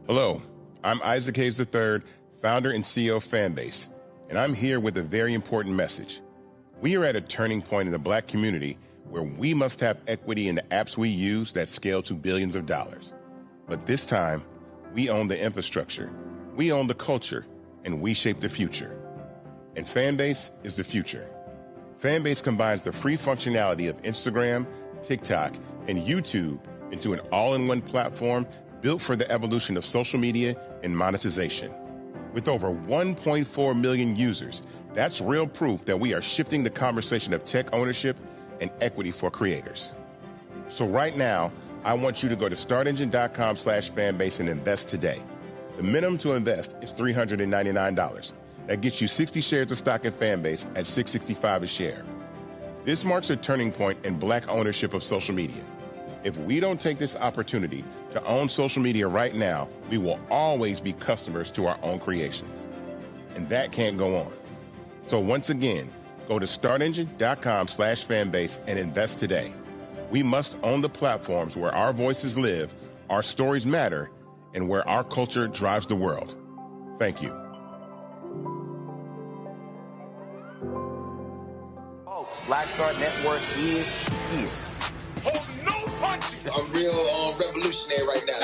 Hello, I'm Isaac Hayes III, founder and CEO of Fanbase, and I'm here with a very important message. We are at a turning point in the Black community where we must have equity in the apps we use that scale to billions of dollars. But this time, we own the infrastructure, we own the culture, and we shape the future. And Fanbase is the future. Fanbase combines the free functionality of Instagram, TikTok, and YouTube into an all-in-one platform built for the evolution of social media and monetization. With over 1.4 million users, that's real proof that we are shifting the conversation of tech ownership and equity for creators. So right now, I want you to go to startengine.com/fanbase and invest today. The minimum to invest is $399. That gets you 60 shares of stock in Fanbase at $665 a share. This marks a turning point in Black ownership of social media. If we don't take this opportunity to own social media right now, we will always be customers to our own creations. And that can't go on. So once again, go to startengine.com/fanbase and invest today. We must own the platforms where our voices live, our stories matter, and where our culture drives the world. Thank you. Folks, Black Star Network is here. Hold no punches. I'm real revolutionary right now.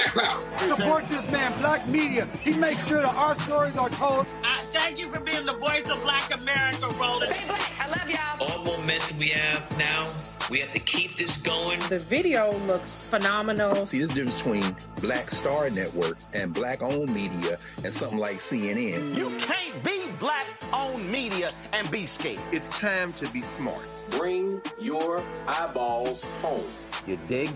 Support this man, Black Media. He makes sure that our stories are told. Thank you for being the voice of Black America, Roland. Stay Black. I love y'all. All momentum we have now, we have to keep this going. The video looks phenomenal. See, there's a difference between Black Star Network and Black-owned media and something like CNN. You can't be Black-owned media and be scared. It's time to be smart. Bring your eyeballs home. You dig?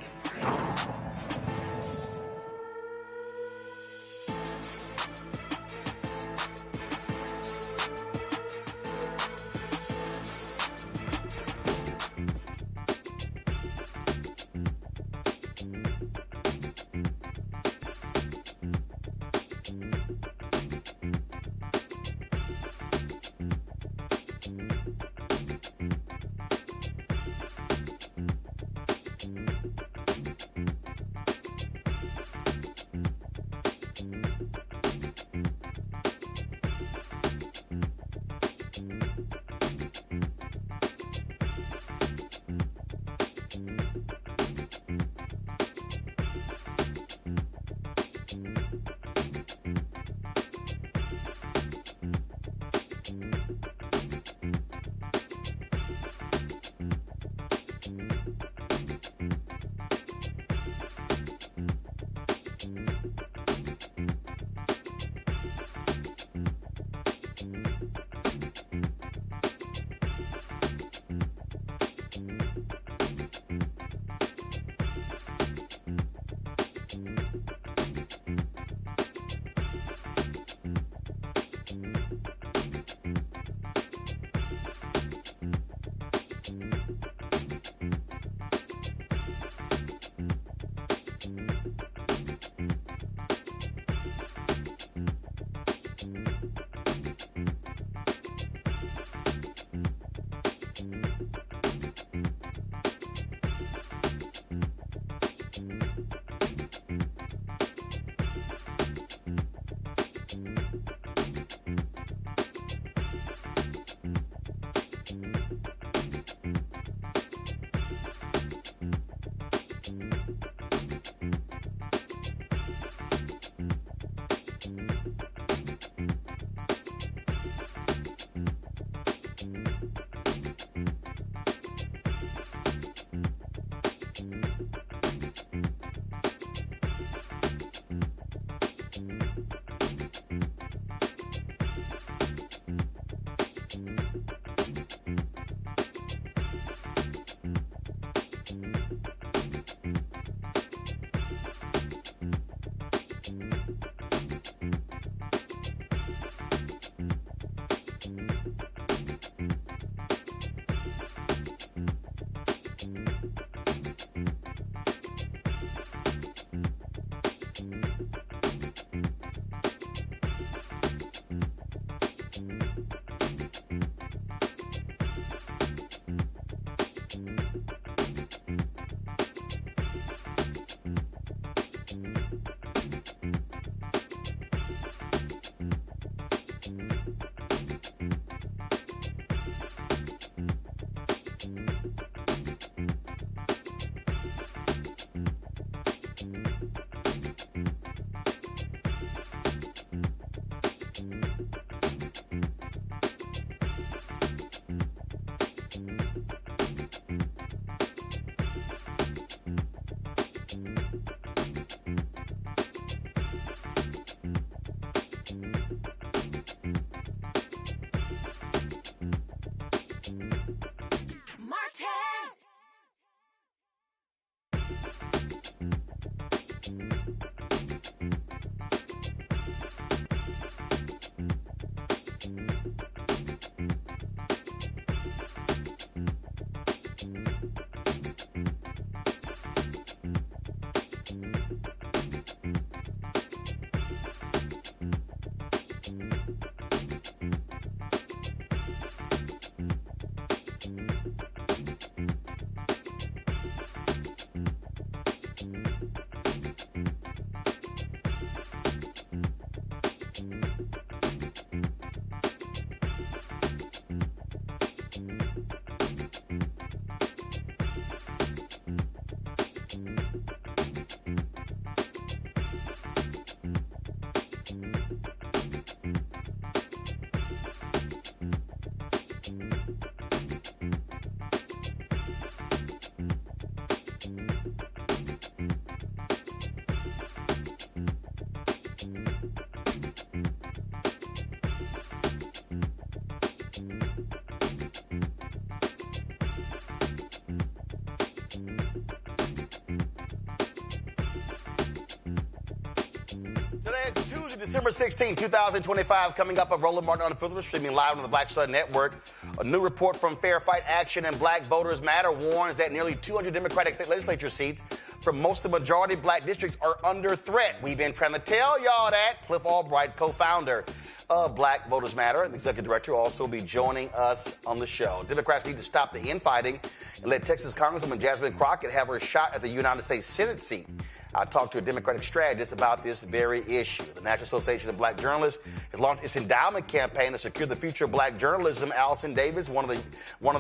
Today, Tuesday, December 16, 2025, coming up at Roland Martin Unfiltered, streaming live on the Black Star Network. A new report from Fair Fight Action and Black Voters Matter warns that nearly 200 Democratic state legislature seats from most of the majority black districts are under threat. We've been trying to tell y'all that. Cliff Albright, co-founder of Black Voters Matter, and the executive director, will also be joining us on the show. Democrats need to stop the infighting and let Texas Congresswoman Jasmine Crockett have her shot at the United States Senate seat. I talked to a Democratic strategist about this very issue. The National Association of Black Journalists has launched its endowment campaign to secure the future of black journalism. Allison Davis, one of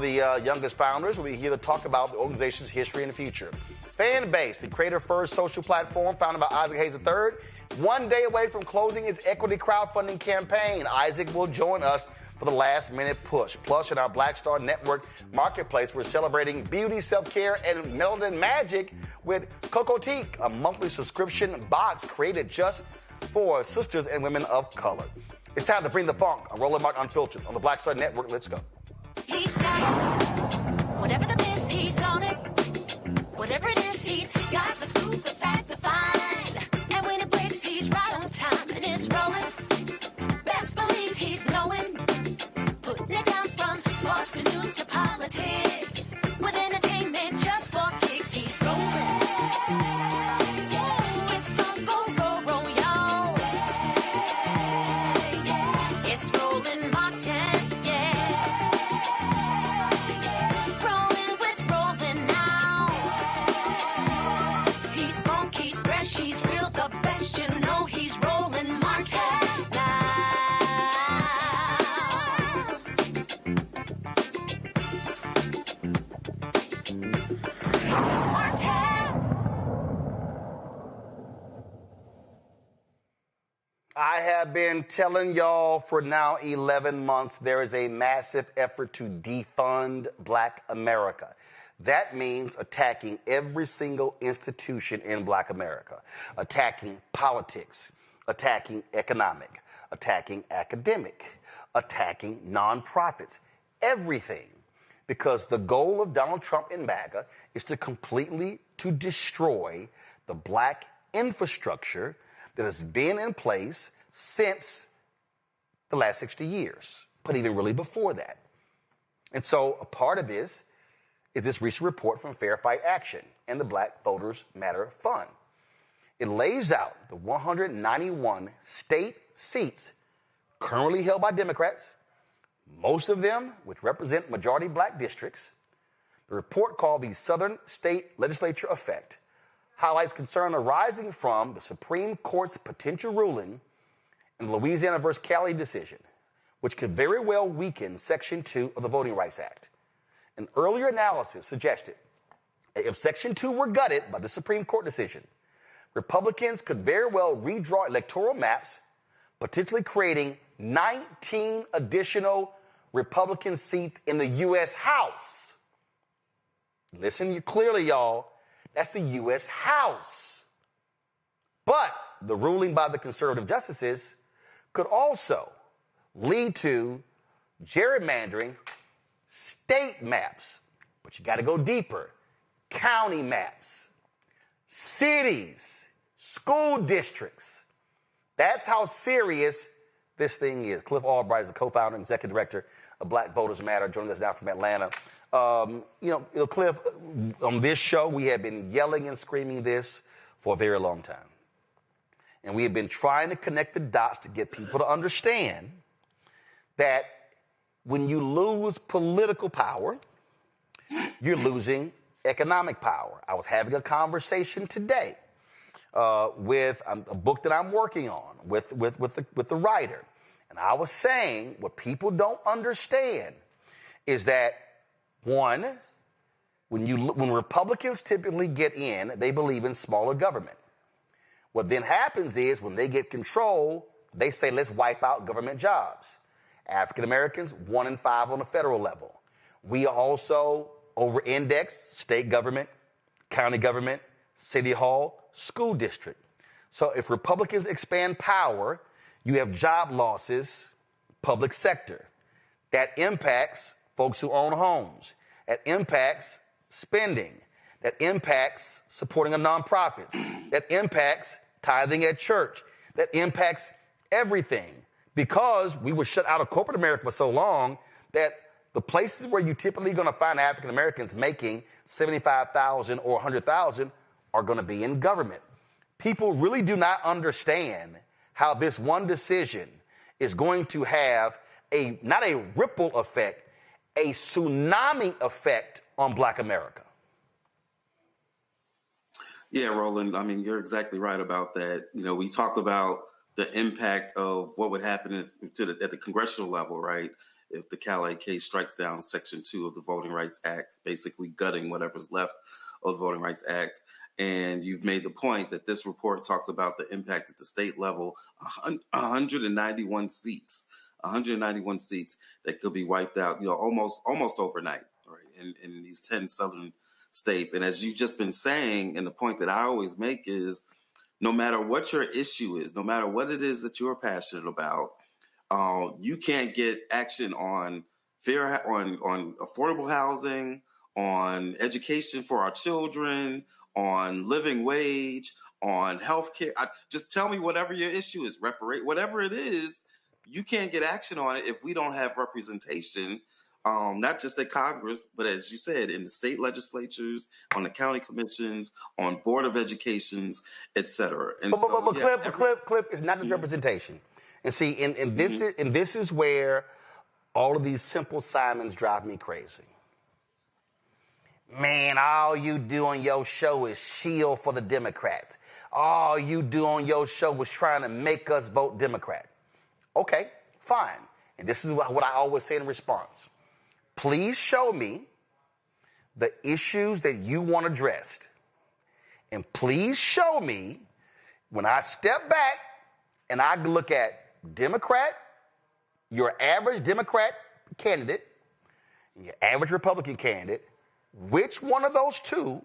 the youngest founders, will be here to talk about the organization's history and the future. Fanbase, the creator-first social platform founded by Isaac Hayes III, one day away from closing its equity crowdfunding campaign. Isaac will join us for the last-minute push. Plus, in our Black Star Network marketplace, we're celebrating beauty, self-care, and melanin magic with Cocotique, a monthly subscription box created just for sisters and women of color. It's time to bring the funk on Roland Martin Unfiltered on the Black Star Network. Let's go. He's got whatever the biz, he's on it. Whatever it is, he's got the scoop, the fact, the find. And when it breaks, he's right on time and it's rolling. Best believe he's knowing. Putting it down from sports to news to politics. With entertainment just for kicks, he's rolling. Yeah, it's on go, y'all. Yeah, it's Roland Martin, yeah. Rolling with Roland now. He's funk, he's fresh, he's real, the best, you know he's Roland Martin. I have been telling y'all for now 11 months there is a massive effort to defund Black America. That means attacking every single institution in Black America, attacking politics, attacking economic, attacking academic, attacking nonprofits, everything. Because the goal of Donald Trump and MAGA is to completely destroy the black infrastructure that has been in place since the last 60 years, but even really before that. And so a part of this is this recent report from Fair Fight Action and the Black Voters Matter Fund. It lays out the 191 state seats currently held by Democrats, most of them which represent majority black districts. The report, called the Southern State Legislature Effect, highlights concern arising from the Supreme Court's potential ruling in the Louisiana versus Cali decision, which could very well weaken Section 2 of the Voting Rights Act. An earlier analysis suggested that if Section 2 were gutted by the Supreme Court decision, Republicans could very well redraw electoral maps, potentially creating 19 additional Republican seats in the U.S. House. Listen clearly, y'all. That's the U.S. House. But the ruling by the conservative justices could also lead to gerrymandering state maps. But you got to go deeper. County maps, cities, school districts. That's how serious this thing is. Cliff Albright is the co-founder and executive director of Black Voters Matter, joining us now from Atlanta. Cliff, on this show, we have been yelling and screaming this for a very long time. And we have been trying to connect the dots to get people to understand that when you lose political power, you're losing economic power. I was having a conversation today with a book that I'm working on with the writer. And I was saying what people don't understand is that, one, when Republicans typically get in, they believe in smaller government. What then happens is when they get control, they say, let's wipe out government jobs. African Americans, 1 in 5 on the federal level. We also over-index state government, county government, city hall, school district. So if Republicans expand power, you have job losses, public sector. That impacts folks who own homes. That impacts spending. That impacts supporting a nonprofit. That impacts tithing at church. That impacts everything, because we were shut out of corporate America for so long that the places where you typically going to find African Americans making $75,000 or $100,000 are going to be in government. People really do not understand how this one decision is going to have not a ripple effect, a tsunami effect on Black America. Yeah, Roland, I mean, you're exactly right about that. You know, we talked about the impact of what would happen at the congressional level, right? If the Calais case strikes down Section 2 of the Voting Rights Act, basically gutting whatever's left of the Voting Rights Act. And you've made the point that this report talks about the impact at the state level, 191 seats that could be wiped out, you know, almost overnight, right, in these 10 southern states. And as you've just been saying, and the point that I always make is, no matter what your issue is, no matter what it is that you're passionate about, you can't get action on on affordable housing, on education for our children, on living wage, on healthcare. Just tell me whatever your issue is, whatever it is, you can't get action on it if we don't have representation, not just at Congress, but as you said, in the state legislatures, on the county commissions, on Board of Educations, et cetera. Cliff is not just representation. And see, and this is where all of these simple Simons drive me crazy. Man, all you do on your show is shield for the Democrats. All you do on your show was trying to make us vote Democrat. Okay, fine. And this is what I always say in response. Please show me the issues that you want addressed. And please show me, when I step back and I look at Democrat, your average Democrat candidate, and your average Republican candidate, which one of those two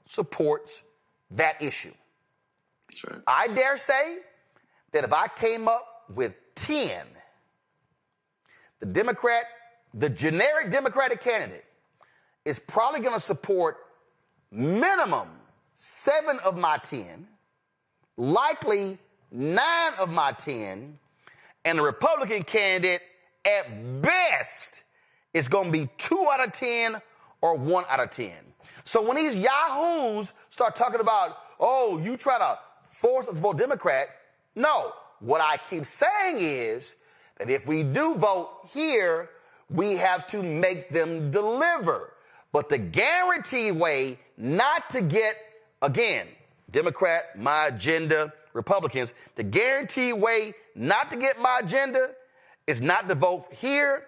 supports that issue? Sure. I dare say that if I came up with 10, the generic Democratic candidate is probably going to support minimum 7 of my 10, likely 9 of my 10, and the Republican candidate at best is going to be 2 out of 10 or 1 out of 10. So when these yahoos start talking about, oh, you try to force us to vote Democrat, no. What I keep saying is that if we do vote here, we have to make them deliver. But the guaranteed way not to get, again, Democrat, my agenda, Republicans, the guaranteed way not to get my agenda is not to vote here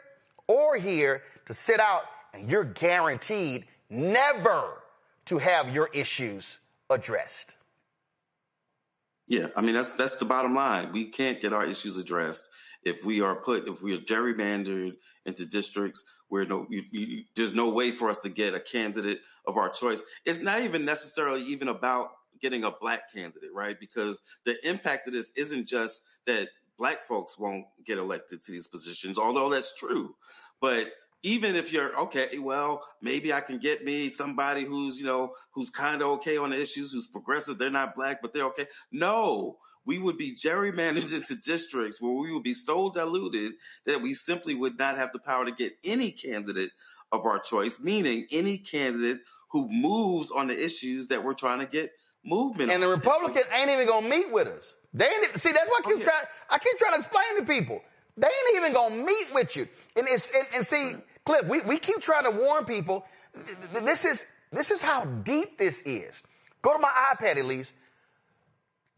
or here, to sit out, and you're guaranteed never to have your issues addressed. Yeah, I mean, that's the bottom line. We can't get our issues addressed if we are gerrymandered into districts where there's no way for us to get a candidate of our choice. It's not even necessarily even about getting a Black candidate, right? Because the impact of this isn't just that Black folks won't get elected to these positions, although that's true. But even if you're, okay, well, maybe I can get me somebody who's kind of okay on the issues, who's progressive, they're not Black, but they're okay. No, we would be gerrymandered into districts where we would be so diluted that we simply would not have the power to get any candidate of our choice, meaning any candidate who moves on the issues that we're trying to get movement and on. The Republicans ain't even going to meet with us. See, that's what I keep trying to explain to people. They ain't even going to meet with you. And see, Cliff, we keep trying to warn people. This is how deep this is. Go to my iPad, at least.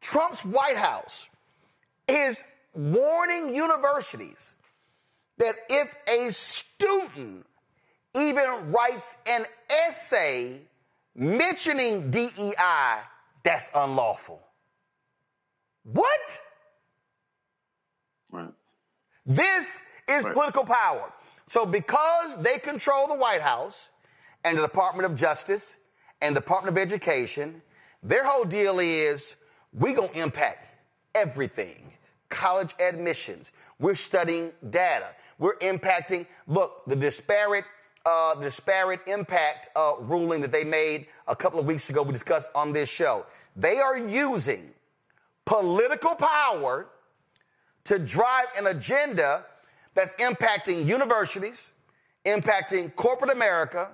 Trump's White House is warning universities that if a student even writes an essay mentioning DEI, that's unlawful. What? Right. This is political power. So because they control the White House and the Department of Justice and the Department of Education, their whole deal is we're going to impact everything. College admissions. We're studying data. We're impacting, look, the disparate impact ruling that they made a couple of weeks ago we discussed on this show. They are using political power to drive an agenda that's impacting universities, impacting corporate America,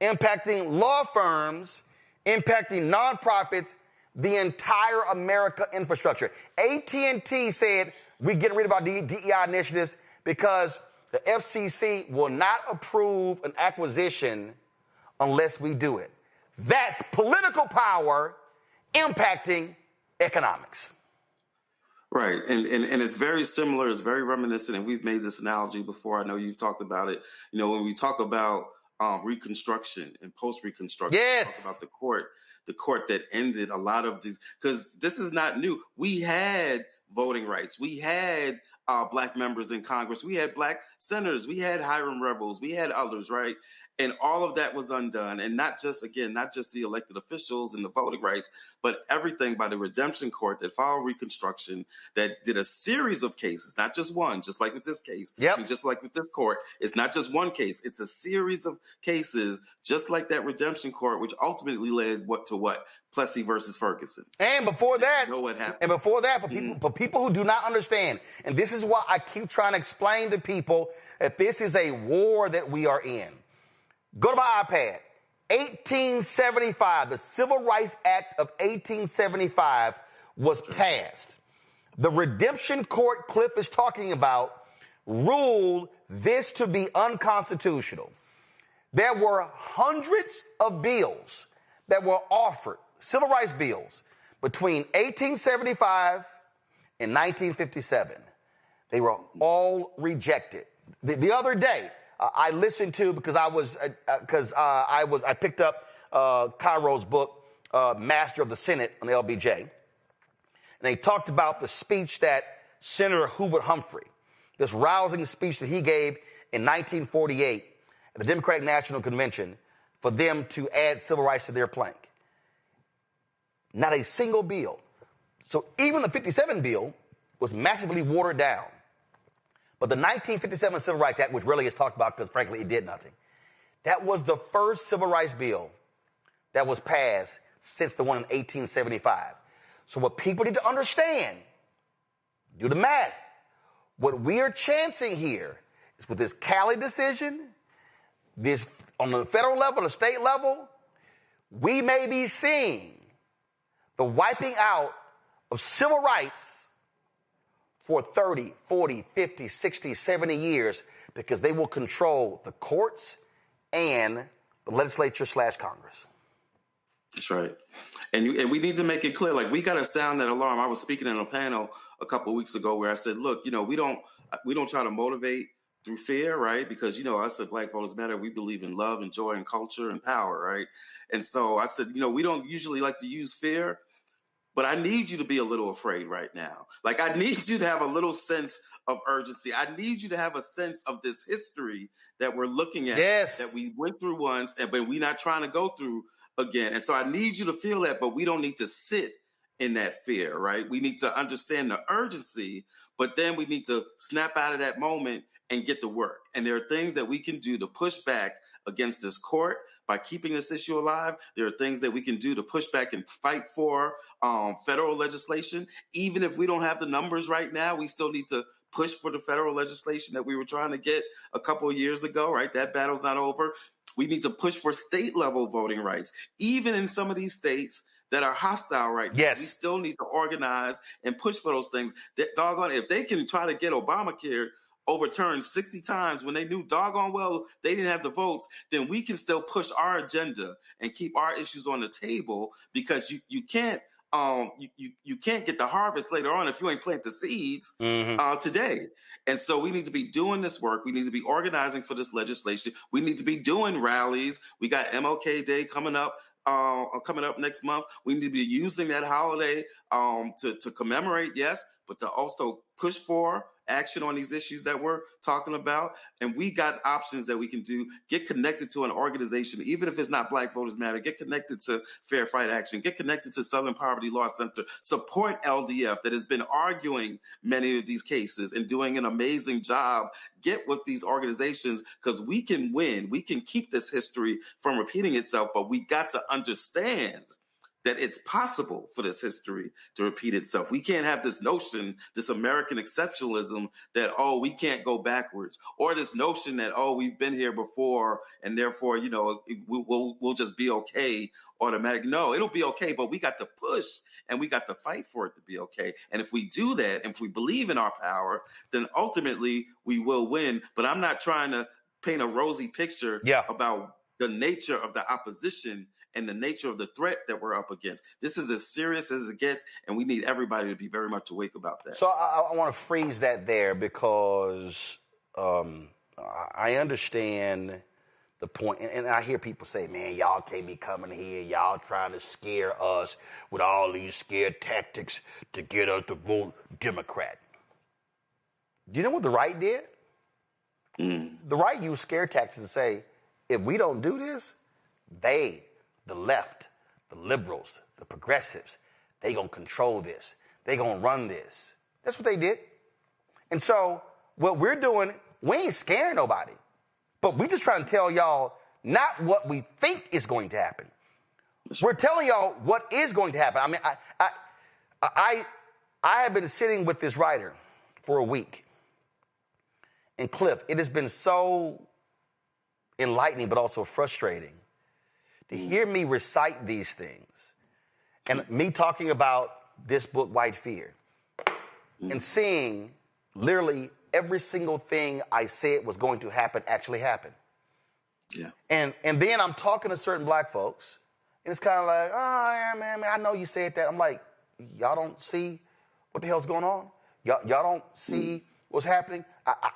impacting law firms, impacting nonprofits, the entire America infrastructure. AT&T said we're getting rid of our DEI initiatives because the FCC will not approve an acquisition unless we do it. That's political power impacting economics. Right. And it's very similar. It's very reminiscent. And we've made this analogy before. I know you've talked about it. You know, when we talk about Reconstruction and post-Reconstruction, yes, talk about the court that ended a lot of these, because this is not new. We had voting rights. We had black members in Congress. We had black senators. We had Hiram Rebels. We had others, right? And all of that was undone. And not just the elected officials and the voting rights, but everything by the Redemption Court that followed Reconstruction, that did a series of cases, not just one, just like with this case. Yep. I mean, just like with this court, it's not just one case. It's a series of cases, just like that Redemption Court, which ultimately led to what? Plessy versus Ferguson. And before that, you know what happened. And before that, for people who do not understand, and this is why I keep trying to explain to people that this is a war that we are in. Go to my iPad. 1875, the Civil Rights Act of 1875 was passed. The Redemption Court Cliff is talking about ruled this to be unconstitutional. There were hundreds of bills that were offered, civil rights bills, between 1875 and 1957. They were all rejected. The other day, I listened to, because I picked up Cairo's book, Master of the Senate on the LBJ. And they talked about the speech that Senator Hubert Humphrey, this rousing speech that he gave in 1948 at the Democratic National Convention for them to add civil rights to their plank. Not a single bill. So even the 57 bill was massively watered down. But the 1957 Civil Rights Act, which really is talked about because, frankly, it did nothing, that was the first civil rights bill that was passed since the one in 1875. So what people need to understand, do the math. What we are chancing here is with this Cali decision, this on the federal level, the state level, we may be seeing the wiping out of civil rights for 30, 40, 50, 60, 70 years, because they will control the courts and the legislature / Congress. That's right. And we need to make it clear, like, we got to sound that alarm. I was speaking in a panel a couple of weeks ago where I said, look, you know, we don't try to motivate through fear, right? Because, you know, us at Black Voters Matter, we believe in love and joy and culture and power, right? And so I said, you know, we don't usually like to use fear, but I need you to be a little afraid right now. Like, I need you to have a little sense of urgency. I need you to have a sense of this history that we're looking at, yes, that we went through once, but we're not trying to go through again. And so I need you to feel that, but we don't need to sit in that fear, right? We need to understand the urgency, but then we need to snap out of that moment and get to work. And there are things that we can do to push back against this court by keeping this issue alive. There are things that we can do to push back and fight for federal legislation. Even if we don't have the numbers right now, we still need to push for the federal legislation that we were trying to get a couple of years ago, right? That battle's not over. We need to push for state level voting rights. Even in some of these states that are hostile right now, yes, we still need to organize and push for those things. Doggone, if they can try to get Obamacare overturned 60 times when they knew doggone well they didn't have the votes, then we can still push our agenda and keep our issues on the table, because you can't you can't get the harvest later on if you ain't plant the seeds today. And so we need to be doing this work. We need to be organizing for this legislation. We need to be doing rallies. We got MLK Day coming up next month. We need to be using that holiday to commemorate, yes, but to also push for action on these issues that we're talking about. And we got options that we can do. Get connected to an organization, even if it's not Black Voters Matter. Get connected to Fair Fight Action. Get connected to Southern Poverty Law Center. Support LDF that has been arguing many of these cases and doing an amazing job. Get with these organizations because we can win. We can keep this history from repeating itself, but we got to understand that it's possible for this history to repeat itself. We can't have this notion, this American exceptionalism that, oh, we can't go backwards, or this notion that, oh, we've been here before and therefore, we'll just be okay automatically. No, it'll be okay, but we got to push and we got to fight for it to be okay. And if we do that, and if we believe in our power, then ultimately we will win. But I'm not trying to paint a rosy picture about the nature of the opposition and the nature of the threat that we're up against. This is as serious as it gets, and we need everybody to be very much awake about that. So I want to freeze that there because I understand the point, and I hear people say, man, y'all can't be coming here, y'all trying to scare us with all these scare tactics to get us to vote Democrat. Do you know what the right did? The right used scare tactics to say, if we don't do this, the left, the liberals, the progressives, they gonna control this. They gonna run this. That's what they did. And so what we're doing, we ain't scaring nobody, but we just trying to tell y'all not what we think is going to happen. We're telling y'all what is going to happen. I mean, I have been sitting with this writer for a week. And Cliff, it has been so enlightening, but also frustrating to hear me recite these things and me talking about this book, White Fear, and seeing literally every single thing I said was going to happen actually happen. Yeah. And then I'm talking to certain Black folks, and it's kind of like, oh, yeah, man, I know you said that. I'm like, y'all don't see what the hell's going on? Y'all don't see what's happening?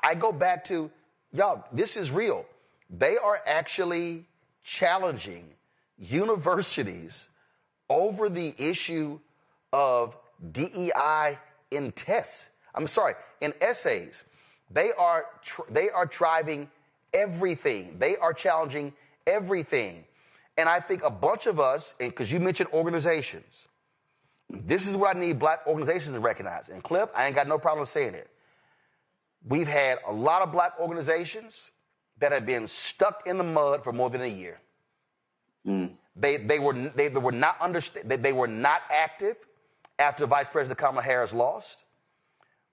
I go back to, y'all, this is real. They are actually challenging universities over the issue of DEI in tests. I'm sorry, in essays. They are driving everything. They are challenging everything. And I think a bunch of us, because you mentioned organizations, this is what I need Black organizations to recognize. And Cliff, I ain't got no problem saying it. We've had a lot of Black organizations that have been stuck in the mud for more than a year. They were not active after Vice President Kamala Harris lost.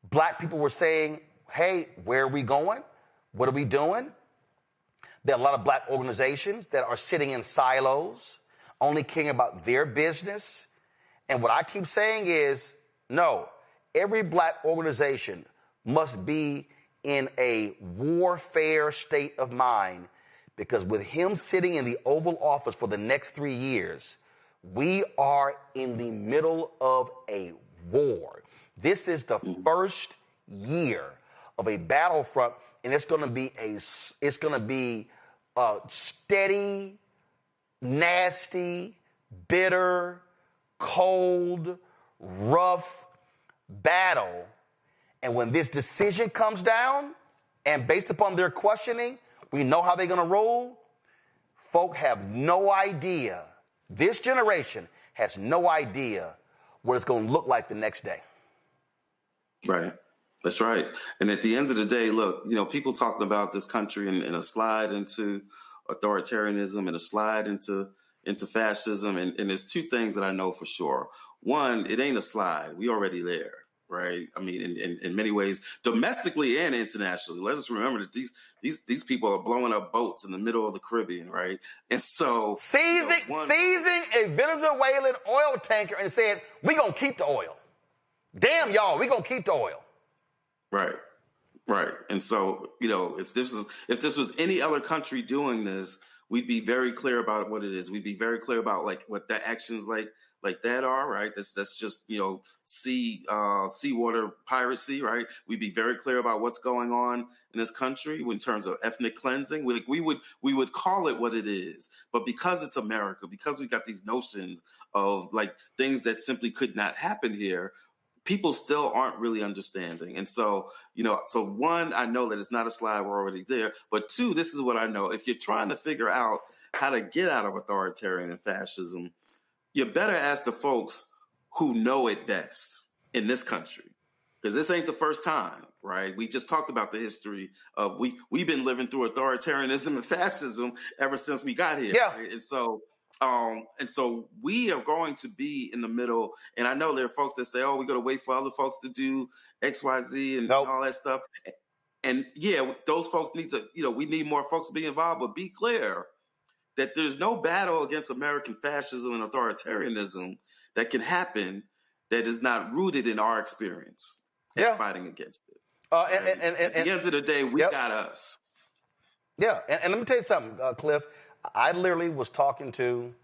Black people were saying, hey, where are we going? What are we doing? There are a lot of Black organizations that are sitting in silos, only caring about their business. And what I keep saying is, no, every Black organization must be in a warfare state of mind, because with him sitting in the Oval Office for the next 3 years, we are in the middle of a war. This is the first year of a battlefront, and it's going to be a steady, nasty, bitter, cold, rough battle. And when this decision comes down, and based upon their questioning, we know how they're going to rule, folk have no idea. This generation has no idea what it's going to look like the next day. Right. That's right. And at the end of the day, look, people talking about this country in a slide into authoritarianism and a slide into fascism. And there's two things that I know for sure. One, it ain't a slide. We already there. Right. I mean, in many ways, domestically and internationally. Let's just remember that these people are blowing up boats in the middle of the Caribbean. Right. And so seizing a Venezuelan oil tanker and said, we're going to keep the oil. Damn, y'all, we're going to keep the oil. Right. Right. And so, if this was any other country doing this, we'd be very clear about what it is. We'd be very clear about what the actions like that are, right? That's just, seawater piracy, right? We'd be very clear about what's going on in this country in terms of ethnic cleansing. We would call it what it is. But because it's America, because we got these notions of things that simply could not happen here, people still aren't really understanding. And so, so one, I know that it's not a slide, we're already there. But two, this is what I know. If you're trying to figure out how to get out of authoritarian and fascism, you better ask the folks who know it best in this country. Because this ain't the first time, right? We just talked about the history of we've been living through authoritarianism and fascism ever since we got here. Yeah. Right? And so we are going to be in the middle. And I know there are folks that say, oh, we got to wait for other folks to do X, Y, Z and all that stuff. And yeah, those folks need to, we need more folks to be involved, but be clear that there's no battle against American fascism and authoritarianism that can happen that is not rooted in our experience and fighting against it. And at the end of the day, we got us. Yeah, and let me tell you something, Cliff. I literally was talking to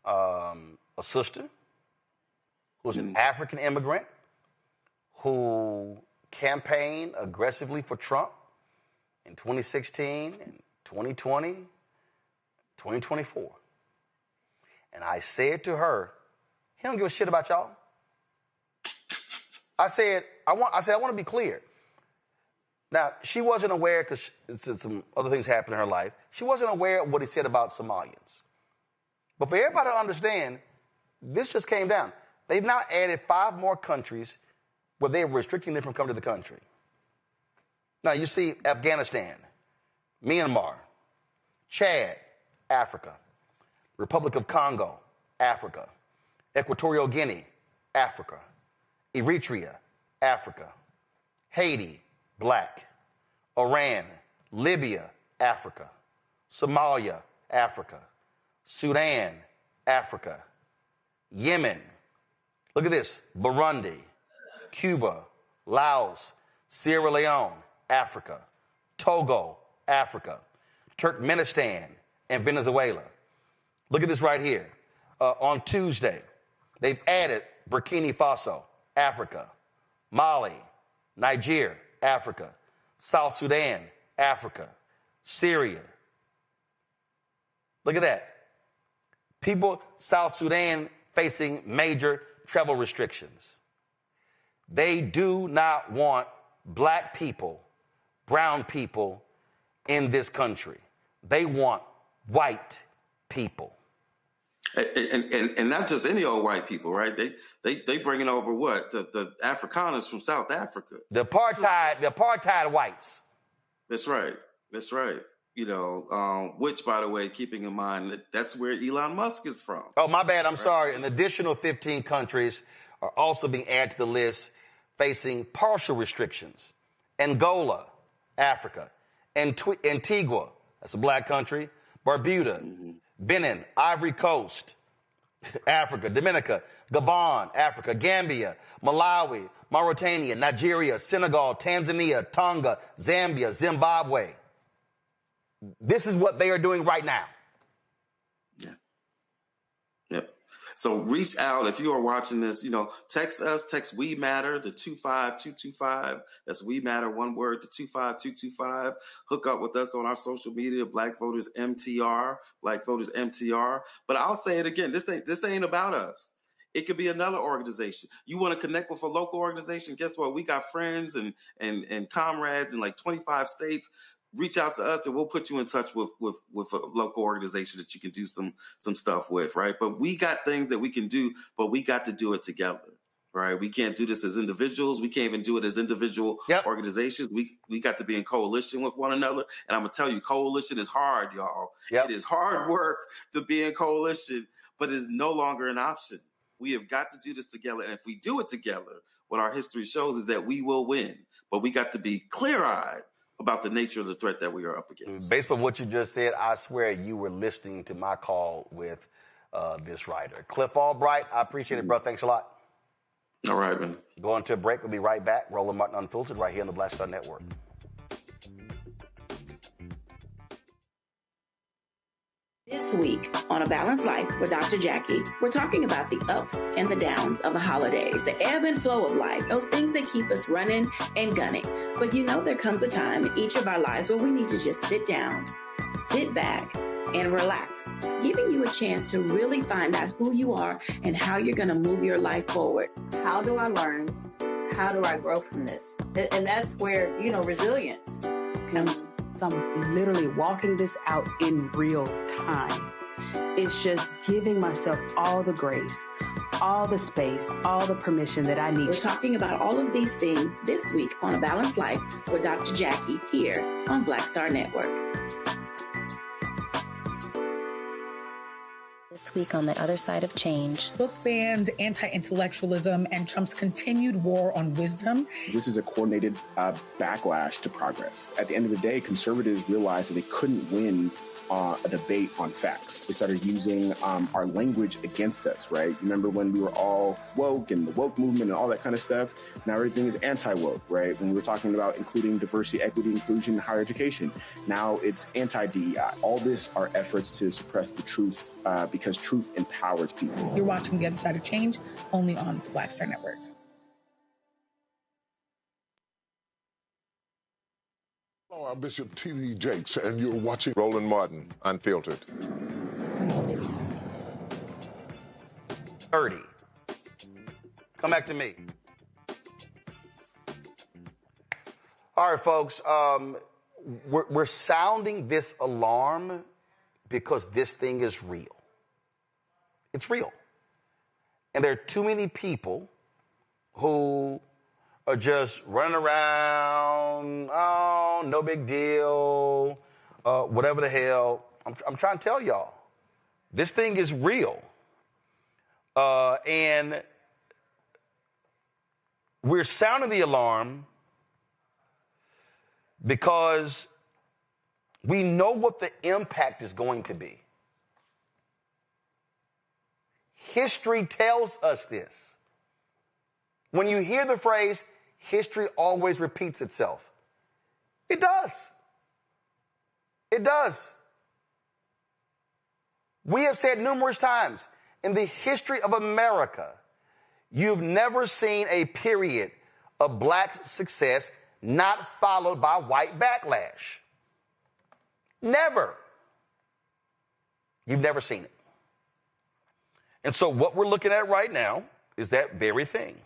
a sister who was an African immigrant who campaigned aggressively for Trump in 2016 and 2020, 2024. And I said to her, he don't give a shit about y'all. I said, I want to be clear. Now, she wasn't aware, because some other things happened in her life. She wasn't aware of what he said about Somalians. But for everybody to understand, this just came down. They've now added 5 more countries where they're restricting them from coming to the country. Now, you see Afghanistan, Myanmar, Chad, Africa, Republic of Congo, Africa, Equatorial Guinea, Africa, Eritrea, Africa, Haiti, Black, Iran, Libya, Africa, Somalia, Africa, Sudan, Africa, Yemen, look at this, Burundi, Cuba, Laos, Sierra Leone, Africa, Togo, Africa, Turkmenistan, and Venezuela. Look at this right here. On Tuesday, they've added Burkina Faso, Africa, Mali, Niger, Africa, South Sudan, Africa, Syria. Look at that. People, South Sudan facing major travel restrictions. They do not want black people, brown people in this country. They want white people. And not just any old white people, right? They bringing over what? The Afrikaners from South Africa. The apartheid whites. That's right. Which, by the way, keeping in mind that's where Elon Musk is from. Oh, my bad. I'm sorry. An additional 15 countries are also being added to the list facing partial restrictions. Angola, Africa. Antigua, that's a black country. Barbuda, Benin, Ivory Coast, Africa, Dominica, Gabon, Africa, Gambia, Malawi, Mauritania, Nigeria, Senegal, Tanzania, Tonga, Zambia, Zimbabwe. This is what they are doing right now. Yeah. Yep. So reach out. If you are watching this, text us, text We Matter to 25225. That's We Matter, one word, to 25225. Hook up with us on our social media, Black Voters MTR, Black Voters MTR. But I'll say it again, this ain't about us. It could be another organization. You want to connect with a local organization? Guess what? We got friends and comrades in like 25 states. Reach out to us and we'll put you in touch with a local organization that you can do some stuff with, right? But we got things that we can do, but we got to do it together, right? We can't do this as individuals. We can't even do it as individual organizations. We got to be in coalition with one another. And I'm going to tell you, coalition is hard, y'all. It is hard work to be in coalition, but it is no longer an option. We have got to do this together. And if we do it together, what our history shows is that we will win. But we got to be clear-eyed about the nature of the threat that we are up against. Based on what you just said, I swear you were listening to my call with this writer. Cliff Albright, I appreciate it, bro. Thanks a lot. All right, man. Going to a break. We'll be right back. Roland Martin Unfiltered right here on the Black Star Network. This week on A Balanced Life with Dr. Jackie, we're talking about the ups and the downs of the holidays, the ebb and flow of life, those things that keep us running and gunning. But there comes a time in each of our lives where we need to just sit down, sit back, and relax, giving you a chance to really find out who you are and how you're going to move your life forward. How do I learn how do I grow from this? And that's where, resilience comes. So I'm literally walking this out in real time. It's just giving myself all the grace, all the space, all the permission that I need. We're talking about all of these things this week on A Balanced Life with Dr. Jackie here on Black Star Network. This week on The Other Side of Change. Book bans, anti-intellectualism, and Trump's continued war on wisdom. This is a coordinated backlash to progress. At the end of the day, conservatives realized that they couldn't win a debate on facts. They started using our language against us, right? Remember when we were all woke and the woke movement and all that kind of stuff? Now everything is anti-woke, right? When we were talking about including diversity, equity, inclusion, and higher education, now it's anti-DEI. All this are efforts to suppress the truth because truth empowers people. You're watching The Other Side of Change only on the Black Star Network. Hello, I'm Bishop T.D. Jakes, and you're watching Roland Martin Unfiltered. 30. Come back to me. All right, folks. We're sounding this alarm because this thing is real. It's real. And there are too many people who are just running around, oh, no big deal, whatever the hell. I'm trying to tell y'all, this thing is real. And we're sounding the alarm because we know what the impact is going to be. History tells us this. When you hear the phrase, history always repeats itself, it does. It does. We have said numerous times, in the history of America, you've never seen a period of black success not followed by white backlash. Never. You've never seen it. And so what we're looking at right now is that very thing.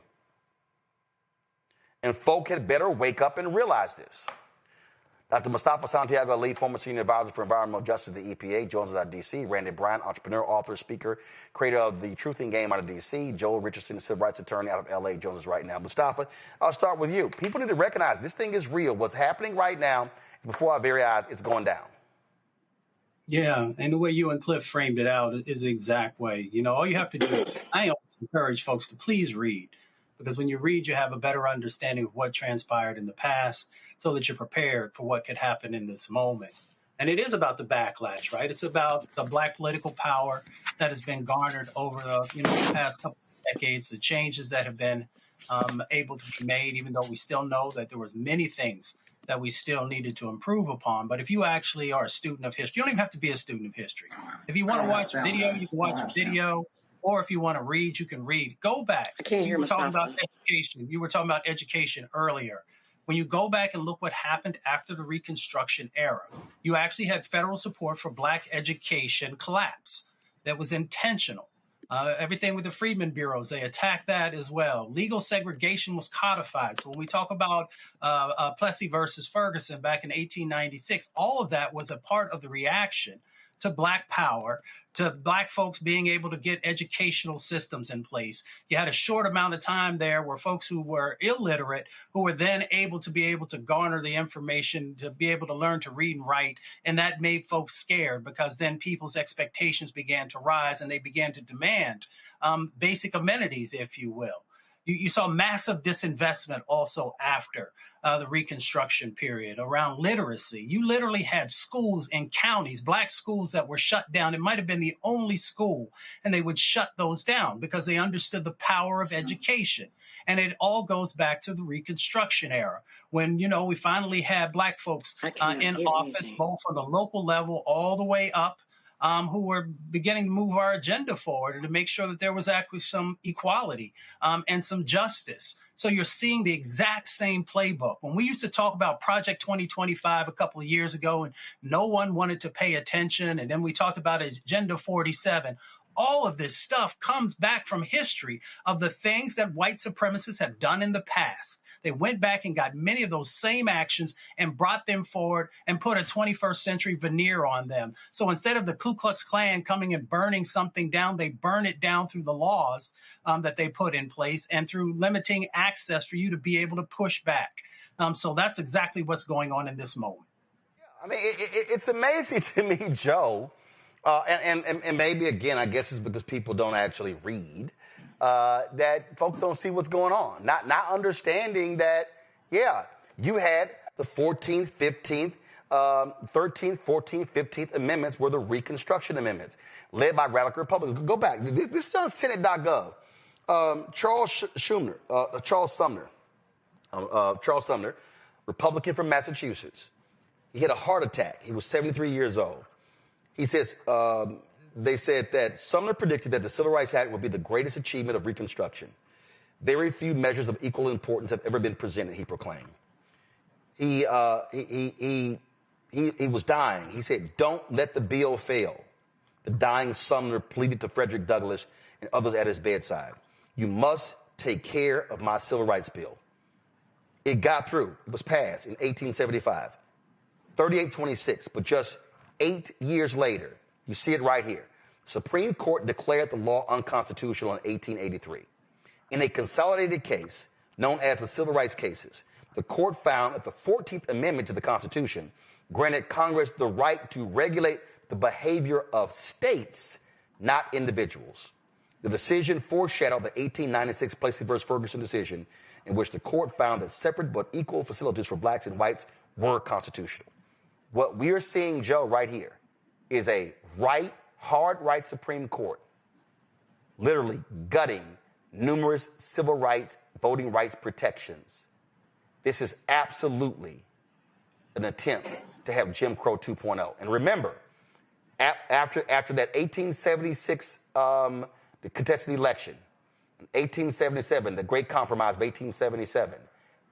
And folk had better wake up and realize this. Dr. Mustafa Santiago Ali, former senior advisor for environmental justice at the EPA, joins us out of D.C. Randy Bryant, entrepreneur, author, speaker, creator of the Truthing Game out of D.C. Joel Richardson, civil rights attorney out of L.A., joins us right now. Mustafa, I'll start with you. People need to recognize this thing is real. What's happening right now is before our very eyes. It's going down. Yeah, and the way you and Cliff framed it out is the exact way. All you have to do, I always encourage folks to please read. Because when you read, you have a better understanding of what transpired in the past so that you're prepared for what could happen in this moment. And it is about the backlash, right? It's about the black political power that has been garnered over the past couple of decades, the changes that have been able to be made, even though we still know that there was many things that we still needed to improve upon. But if you actually are a student of history, you don't even have to be a student of history. If you want to watch a video, you can watch a video. Or if you want to read, you can read. Go back. I can't hear myself. You were talking about education. You were talking about education earlier. When you go back and look what happened after the Reconstruction era, you actually had federal support for black education collapse that was intentional. Everything with the Freedmen Bureaus, they attacked that as well. Legal segregation was codified. So when we talk about Plessy versus Ferguson back in 1896, all of that was a part of the reaction to black power, to black folks being able to get educational systems in place. You had a short amount of time there where folks who were illiterate, who were then able to garner the information, to be able to learn to read and write. And that made folks scared because then people's expectations began to rise and they began to demand basic amenities, if you will. You saw massive disinvestment also after the Reconstruction period around literacy. You literally had schools in counties, black schools that were shut down. It might have been the only school, and they would shut those down because they understood the power of education. And it all goes back to the Reconstruction era when, we finally had black folks in office, both on the local level all the way up, who were beginning to move our agenda forward and to make sure that there was actually some equality and some justice. So you're seeing the exact same playbook. When we used to talk about Project 2025 a couple of years ago and no one wanted to pay attention, and then we talked about Agenda 47, all of this stuff comes back from history of the things that white supremacists have done in the past. They went back and got many of those same actions and brought them forward and put a 21st century veneer on them. So instead of the Ku Klux Klan coming and burning something down, they burn it down through the laws that they put in place and through limiting access for you to be able to push back. So that's exactly what's going on in this moment. Yeah, I mean, it's amazing to me, Joe, and maybe, again, I guess it's because people don't actually read, that folks don't see what's going on. Not understanding that, yeah, you had the 14th, 15th, 13th, 14th, 15th amendments were the Reconstruction Amendments, led by radical Republicans. Go back. This is on Senate.gov. Charles Sumner, Republican from Massachusetts. He had a heart attack. He was 73 years old. He says, they said that Sumner predicted that the Civil Rights Act would be the greatest achievement of Reconstruction. Very few measures of equal importance have ever been presented, he proclaimed. He was dying. He said, "Don't let the bill fail." The dying Sumner pleaded to Frederick Douglass and others at his bedside. "You must take care of my civil rights bill." It got through. It was passed in 1875, 38-26, but just 8 years later, you see it right here. Supreme Court declared the law unconstitutional in 1883. In a consolidated case known as the Civil Rights Cases, the court found that the 14th Amendment to the Constitution granted Congress the right to regulate the behavior of states, not individuals. The decision foreshadowed the 1896 Plessy v. Ferguson decision, in which the court found that separate but equal facilities for blacks and whites were constitutional. What we are seeing, Joe, right here is a hard right Supreme Court literally gutting numerous civil rights, voting rights protections. This is absolutely an attempt to have Jim Crow 2.0. And remember, after that 1876 the contested election, in 1877, the Great Compromise of 1877,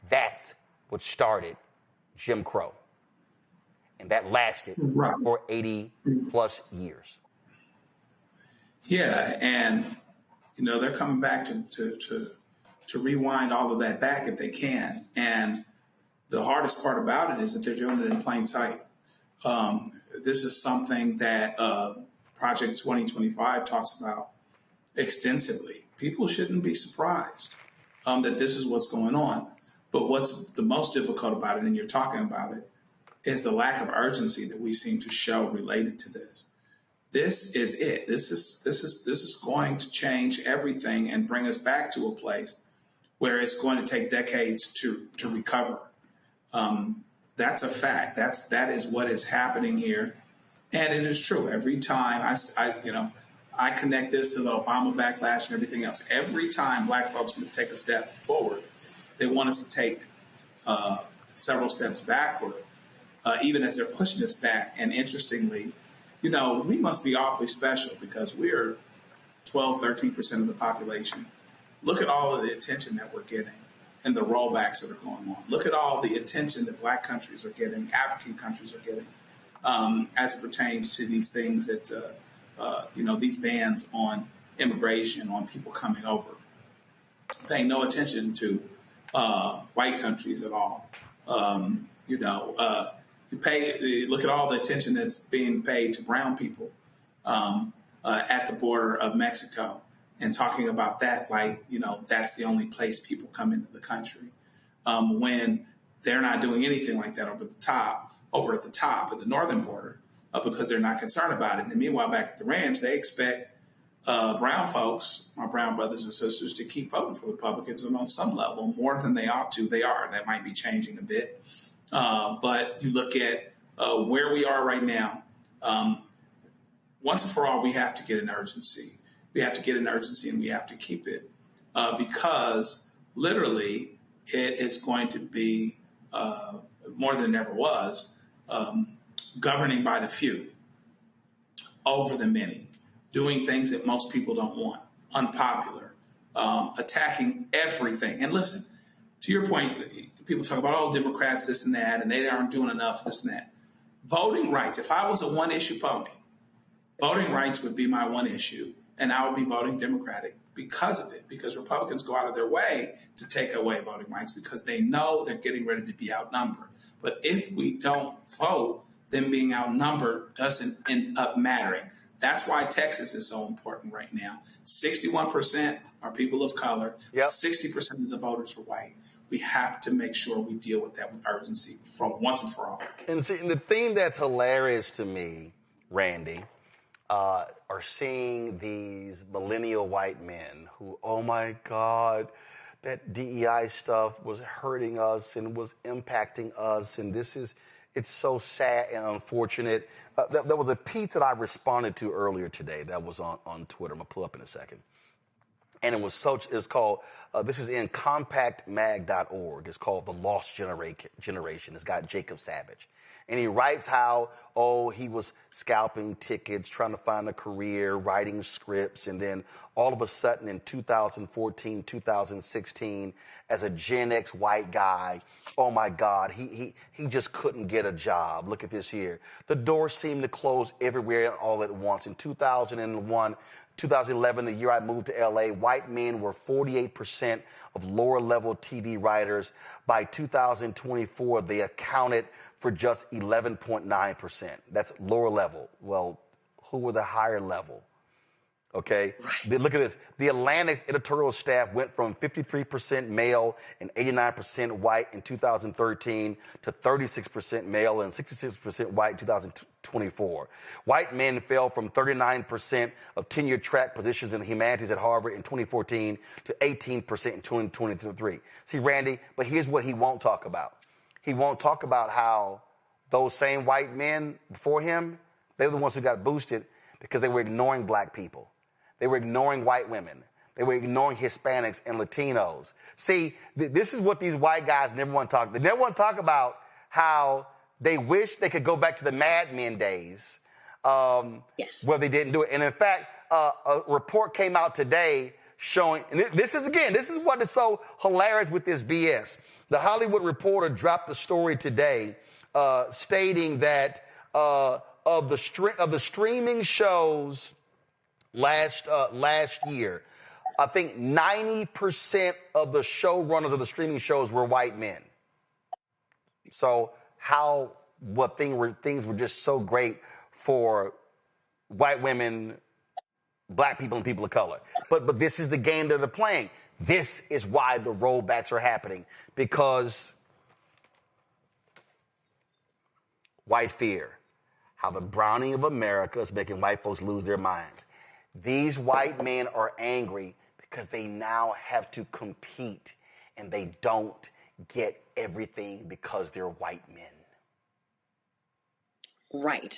that's what started Jim Crow. And that lasted for 80 plus years. Yeah, and they're coming back to rewind all of that back if they can. And the hardest part about it is that they're doing it in plain sight. This is something that Project 2025 talks about extensively. People shouldn't be surprised that this is what's going on. But what's the most difficult about it, and you're talking about it, is the lack of urgency that we seem to show related to this. This is it. This is going to change everything and bring us back to a place where it's going to take decades to recover. That's a fact. That is what is happening here, and it is true. Every time I connect this to the Obama backlash and everything else. Every time black folks take a step forward, they want us to take several steps backward, even as they're pushing us back. And interestingly, we must be awfully special because we're 12, 13% of the population. Look at all of the attention that we're getting and the rollbacks that are going on. Look at all the attention that black countries are getting, African countries are getting, as it pertains to these things that, these bans on immigration, on people coming over, paying no attention to white countries at all. Look at all the attention that's being paid to brown people at the border of Mexico, and talking about that like, that's the only place people come into the country, when they're not doing anything like that over at the top of the northern border, because they're not concerned about it. And meanwhile, back at the ranch, they expect brown folks, my brown brothers and sisters, to keep voting for Republicans, and on some level, more than they ought to. They are. That might be changing a bit. But you look at where we are right now. Once and for all, we have to get an urgency. We have to get an urgency, and we have to keep it, because literally it is going to be more than it ever was, governing by the few over the many, doing things that most people don't want, unpopular, attacking everything. And listen, to your point, people talk about, Democrats, this and that, and they aren't doing enough, this and that. Voting rights, if I was a one-issue pony, voting rights would be my one issue, And I will be voting Democratic because of it, because Republicans go out of their way to take away voting rights because they know they're getting ready to be outnumbered. But if we don't vote, then being outnumbered doesn't end up mattering. That's why Texas is so important right now. 61% are people of color. 60% of the voters are white. We have to make sure we deal with that with urgency from once and for all. And see, the thing that's hilarious to me, Randy, are seeing these millennial white men who, oh my God, that DEI stuff was hurting us and was impacting us. And it's so sad and unfortunate. There was a piece that I responded to earlier today that was on Twitter. I'm going to pull up in a second. And it's called, this is in compactmag.org. It's called The Lost Generation. It's got Jacob Savage. And he writes how, he was scalping tickets, trying to find a career, writing scripts. And then all of a sudden in 2014, 2016, as a Gen X white guy, oh my God, he just couldn't get a job. Look at this here. The doors seemed to close everywhere all at once. In 2011, the year I moved to LA, white men were 48% of lower level TV writers. By 2024, they accounted for just 11.9%. That's lower level. Well, who were the higher level? Okay. Right. Look at this. The Atlantic's editorial staff went from 53% male and 89% white in 2013 to 36% male and 66% white in 2024. White men fell from 39% of tenured track positions in the humanities at Harvard in 2014 to 18% in 2023. See, Randy, but here's what he won't talk about. He won't talk about how those same white men before him, they were the ones who got boosted because they were ignoring black people. They were ignoring white women. They were ignoring Hispanics and Latinos. See, this is what these white guys never want to talk about. They never want to talk about how they wish they could go back to the Mad Men days where they didn't do it. And in fact, a report came out today showing, and this is what is so hilarious with this BS. The Hollywood Reporter dropped a story today stating that of the streaming shows last year, I think 90% of the showrunners of the streaming shows were white men. So things were just so great for white women, black people, and people of color. But this is the game that they're playing. This is why the rollbacks are happening, because white fear, how the browning of America is making white folks lose their minds. These white men are angry because they now have to compete and they don't get everything because they're white men. Right.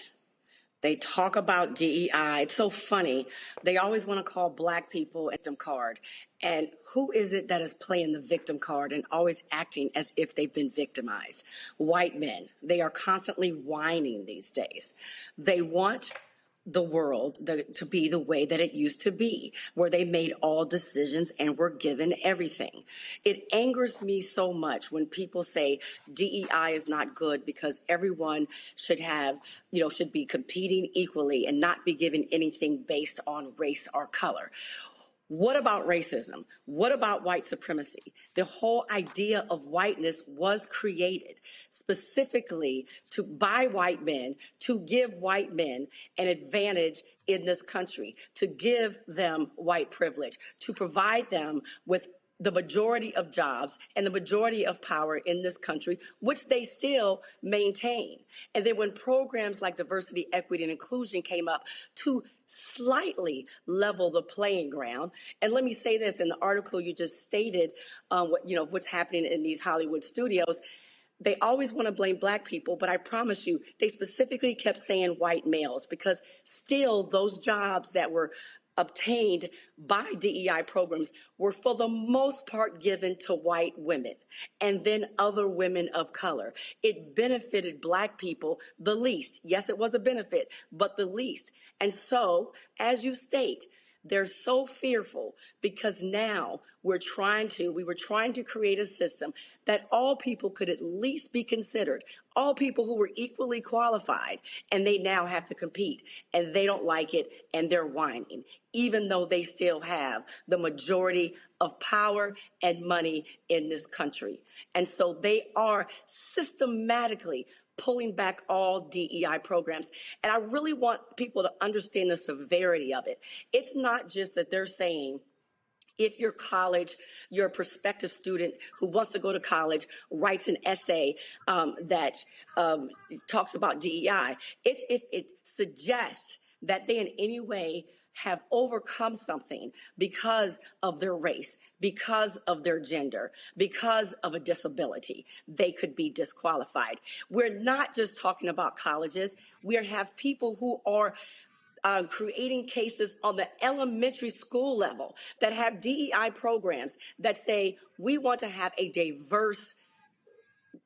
They talk about DEI. It's so funny. They always want to call black people a victim card. And who is it that is playing the victim card and always acting as if they've been victimized? White men. They are constantly whining these days. They want the world to be the way that it used to be, where they made all decisions and were given everything. It angers me so much when people say DEI is not good because everyone should be competing equally and not be given anything based on race or color. What about racism? What about white supremacy? The whole idea of whiteness was created specifically by white men to give white men an advantage in this country, to give them white privilege, to provide them with the majority of jobs and the majority of power in this country, which they still maintain. And then when programs like diversity, equity, and inclusion came up to slightly level the playing ground. And let me say this, in the article you just stated, what's happening in these Hollywood studios, they always want to blame black people, but I promise you, they specifically kept saying white males, because still those jobs that were obtained by DEI programs were for the most part given to white women and then other women of color. It benefited black people the least. Yes, it was a benefit, but the least. And so, as you state, They're so fearful because now we were trying to create a system that all people could at least be considered, all people who were equally qualified, and they now have to compete, and they don't like it, and they're whining, even though they still have the majority of power and money in this country. And so they are systematically pulling back all DEI programs. And I really want people to understand the severity of it. It's not just that they're saying, if your prospective student who wants to go to college writes an essay that talks about DEI, it's if it suggests that they in any way have overcome something because of their race, because of their gender, because of a disability, they could be disqualified. We're not just talking about colleges. We have people who are creating cases on the elementary school level that have DEI programs that say, we want to have a diverse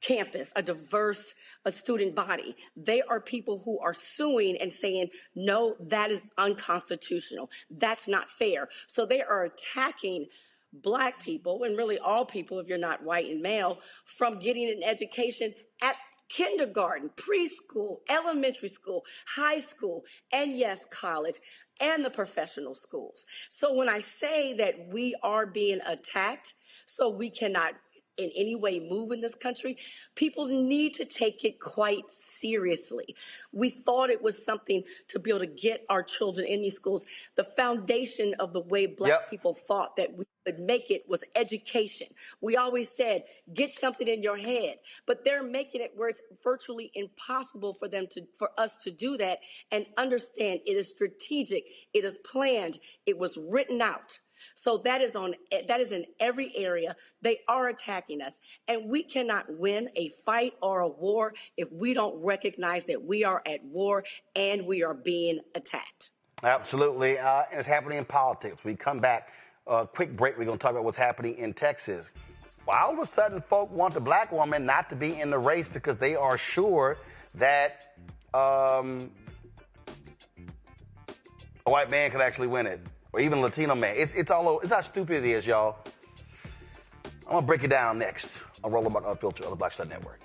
campus, a diverse student body. They are people who are suing and saying, no, that is unconstitutional. That's not fair. So they are attacking Black people, and really all people if you're not white and male, from getting an education at kindergarten, preschool, elementary school, high school, and yes, college, and the professional schools. So when I say that we are being attacked, so we cannot in any way move in this country, people need to take it quite seriously. We thought it was something to be able to get our children in these schools. The foundation of the way Black people thought that we could make it was education. We always said, get something in your head, but they're making it where it's virtually impossible for us to do that and understand it is strategic, it is planned, it was written out. So that is in every area. They are attacking us. And we cannot win a fight or a war if we don't recognize that we are at war and we are being attacked. Absolutely. And it's happening in politics. We come back, quick break. We're going to talk about what's happening in Texas. Well, all of a sudden, folk want the Black woman not to be in the race because they are sure that a white man could actually win it. Or even Latino man. It's all over. It's how stupid it is, y'all. I'm going to break it down next on Roland Unfiltered on the Black Star Network.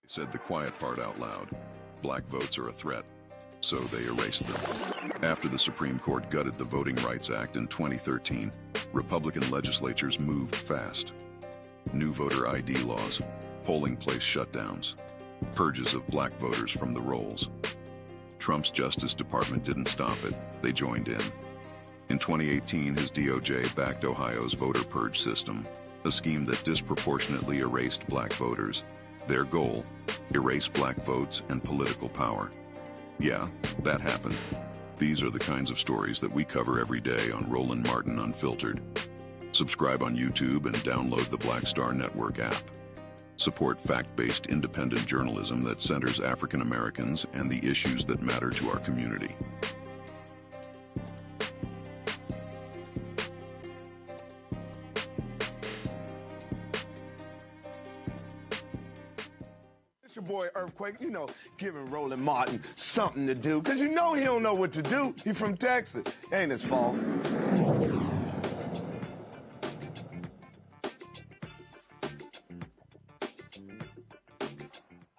Said the quiet part out loud. Black votes are a threat, so they erased them. After the Supreme Court gutted the Voting Rights Act in 2013, Republican legislatures moved fast. New voter ID laws, polling place shutdowns, purges of black voters from the rolls. Trump's Justice Department didn't stop it. They joined in. In 2018, his DOJ backed Ohio's voter purge system, a scheme that disproportionately erased black voters. Their goal, erase black votes and political power. Yeah, that happened. These are the kinds of stories that we cover every day on Roland Martin Unfiltered. Subscribe on YouTube and download the Black Star Network app. Support fact-based independent journalism that centers African Americans and the issues that matter to our community. It's your boy Earthquake, giving Roland Martin something to do, because he don't know what to do. He from Texas. Ain't his fault.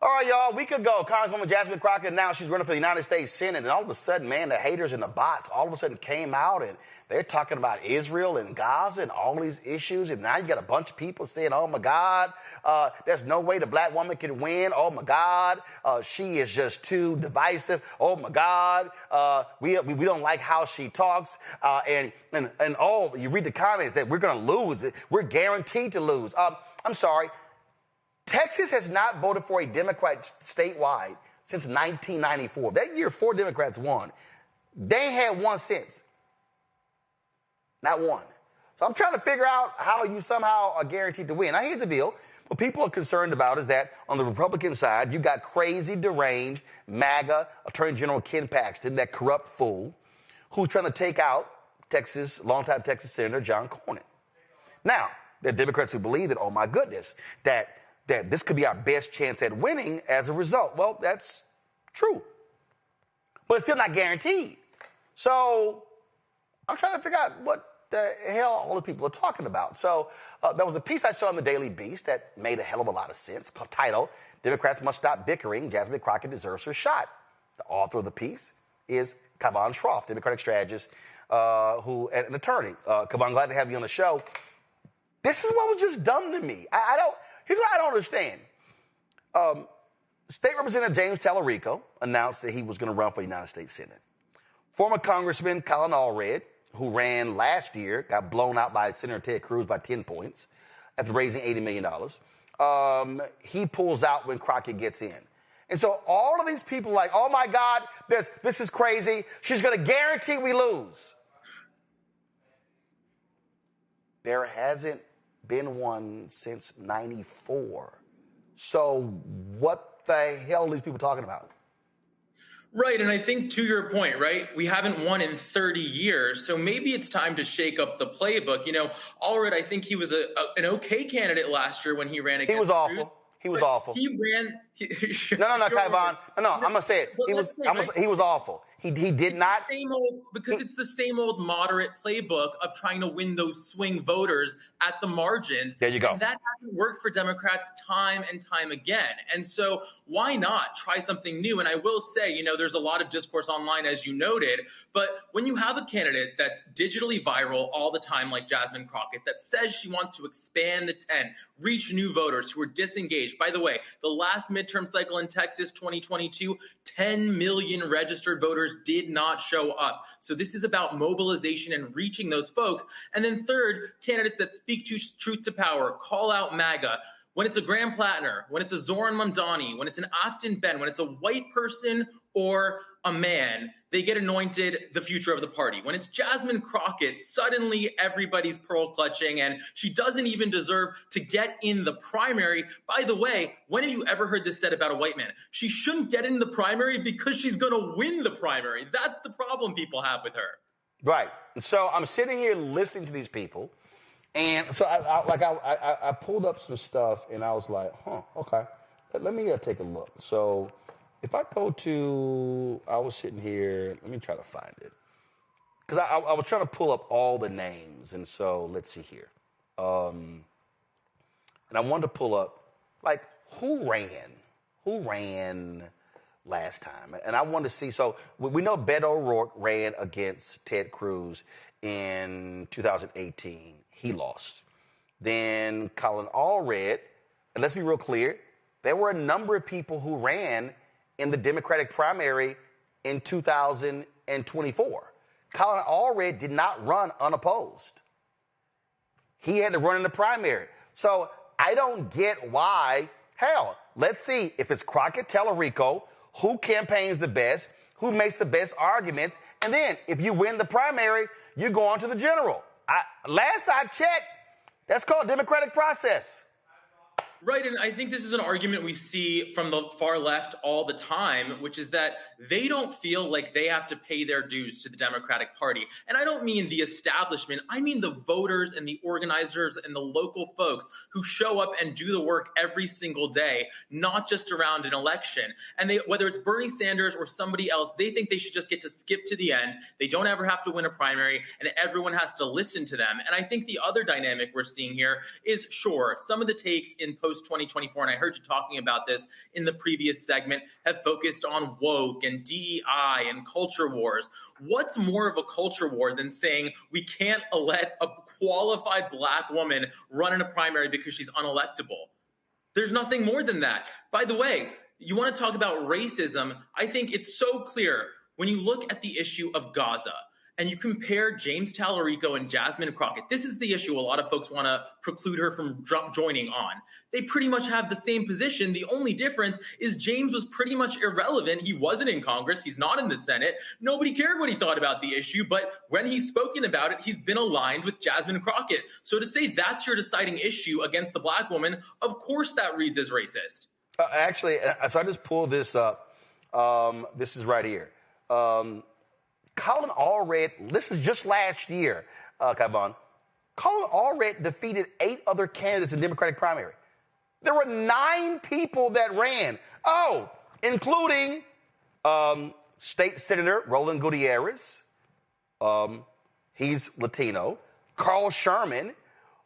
All right, y'all, a week ago, Congresswoman Jasmine Crockett announced she's running for the United States Senate, and all of a sudden, man, the haters and the bots all of a sudden came out, and they're talking about Israel and Gaza and all these issues, and now you got a bunch of people saying, oh, my God, there's no way the black woman can win. Oh, my God, she is just too divisive. Oh, my God, we don't like how she talks, and you read the comments that we're going to lose. We're guaranteed to lose. I'm sorry. Texas has not voted for a Democrat statewide since 1994. That year, 4 Democrats won. They ain't had one since. Not one. So I'm trying to figure out how you somehow are guaranteed to win. Now, here's the deal. What people are concerned about is that on the Republican side, you got crazy, deranged, MAGA Attorney General Ken Paxton, that corrupt fool, who's trying to take out longtime Texas Senator John Cornyn. Now, there are Democrats who believe that, oh, my goodness, that this could be our best chance at winning as a result. Well, that's true. but it's still not guaranteed. So I'm trying to figure out what the hell all the people are talking about. So there was a piece I saw in the Daily Beast that made a hell of a lot of sense, titled, "Democrats Must Stop Bickering, Jasmine Crockett Deserves Her Shot." The author of the piece is Kavan Schroff, Democratic strategist, and an attorney. Kavan, glad to have you on the show. This is what was just dumb to me. Here's what I don't understand. State Representative James Tallarico announced that he was going to run for the United States Senate. Former Congressman Colin Allred, who ran last year, got blown out by Senator Ted Cruz by 10 points after raising $80 million. He pulls out when Crockett gets in. And so all of these people are like, oh, my God, this is crazy. She's going to guarantee we lose. There hasn't been one since 94. So what the hell are these people talking about? Right, and I think to your point, right, we haven't won in 30 years, so maybe it's time to shake up the playbook. You know, Allred, I think he was an okay candidate last year when he ran against He was awful. Cruz. He was awful. He ran. No, Kayvon. No, I'm gonna say it. He was awful. He did not. It's the same old moderate playbook of trying to win those swing voters at the margins. There you go. And that hasn't worked for Democrats time and time again. And so why not try something new? And I will say, you know, there's a lot of discourse online, as you noted, but when you have a candidate that's digitally viral all the time, like Jasmine Crockett, that says she wants to expand the tent, reach new voters who are disengaged. By the way, the last midterm cycle in Texas, 2022, 10 million registered voters did not show up. So this is about mobilization and reaching those folks. And then third, candidates that speak truth to power, call out MAGA. When it's a Graham Plattner, when it's a Zoran Mamdani, when it's an Afton Ben, when it's a white person or a man, they get anointed the future of the party. When it's Jasmine Crockett, suddenly everybody's pearl clutching and she doesn't even deserve to get in the primary. By the way, when have you ever heard this said about a white man? She shouldn't get in the primary because she's going to win the primary. That's the problem people have with her. Right. So I'm sitting here listening to these people. And so I pulled up some stuff and I was like, okay, let me take a look. So if I go to, I was sitting here, let me try to find it. Because I was trying to pull up all the names. And so let's see here. And I wanted to pull up, like, who ran last time? And I wanted to see, so we know Beto O'Rourke ran against Ted Cruz in 2018. He lost. Then Colin Allred, and let's be real clear, there were a number of people who ran in the Democratic primary in 2024. Colin Allred did not run unopposed. He had to run in the primary. So I don't get why. Hell, let's see if it's Crockett, Tallarico, who campaigns the best, who makes the best arguments, and then if you win the primary, you go on to the general. Last I checked, that's called democratic process. Right, and I think this is an argument we see from the far left all the time, which is that they don't feel like they have to pay their dues to the Democratic Party. And I don't mean the establishment, I mean the voters and the organizers and the local folks who show up and do the work every single day, not just around an election. And whether it's Bernie Sanders or somebody else, they think they should just get to skip to the end. They don't ever have to win a primary, and everyone has to listen to them. And I think the other dynamic we're seeing here is, sure, some of the takes in post-2024, and I heard you talking about this in the previous segment, have focused on woke and DEI and culture wars. What's more of a culture war than saying we can't let a qualified black woman run in a primary because she's unelectable? There's nothing more than that. By the way, you want to talk about racism? I think it's so clear when you look at the issue of Gaza and you compare James Tallarico and Jasmine Crockett. This is the issue a lot of folks want to preclude her from joining on. They pretty much have the same position. The only difference is James was pretty much irrelevant. He wasn't in Congress. He's not in the Senate. Nobody cared what he thought about the issue, but when he's spoken about it, he's been aligned with Jasmine Crockett. So to say that's your deciding issue against the black woman, of course that reads as racist. Actually, so I just pulled this up. This is right here. Colin Allred, this is just last year, Kavan. Colin Allred defeated 8 other candidates in the Democratic primary. There were 9 people that ran. Oh, including State Senator Roland Gutierrez, he's Latino. Carl Sherman,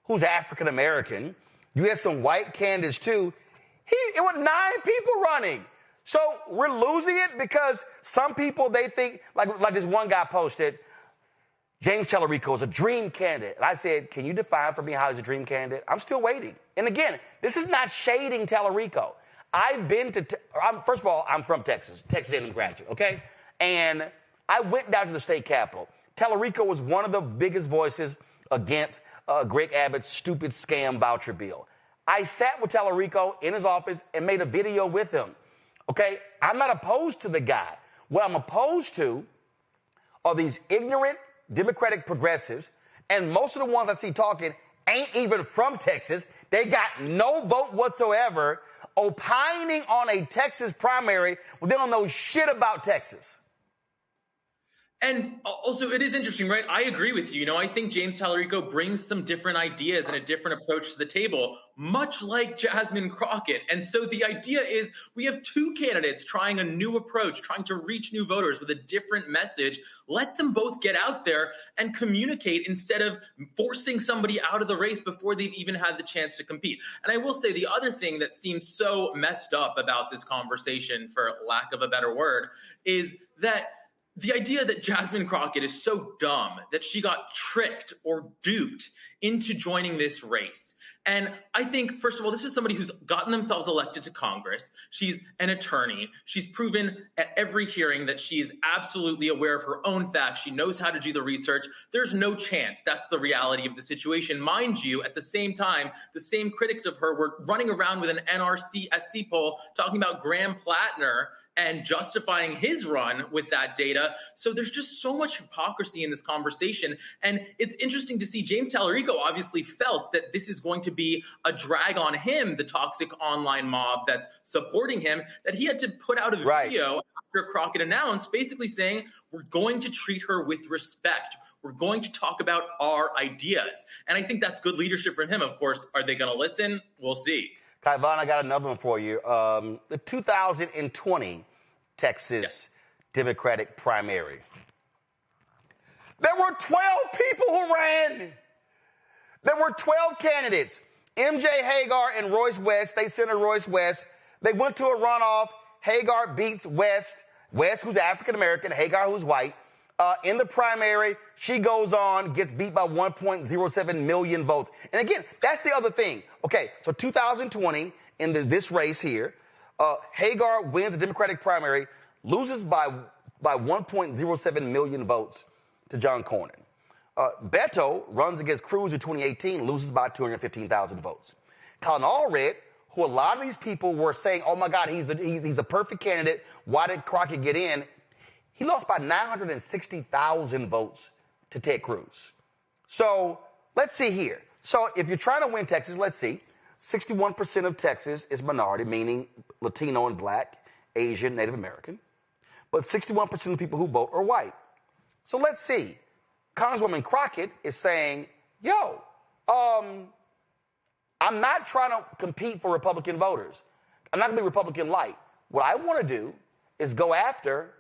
who's African-American. You had some white candidates, too. It was 9 people running. So we're losing it because some people, they think, like this one guy posted, James Tallarico is a dream candidate. And I said, can you define for me how he's a dream candidate? I'm still waiting. And again, this is not shading Tallarico. I've been to, first of all, I'm from Texas A&M graduate, okay? And I went down to the state capitol. Tallarico was one of the biggest voices against Greg Abbott's stupid scam voucher bill. I sat with Tallarico in his office and made a video with him. Okay, I'm not opposed to the guy. What I'm opposed to are these ignorant Democratic progressives, and most of the ones I see talking ain't even from Texas. They got no vote whatsoever, opining on a Texas primary when they don't know shit about Texas. And also, it is interesting, right? I agree with you. I think James Tallarico brings some different ideas and a different approach to the table, much like Jasmine Crockett. And so the idea is we have 2 candidates trying a new approach, trying to reach new voters with a different message. Let them both get out there and communicate instead of forcing somebody out of the race before they've even had the chance to compete. And I will say the other thing that seems so messed up about this conversation, for lack of a better word, is that the idea that Jasmine Crockett is so dumb that she got tricked or duped into joining this race. And I think, first of all, this is somebody who's gotten themselves elected to Congress. She's an attorney. She's proven at every hearing that she is absolutely aware of her own facts. She knows how to do the research. There's no chance that's the reality of the situation. Mind you, at the same time, the same critics of her were running around with an NRC SC poll talking about Graham Plattner and justifying his run with that data. So there's just so much hypocrisy in this conversation. And it's interesting to see James Tallarico obviously felt that this is going to be a drag on him, the toxic online mob that's supporting him, that he had to put out a video after Crockett announced, basically saying, we're going to treat her with respect. We're going to talk about our ideas. And I think that's good leadership from him. Of course, are they going to listen? We'll see. Kaivan, I got another one for you. The 2020 Texas Democratic primary. There were 12 people who ran. There were 12 candidates. MJ Hagar and Royce West, State Senator Royce West, they went to a runoff. Hagar beats West, who's African-American, Hagar, who's white. In the primary, she goes on, gets beat by 1.07 million votes. And again, that's the other thing. Okay, so 2020, in this race here, Hagar wins the Democratic primary, loses by 1.07 million votes to John Cornyn. Beto runs against Cruz in 2018, loses by 215,000 votes. Colin Allred, who a lot of these people were saying, oh my God, he's a perfect candidate. Why did Crockett get in? He lost by 960,000 votes to Ted Cruz. So let's see here. So if you're trying to win Texas, let's see. 61% of Texas is minority, meaning Latino and Black, Asian, Native American. But 61% of the people who vote are white. So let's see. Congresswoman Crockett is saying, yo, I'm not trying to compete for Republican voters. I'm not going to be Republican light. What I want to do is go after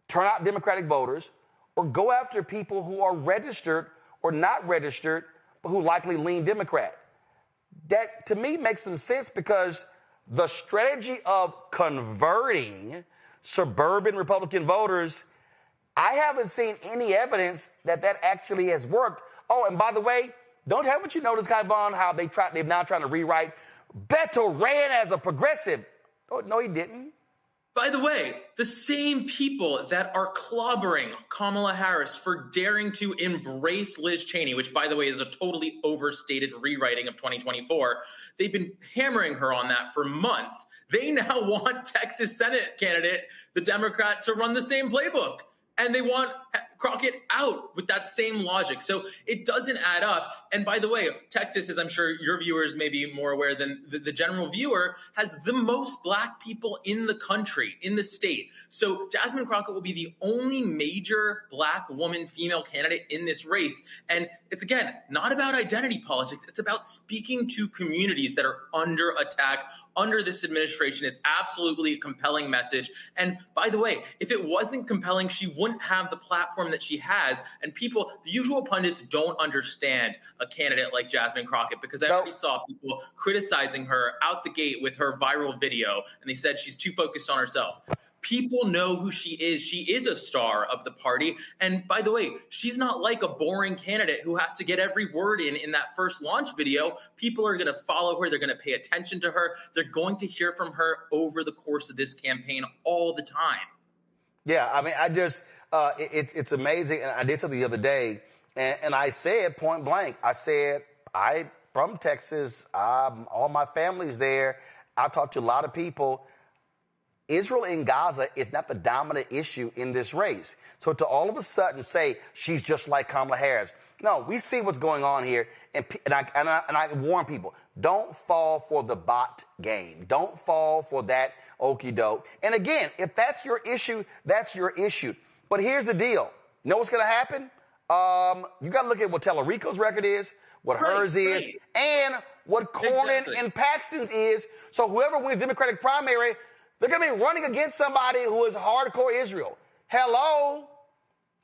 turnout Democratic voters or go after people who are registered or not registered, but who likely lean Democrat. That, to me, makes some sense because the strategy of converting suburban Republican voters, I haven't seen any evidence that actually has worked. Oh, and by the way, haven't you noticed, Kaivan, how they're now trying to rewrite Beto ran as a progressive? Oh, no, he didn't. By the way, the same people that are clobbering Kamala Harris for daring to embrace Liz Cheney, which, by the way, is a totally overstated rewriting of 2024, they've been hammering her on that for months. They now want Texas Senate candidate, the Democrat, to run the same playbook. And they want Crockett out with that same logic. So it doesn't add up. And by the way, Texas, as I'm sure your viewers may be more aware than the general viewer, has the most black people in the country, in the state. So Jasmine Crockett will be the only major black woman, female candidate in this race. And it's, again, not about identity politics. It's about speaking to communities that are under attack under this administration. It's absolutely a compelling message. And by the way, if it wasn't compelling, she wouldn't have the platform that she has. And people, the usual pundits, don't understand a candidate like Jasmine Crockett, because I already saw people criticizing her out the gate with her viral video, and they said she's too focused on herself. People know who she is. She is a star of the party. And by the way, she's not like a boring candidate who has to get every word in that first launch video. People are going to follow her. They're going to pay attention to her. They're going to hear from her over the course of this campaign all the time. Yeah, I mean, I just, it's amazing. And I did something the other day, and I said point blank, I said, I'm from Texas. All my family's there. I've talked to a lot of people. Israel and Gaza is not the dominant issue in this race. So to all of a sudden say she's just like Kamala Harris. No, we see what's going on here. And I warn people, don't fall for the bot game. Don't fall for that okie doke. And again, if that's your issue, that's your issue. But here's the deal. You know what's going to happen? You got to look at what Tellerico's record is, what hers is, and what Cornyn and Paxton's is. So whoever wins Democratic primary, they're going to be running against somebody who is hardcore Israel. Hello?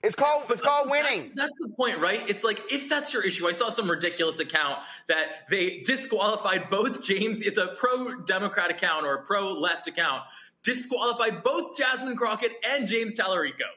It's called winning. That's the point, right? It's like, if that's your issue, I saw some ridiculous account that they disqualified both James. It's a pro-Democrat account or a pro-left account. Disqualified both Jasmine Crockett and James Tallarico.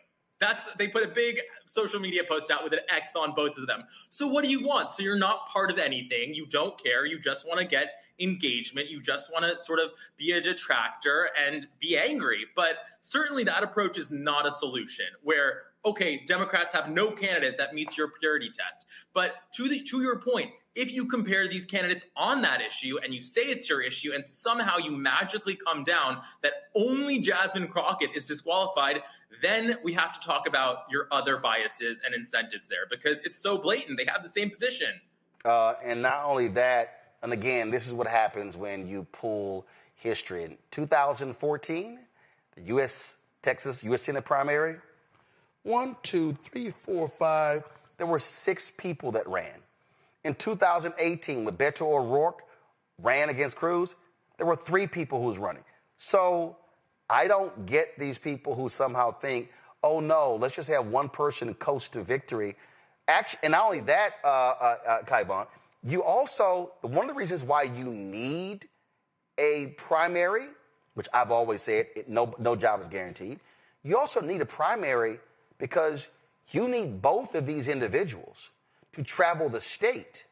They put a big social media post out with an X on both of them. So what do you want? So you're not part of anything. You don't care. You just want to get engagement. You just want to sort of be a detractor and be angry. But certainly that approach is not a solution where, okay, Democrats have no candidate that meets your purity test. But to your point, if you compare these candidates on that issue and you say it's your issue and somehow you magically come down that only Jasmine Crockett is disqualified, then we have to talk about your other biases and incentives there, because it's so blatant. They have the same position. And not only that, and again, this is what happens when you pull history. In 2014, the U.S. Senate primary, 1, 2, 3, 4, 5, there were 6 people that ran. In 2018, when Beto O'Rourke ran against Cruz, there were 3 people who was running. So I don't get these people who somehow think, oh, no, let's just have one person coast to victory. Actually, and not only that, Kaivon, you also, one of the reasons why you need a primary, which I've always said, no job is guaranteed. You also need a primary because you need both of these individuals to travel the state.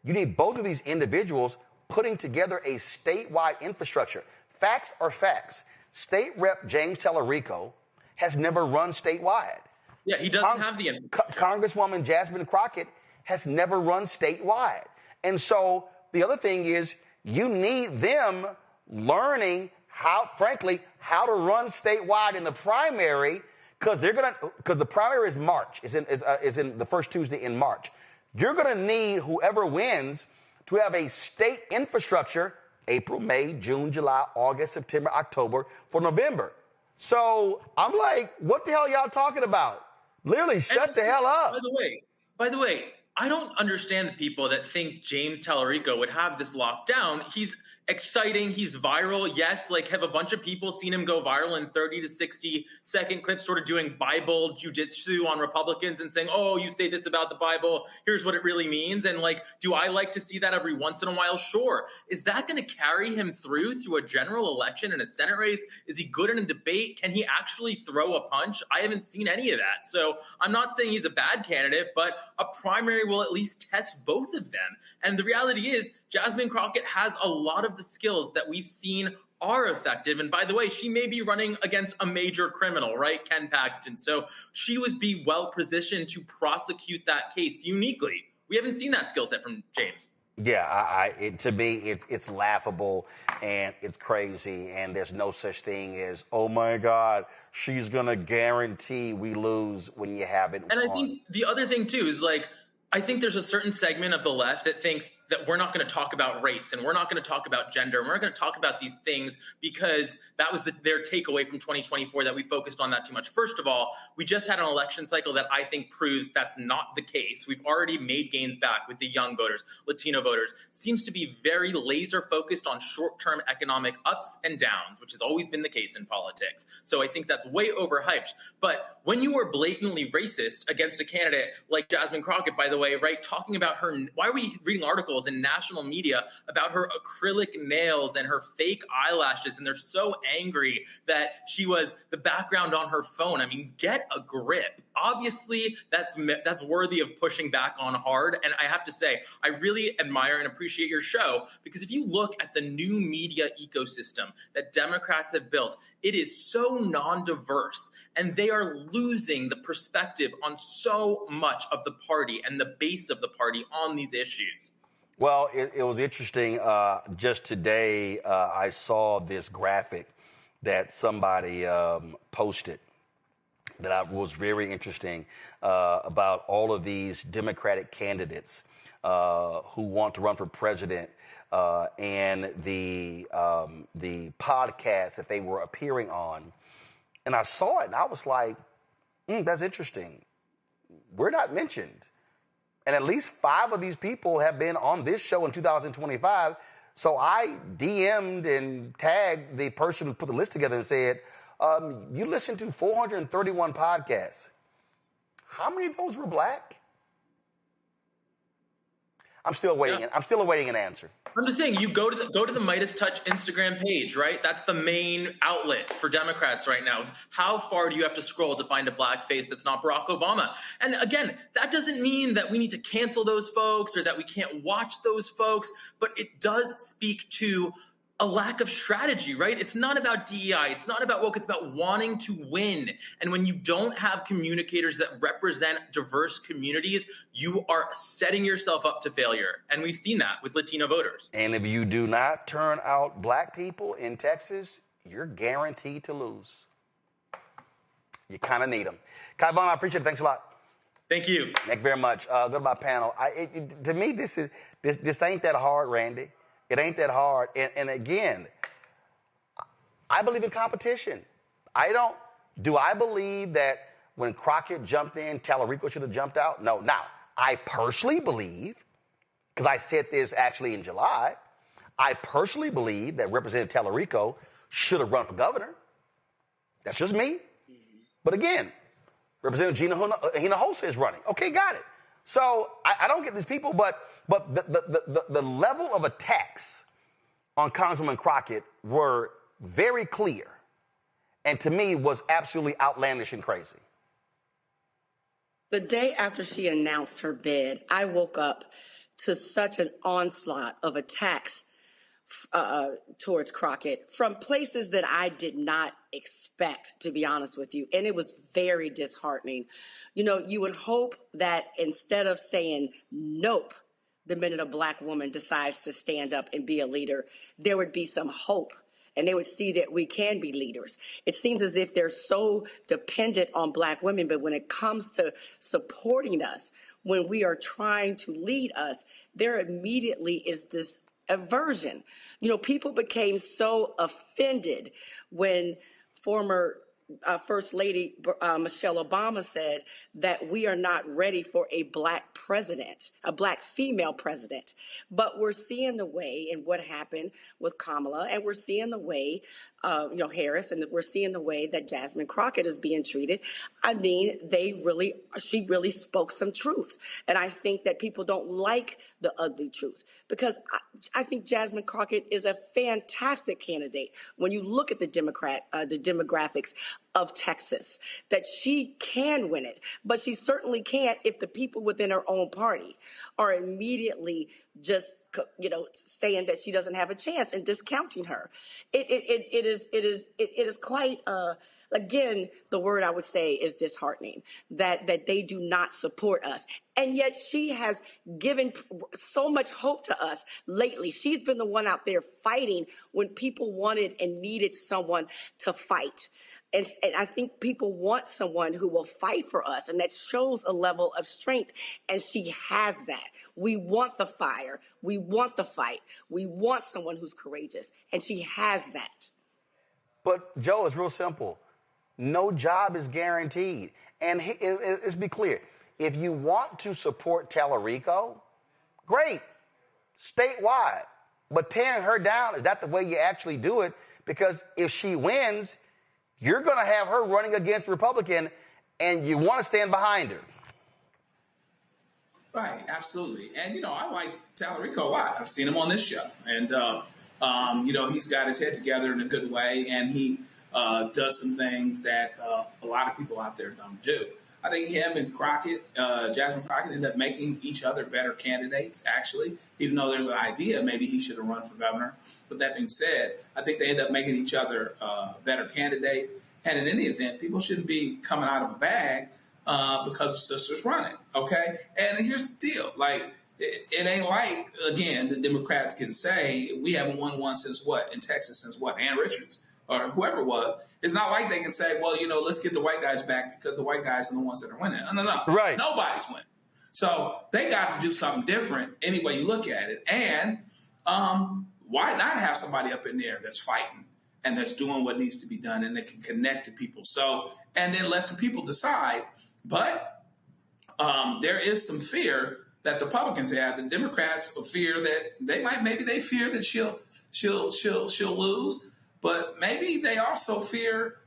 You need both of these individuals putting together a statewide infrastructure. Facts are facts. State Rep James Tellerico has never run statewide. Yeah, he doesn't have the infrastructure. Congresswoman Jasmine Crockett has never run statewide. And so the other thing is you need them learning how to run statewide in the primary, because the primary is March, is in the first Tuesday in March. You're going to need whoever wins to have a state infrastructure April, May, June, July, August, September, October, for November. So I'm like, what the hell are y'all talking about? Literally, shut the hell up. By the way, I don't understand the people that think James Tallarico would have this locked down. He's exciting. He's viral. Yes, like, have a bunch of people seen him go viral in 30 to 60 second clips, sort of doing Bible jujitsu on Republicans and saying, oh, you say this about the Bible, here's what it really means. And like, do I like to see that every once in a while? Sure. Is that going to carry him through a general election and a Senate race? Is he good in a debate? Can he actually throw a punch? I haven't seen any of that. So I'm not saying he's a bad candidate, but a primary will at least test both of them. And the reality is, Jasmine Crockett has a lot of the skills that we've seen are effective. And by the way, she may be running against a major criminal, right? Ken Paxton. So she would be well positioned to prosecute that case uniquely. We haven't seen that skill set from James. Yeah, to me, it's laughable and it's crazy, and there's no such thing as, oh my God, she's gonna guarantee we lose when you haven't won. And I think the other thing too is like, I think there's a certain segment of the left that thinks that we're not going to talk about race and we're not going to talk about gender and we're not going to talk about these things because that was their takeaway from 2024, that we focused on that too much. First of all, we just had an election cycle that I think proves that's not the case. We've already made gains back with the young voters, Latino voters. Seems to be very laser focused on short-term economic ups and downs, which has always been the case in politics. So I think that's way overhyped. But when you are blatantly racist against a candidate like Jasmine Crockett, by the way, right, talking about her, why are we reading articles in national media about her acrylic nails and her fake eyelashes, and they're so angry that she was the background on her phone? I mean, get a grip. Obviously, that's worthy of pushing back on hard. And I have to say, I really admire and appreciate your show, because if you look at the new media ecosystem that Democrats have built, it is so non-diverse, and they are losing the perspective on so much of the party and the base of the party on these issues. Well, it was interesting. Just today, I saw this graphic that somebody posted that was very interesting about all of these Democratic candidates who want to run for president and the podcast that they were appearing on. And I saw it and I was like, that's interesting. We're not mentioned. And at least 5 of these people have been on this show in 2025. So I DM'd and tagged the person who put the list together and said, you listened to 431 podcasts. How many of those were black? I'm still waiting. I'm still awaiting an answer. I'm just saying, you go to the Midas Touch Instagram page, right? That's the main outlet for Democrats right now. How far do you have to scroll to find a black face that's not Barack Obama? And again, that doesn't mean that we need to cancel those folks or that we can't watch those folks, but it does speak to a lack of strategy, right? It's not about DEI. It's not about woke. It's about wanting to win. And when you don't have communicators that represent diverse communities, you are setting yourself up to failure. And we've seen that with Latino voters. And if you do not turn out black people in Texas, you're guaranteed to lose. You kind of need them. Kai Vaughn, I appreciate it. Thanks a lot. Thank you. Thank you very much. Go to my panel. To me, this ain't that hard, Randy. It ain't that hard. And again, I believe in competition. Do I believe that when Crockett jumped in, Tallarico should have jumped out? No. Now, I personally believe, because I said this actually in July, I personally believe that Representative Tallarico should have run for governor. That's just me. But again, Representative Hinojosa is running. Okay, got it. So I don't get these people, but the level of attacks on Congresswoman Crockett were very clear, and to me was absolutely outlandish and crazy. The day after she announced her bid, I woke up to such an onslaught of attacks towards Crockett from places that I did not expect, to be honest with you. And it was very disheartening. You know, you would hope that instead of saying nope the minute a black woman decides to stand up and be a leader, there would be some hope and they would see that we can be leaders. It seems as if they're so dependent on black women, but when it comes to supporting us, when we are trying to lead us, there immediately is this aversion. You know, people became so offended when former First Lady Michelle Obama said that we are not ready for a black president, a black female president. But we're seeing the way in what happened with Kamala, and we're seeing the way, Harris, and we're seeing the way that Jasmine Crockett is being treated. I mean, she really spoke some truth. And I think that people don't like the ugly truth, because I think Jasmine Crockett is a fantastic candidate. When you look at the demographics of Texas, that she can win it, but she certainly can't if the people within her own party are immediately just, saying that she doesn't have a chance and discounting her. It is quite, again, the word I would say is disheartening, that they do not support us. And yet she has given so much hope to us lately. She's been the one out there fighting when people wanted and needed someone to fight. And I think people want someone who will fight for us, and that shows a level of strength, and she has that. We want the fire. We want the fight. We want someone who's courageous, and she has that. But, Joe, it's real simple. No job is guaranteed. And let's be clear. If you want to support Tallarico, great, statewide. But tearing her down, is that the way you actually do it? Because if she wins, you're going to have her running against Republican, and you want to stand behind her. Right, absolutely. And, I like Tallarico a lot. I've seen him on this show. And, he's got his head together in a good way, and he does some things that a lot of people out there don't do. I think him and Jasmine Crockett, end up making each other better candidates, actually, even though there's an idea maybe he should have run for governor. But that being said, I think they end up making each other better candidates. And in any event, people shouldn't be coming out of a bag because of sisters running, okay? And here's the deal. Like, it ain't like, again, the Democrats can say, we haven't won one since what? In Texas since what? Ann Richards or whoever it was. It's not like they can say, well, let's get the white guys back because the white guys are the ones that are winning. No. Right. Nobody's winning. So they got to do something different any way you look at it. And why not have somebody up in there that's fighting and that's doing what needs to be done and that can connect to people? So, and then let the people decide. But there is some fear that the Republicans have. The Democrats fear that they fear that she'll lose. But maybe they also fear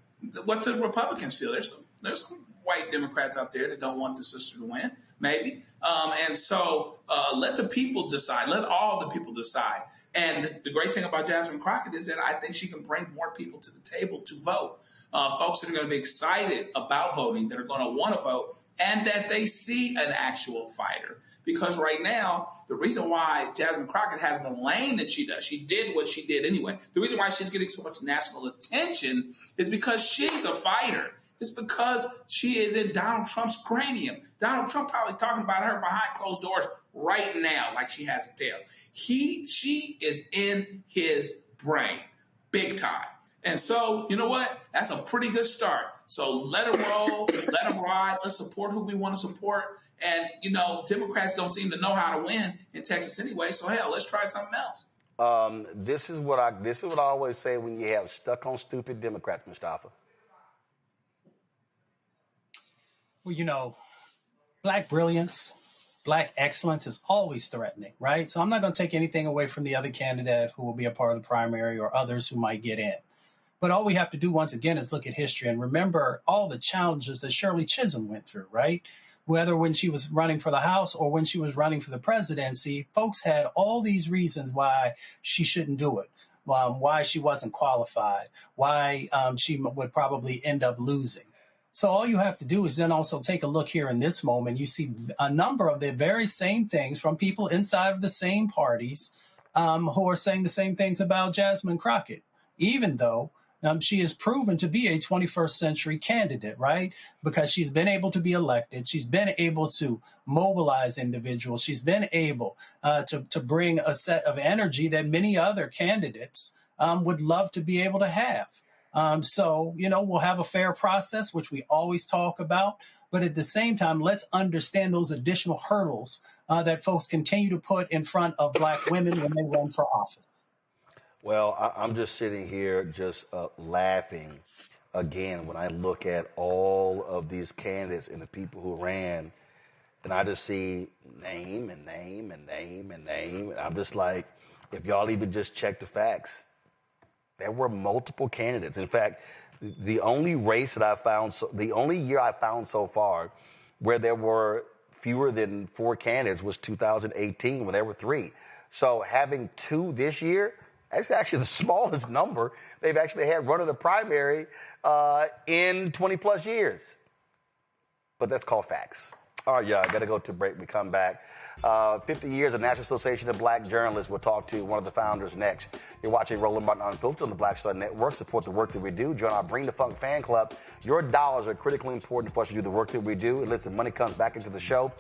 what the Republicans feel. There's some white Democrats out there that don't want the sister to win, maybe. And so let the people decide. Let all the people decide. And the great thing about Jasmine Crockett is that I think she can bring more people to the table to vote. Folks that are going to be excited about voting, that are going to want to vote, and that they see an actual fighter. Because right now, the reason why Jasmine Crockett has the lane that she does, she did what she did anyway. The reason why she's getting so much national attention is because she's a fighter. It's because she is in Donald Trump's cranium. Donald Trump probably talking about her behind closed doors right now, like she has a tail. She is in his brain, big time. And so, you know what? That's a pretty good start. So let her roll, let her ride. Let's support who we want to support. And, Democrats don't seem to know how to win in Texas anyway. So, hell, let's try something else. This is what I always say when you have stuck on stupid Democrats, Mustafa. Well, Black brilliance, Black excellence is always threatening, right? So I'm not going to take anything away from the other candidate who will be a part of the primary or others who might get in. But all we have to do once again is look at history and remember all the challenges that Shirley Chisholm went through, right? Whether when she was running for the House or when she was running for the presidency, folks had all these reasons why she shouldn't do it, why she wasn't qualified, why she would probably end up losing. So all you have to do is then also take a look here in this moment. You see a number of the very same things from people inside of the same parties who are saying the same things about Jasmine Crockett, even though she is proven to be a 21st century candidate, right? Because she's been able to be elected. She's been able to mobilize individuals. She's been able to bring a set of energy that many other candidates would love to be able to have. So, we'll have a fair process, which we always talk about. But at the same time, let's understand those additional hurdles that folks continue to put in front of Black women when they run for office. Well, I'm just sitting here just laughing again when I look at all of these candidates and the people who ran, and I just see name and name and name and name. And I'm just like, if y'all even just check the facts, there were multiple candidates. In fact, the only race that I found, the only year I found so far where there were fewer than 4 candidates was 2018 when there were 3. So having 2 this year, That's actually the smallest number they've actually had running a primary in 20 plus years. But that's called facts. All right, got to go to break. We come back. 50 years of National Association of Black Journalists. We'll talk to one of the founders next. You're watching Roland Martin Unfiltered on the Black Star Network. Support the work that we do. Join our Bring the Funk fan club. Your dollars are critically important for us to do the work that we do. And listen, money comes back into the show.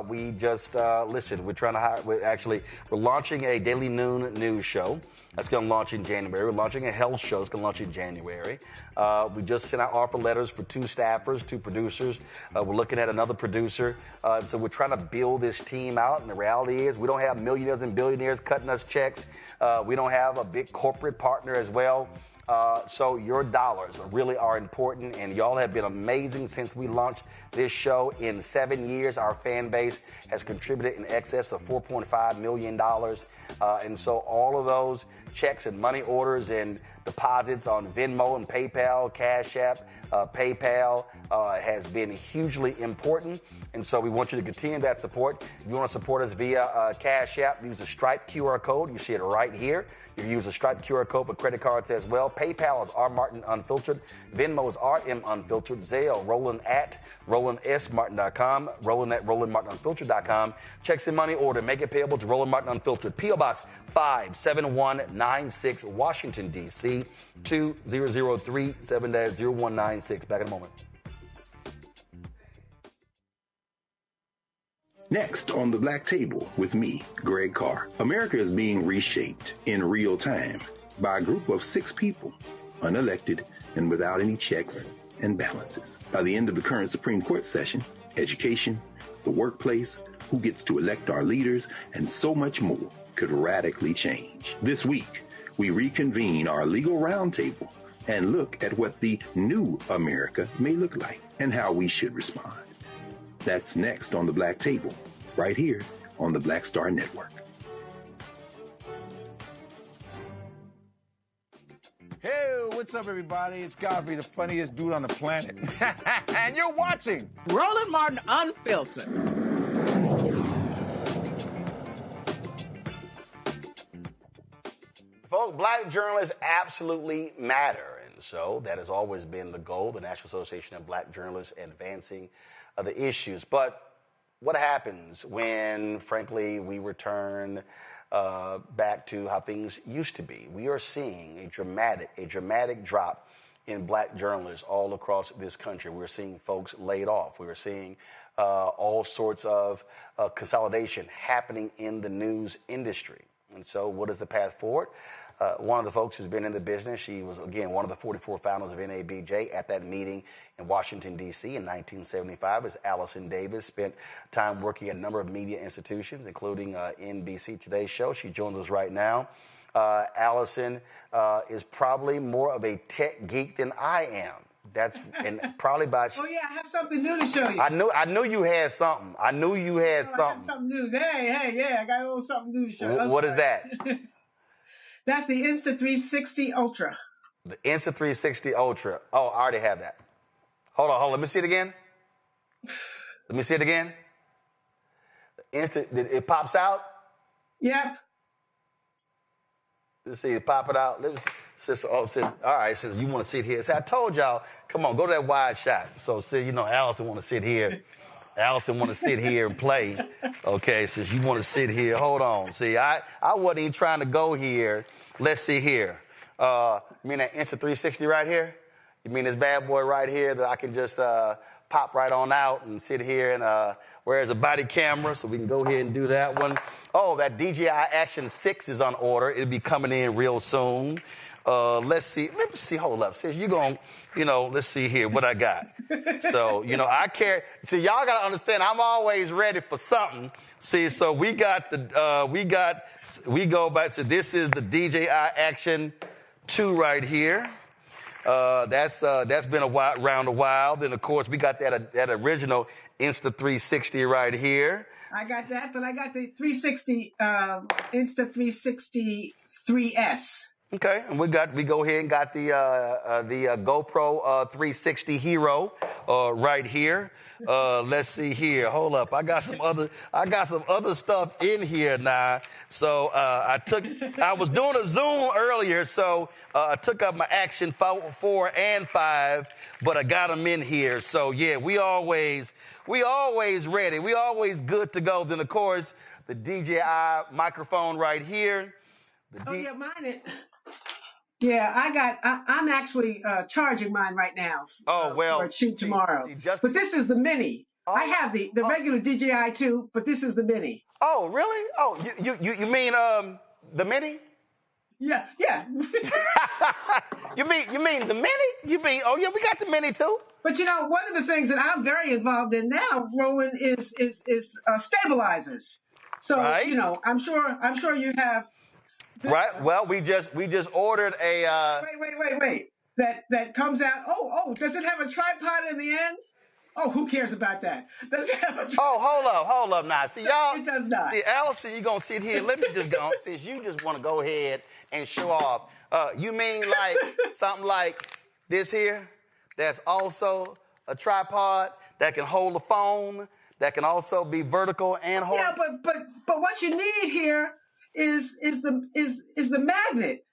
We just, listen, we're trying to hire, we're launching a daily noon news show. That's going to launch in January. We're launching a health show. It's going to launch in January. We just sent out offer letters for 2 staffers, 2 producers. We're looking at another producer. So we're trying to build this team out. And the reality is we don't have millionaires and billionaires cutting us checks. We don't have a big corporate partner as well. So your dollars really are important, and y'all have been amazing since we launched this show. In 7 years, our fan base has contributed in excess of $4.5 million. And so all of those checks and money orders and deposits on Venmo and PayPal, Cash App, PayPal has been hugely important. And so we want you to continue that support. If you want to support us via Cash App, use the Stripe QR code. You see it right here. You can use the Stripe QR code for credit cards as well. PayPal is R Martin Unfiltered. Venmo is RM Unfiltered. Zelle, Roland at RolandSMartin.com. Roland at RolandMartinUnfiltered.com. Checks and money order. Make it payable to Roland Martin Unfiltered. P.O. Box 57196, Washington, D.C. 2003 7-0196. Back in a moment. Next on the Black Table with me, Greg Carr. America is being reshaped in real time by a group of 6 people, unelected and without any checks and balances. By the end of the current Supreme Court session, education, the workplace, who gets to elect our leaders, and so much more could radically change. This week, we reconvene our legal roundtable and look at what the new America may look like and how we should respond. That's next on the Black Table, right here on the Black Star Network. Hey, what's up, everybody? It's Godfrey, the funniest dude on the planet. And you're watching Roland Martin Unfiltered. Folks, black journalists absolutely matter. And so that has always been the goal, the National Association of Black Journalists advancing the issues. But what happens when, frankly, we return back to how things used to be? We are seeing a dramatic drop in black journalists all across this country. We're seeing folks laid off. We're seeing all sorts of consolidation happening in the news industry. And so what is the path forward? One of the folks who's been in the business, she was, again, one of the 44 founders of NABJ at that meeting in Washington, D.C. in 1975 is Allison Davis. Spent time working at a number of media institutions, including NBC Today's Show. She joins us right now. Allison is probably more of a tech geek than I am. That's and probably by. Oh yeah, I have something new to show you. I knew you had something. I knew you had something. I have something new. Hey, I got a little something new to show you. What is that? That's the Insta360 Ultra. The Insta360 Ultra. Oh, I already have that. Hold on. Let me see it again. It pops out? Yep. Let's see, pop it out. All right, since you want to sit here. So I told y'all, come on, go to that wide shot. So, see, Allison want to sit here. Allison want to sit here and play. Okay, since you want to sit here, hold on. See, I wasn't even trying to go here. Let's see here. You mean that Insta360 right here? You mean this bad boy right here that I can just pop right on out and sit here and where's a body camera, so we can go ahead and do that one. Oh, that DJI Action 6 is on order. It'll be coming in real soon. Let's see. Let me see. Hold up. Sis, you're going, let's see here what I got. So, I carry. See, y'all got to understand, I'm always ready for something. See, so we go back. So this is the DJI Action 2 right here. That's been around a while. Then, of course, we got that original Insta360 right here. I got that, but I got the 360 Insta360 3S. Okay, and we go ahead and got the GoPro 360 Hero right here. Let's see here. Hold up, I got some other stuff in here now. So I was doing a Zoom earlier, so I took up my Action 4 and 5, but I got them in here. So yeah, we always ready. We always good to go. Then of course the DJI microphone right here. Yeah, mine. Yeah, I'm actually charging mine right now. For a shoot tomorrow. But this is the mini. I have the regular DJI too, but this is the mini. Oh, really? Oh, you mean the mini? Yeah. You mean the mini? You mean we got the mini too. But one of the things that I'm very involved in now, Roland, is stabilizers. So right. I'm sure you have. Right. Well, we just ordered a. Wait. That comes out. Oh, does it have a tripod in the end? Oh, who cares about that? Does it have a tripod? Oh, hold up now. See, y'all. It does not. See, Allison, you're going to sit here. Let me just go. Since you just want to go ahead and show off. You mean like something like this here? That's also a tripod that can hold a phone, that can also be vertical and horizontal. Yeah, but what you need here is the magnet.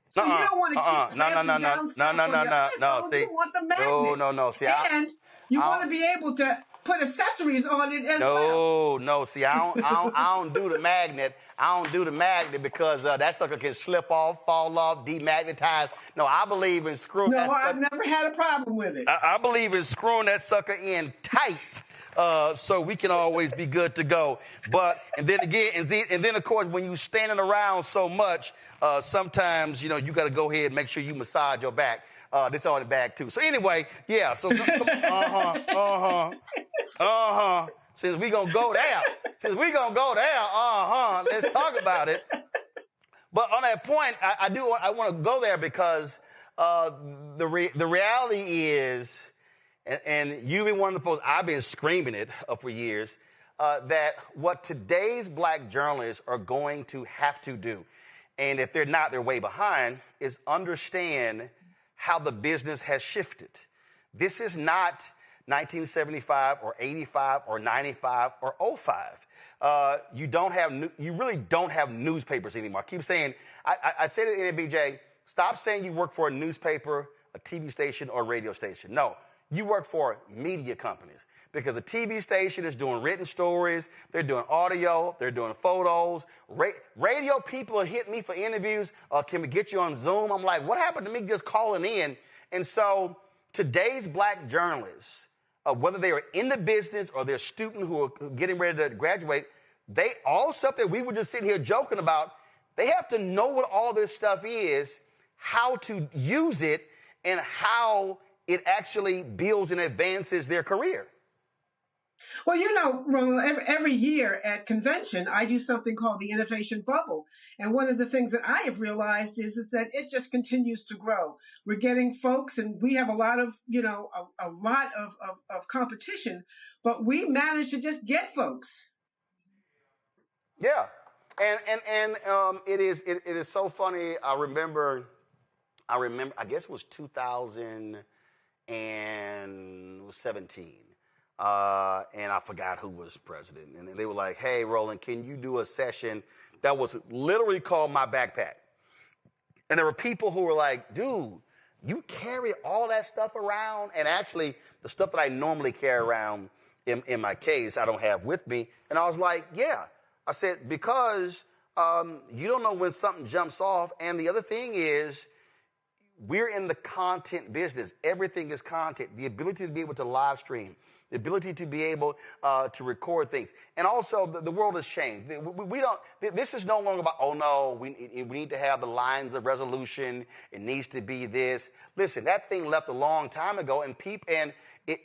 So you don't want to keep clamping down stuff on your iPhone. See, you want the magnet. No. See, and you want to be able to put accessories on it as well. No. See, I don't do the magnet. I don't do the magnet because that sucker can slip off, fall off, demagnetize. No, I believe in screwing that sucker. No, I've never had a problem with it. I believe in screwing that sucker in tight. So we can always be good to go. And then of course, when you're standing around so much, sometimes, you got to go ahead and make sure you massage your back. This on the back too. So anyway, yeah. So Since we gonna go there, let's talk about it. But on that point, I want to go there because the reality is. And you've been one of the folks, I've been screaming it for years, that what today's black journalists are going to have to do, and if they're not, they're way behind, is understand how the business has shifted. This is not 1975 or 85 or 95 or 05. You really don't have newspapers anymore. I keep saying, I said it in NABJ, stop saying you work for a newspaper, a TV station, or a radio station. No. You work for media companies because a TV station is doing written stories, they're doing audio, they're doing photos. Radio people are hitting me for interviews. Can we get you on Zoom? I'm like, what happened to me just calling in? And so today's black journalists, whether they are in the business or they're a student who are getting ready to graduate, they all stuff that we were just sitting here joking about, they have to know what all this stuff is, how to use it, and how it actually builds and advances their career. Well, Roland, every year at convention, I do something called the innovation bubble. And one of the things that I have realized is that it just continues to grow. We're getting folks, and we have a lot of competition, but we manage to just get folks. Yeah. And it is so funny. I remember, I guess it was 2017, and I forgot who was president. And they were like, hey, Roland, can you do a session that was literally called My Backpack? And there were people who were like, dude, you carry all that stuff around? And actually, the stuff that I normally carry around in my case, I don't have with me. And I was like, yeah. I said, because you don't know when something jumps off. And the other thing is, we're in the content business. Everything is content. The ability to be able to live stream, the ability to be able to record things. And also, the world has changed. This is no longer about, oh, no, we need to have the lines of resolution. It needs to be this. Listen, that thing left a long time ago,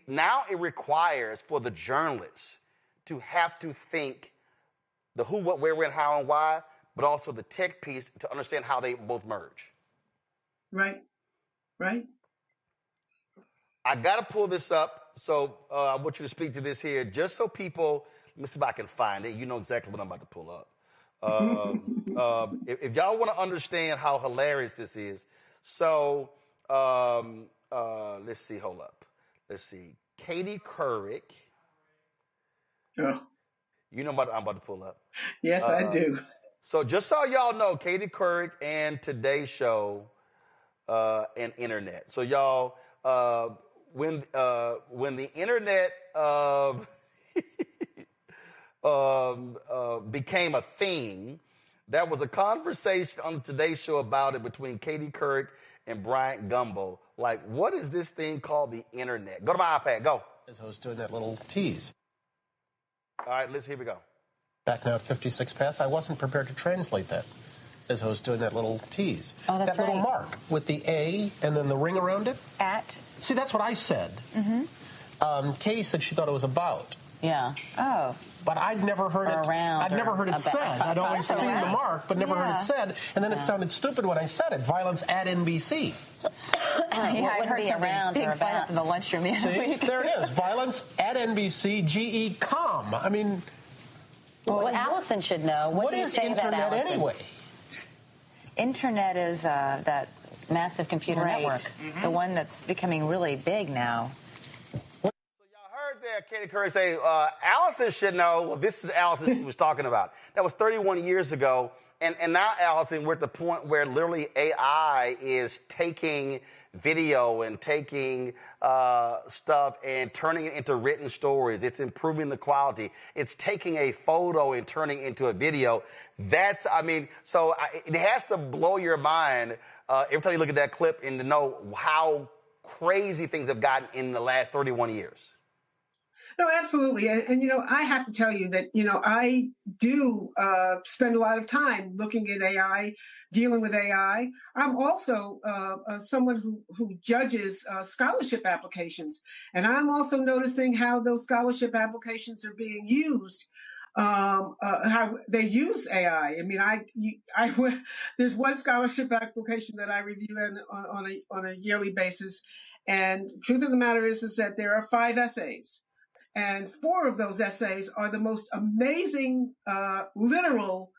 now it requires for the journalists to have to think the who, what, where, when, how, and why, but also the tech piece to understand how they both merge. Right. I got to pull this up, so I want you to speak to this here, just so people, let me see if I can find it. You know exactly what I'm about to pull up. If y'all want to understand how hilarious this is, so let's see. Hold up. Let's see. Katie Couric. Oh. You know what I'm about to pull up. Yes, I do. So just so y'all know, Katie Couric and Today's Show and internet. So y'all, when the internet became a thing, there was a conversation on the Today Show about it between Katie Couric and Bryant Gumbel. Like, what is this thing called the internet? Go to my iPad. Go. As I was doing that little tease. All right, here we go. Back now at 56 past, I wasn't prepared to translate that as I was doing that little tease. Oh, that's that little right. mark with the A and then the ring around it. At. See, that's what I said. Mm-hmm. Katie said she thought it was about. Yeah. Oh. But I'd never heard it. Around. I'd never heard it said. I'd always seen the mark, but never heard it said. And then it sounded stupid when I said it. Violence at NBC. I heard around or about in the lunchroom the other week. There it is. Violence at NBC. GE.com. I mean. Well, Allison should know. What do you is say internet about Allison? anyway? Internet is that massive computer network, the one that's becoming really big now. There, Katie Couric say, Allison should know. Well, this is Allison she was talking about. That was 31 years ago. And now, Allison, we're at the point where literally AI is taking video and taking stuff and turning it into written stories. It's improving the quality. It's taking a photo and turning it into a video. It has to blow your mind every time you look at that clip and to know how crazy things have gotten in the last 31 years. No, absolutely. And I have to tell you that, I do spend a lot of time looking at AI, dealing with AI. I'm also someone who judges scholarship applications. And I'm also noticing how those scholarship applications are being used, how they use AI. I mean, there's one scholarship application that I review on a yearly basis. And truth of the matter is that there are 5 essays. And 4 of those essays are the most amazing, literal,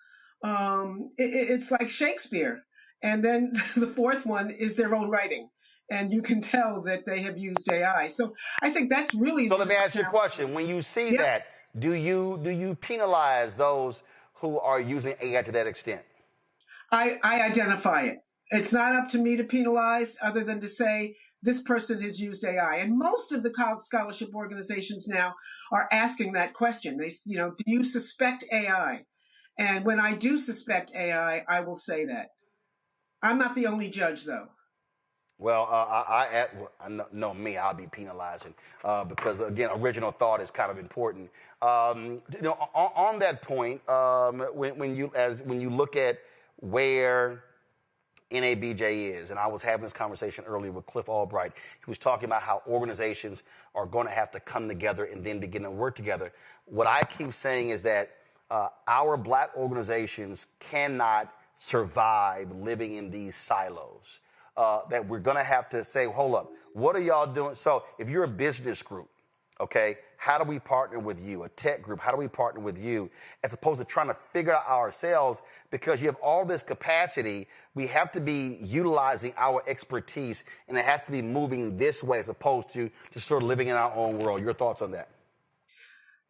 it's like Shakespeare. And then the 4th one is their own writing. And you can tell that they have used AI. So I think that's really... So let me ask you a question. When you see that, do you penalize those who are using AI to that extent? I identify it. It's not up to me to penalize other than to say, this person has used AI. And most of the scholarship organizations now are asking that question. They, do you suspect AI? And when I do suspect AI, I will say that. I'm not the only judge, though. Well, I'll be penalizing because, again, original thought is kind of important. On that point, when you look at where NABJ is, and I was having this conversation earlier with Cliff Albright. He was talking about how organizations are going to have to come together and then begin to work together. What I keep saying is that our black organizations cannot survive living in these silos. That we're going to have to say, hold up, what are y'all doing? So if you're a business group, okay, how do we partner with you? A tech group, how do we partner with you? As opposed to trying to figure out ourselves, because you have all this capacity, we have to be utilizing our expertise, and it has to be moving this way as opposed to just sort of living in our own world. Your thoughts on that?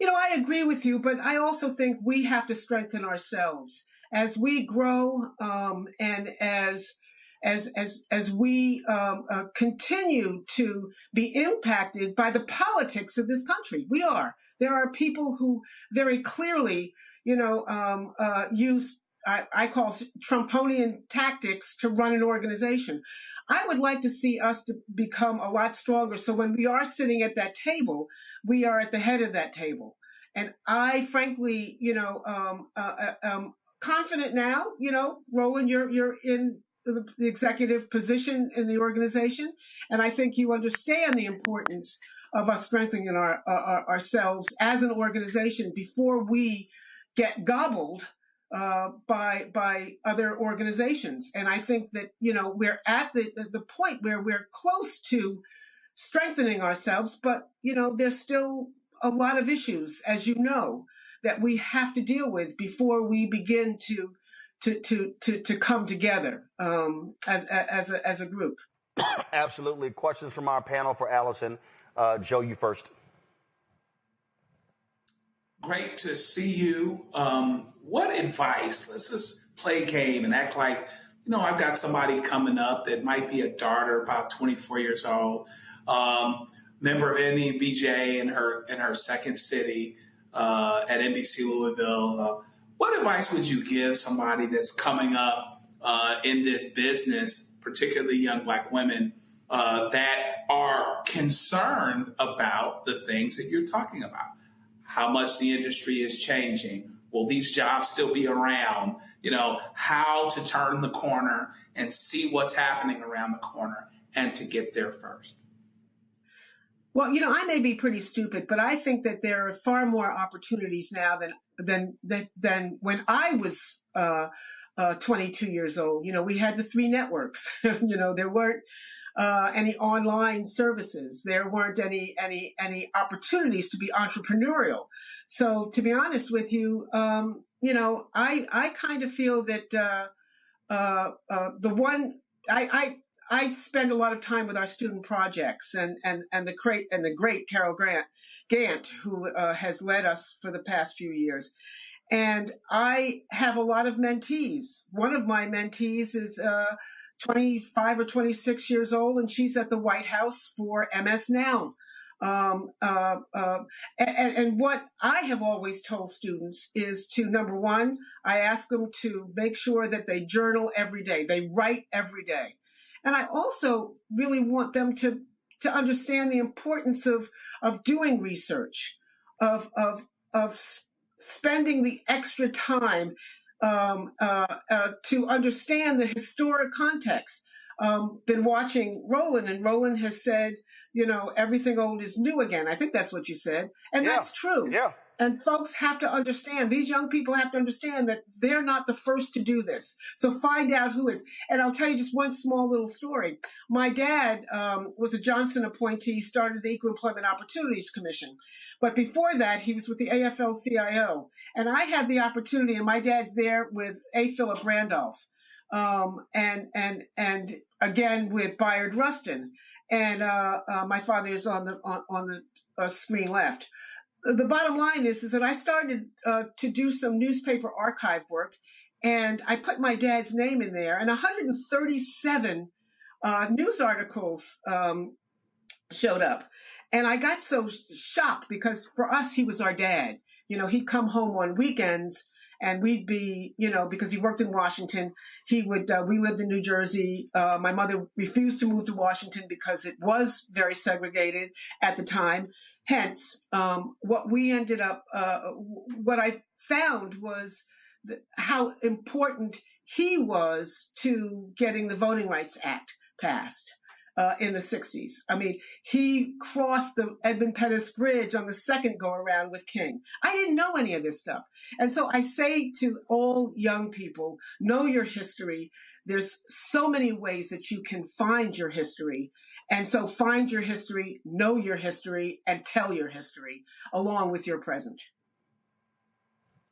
I agree with you, but I also think we have to strengthen ourselves as we grow, and as we continue to be impacted by the politics of this country. We are. There are people who very clearly, use, I call Trumponian tactics to run an organization. I would like to see us to become a lot stronger. So when we are sitting at that table, we are at the head of that table. And I frankly, confident now, Roland, you're in the executive position in the organization. And I think you understand the importance of us strengthening ourselves as an organization before we get gobbled by other organizations. And I think that, we're at the point where we're close to strengthening ourselves, but, there's still a lot of issues, as you know, that we have to deal with before we begin to come together as a group. Absolutely. Questions from our panel for Allison. Joe, you first. Great to see you. What advice? Let's just play a game and act like, I've got somebody coming up that might be a daughter, about 24 years old, member of NABJ in her second city at NBC Louisville. What advice would you give somebody that's coming up in this business, particularly young Black women, that are concerned about the things that you're talking about? How much the industry is changing? Will these jobs still be around? How to turn the corner and see what's happening around the corner and to get there first. Well, I may be pretty stupid, but I think that there are far more opportunities now than when I was 22 years old. We had the 3 networks. There weren't any online services. There weren't any opportunities to be entrepreneurial. So to be honest with you, I kind of feel that I spend a lot of time with our student projects and the great Carol Gant, who has led us for the past few years. And I have a lot of mentees. One of my mentees is 25 or 26 years old, and she's at the White House for MS Now. And what I have always told students is to, number one, I ask them to make sure that they journal every day. They write every day. And I also really want them to understand the importance of doing research, of spending the extra time to understand the historic context. Been watching Roland, and Roland has said, everything old is new again. I think that's what you said. And that's true. Yeah. And folks have to understand, these young people have to understand that they're not the first to do this. So find out who is. And I'll tell you just one small little story. My dad was a Johnson appointee, started the Equal Employment Opportunities Commission. But before that, he was with the AFL-CIO. And I had the opportunity, and my dad's there with A. Philip Randolph, and again with Bayard Rustin. And my father is on the screen left. The bottom line is that I started to do some newspaper archive work, and I put my dad's name in there, and 137 news articles showed up. And I got so shocked because for us, he was our dad. He'd come home on weekends, and we'd be, because he worked in Washington, he would, we lived in New Jersey. My mother refused to move to Washington because it was very segregated at the time. Hence, what I found was how important he was to getting the Voting Rights Act passed in the 60s. I mean, he crossed the Edmund Pettus Bridge on the second go around with King. I didn't know any of this stuff. And so I say to all young people, know your history. There's so many ways that you can find your history. And so find your history, know your history, and tell your history along with your present.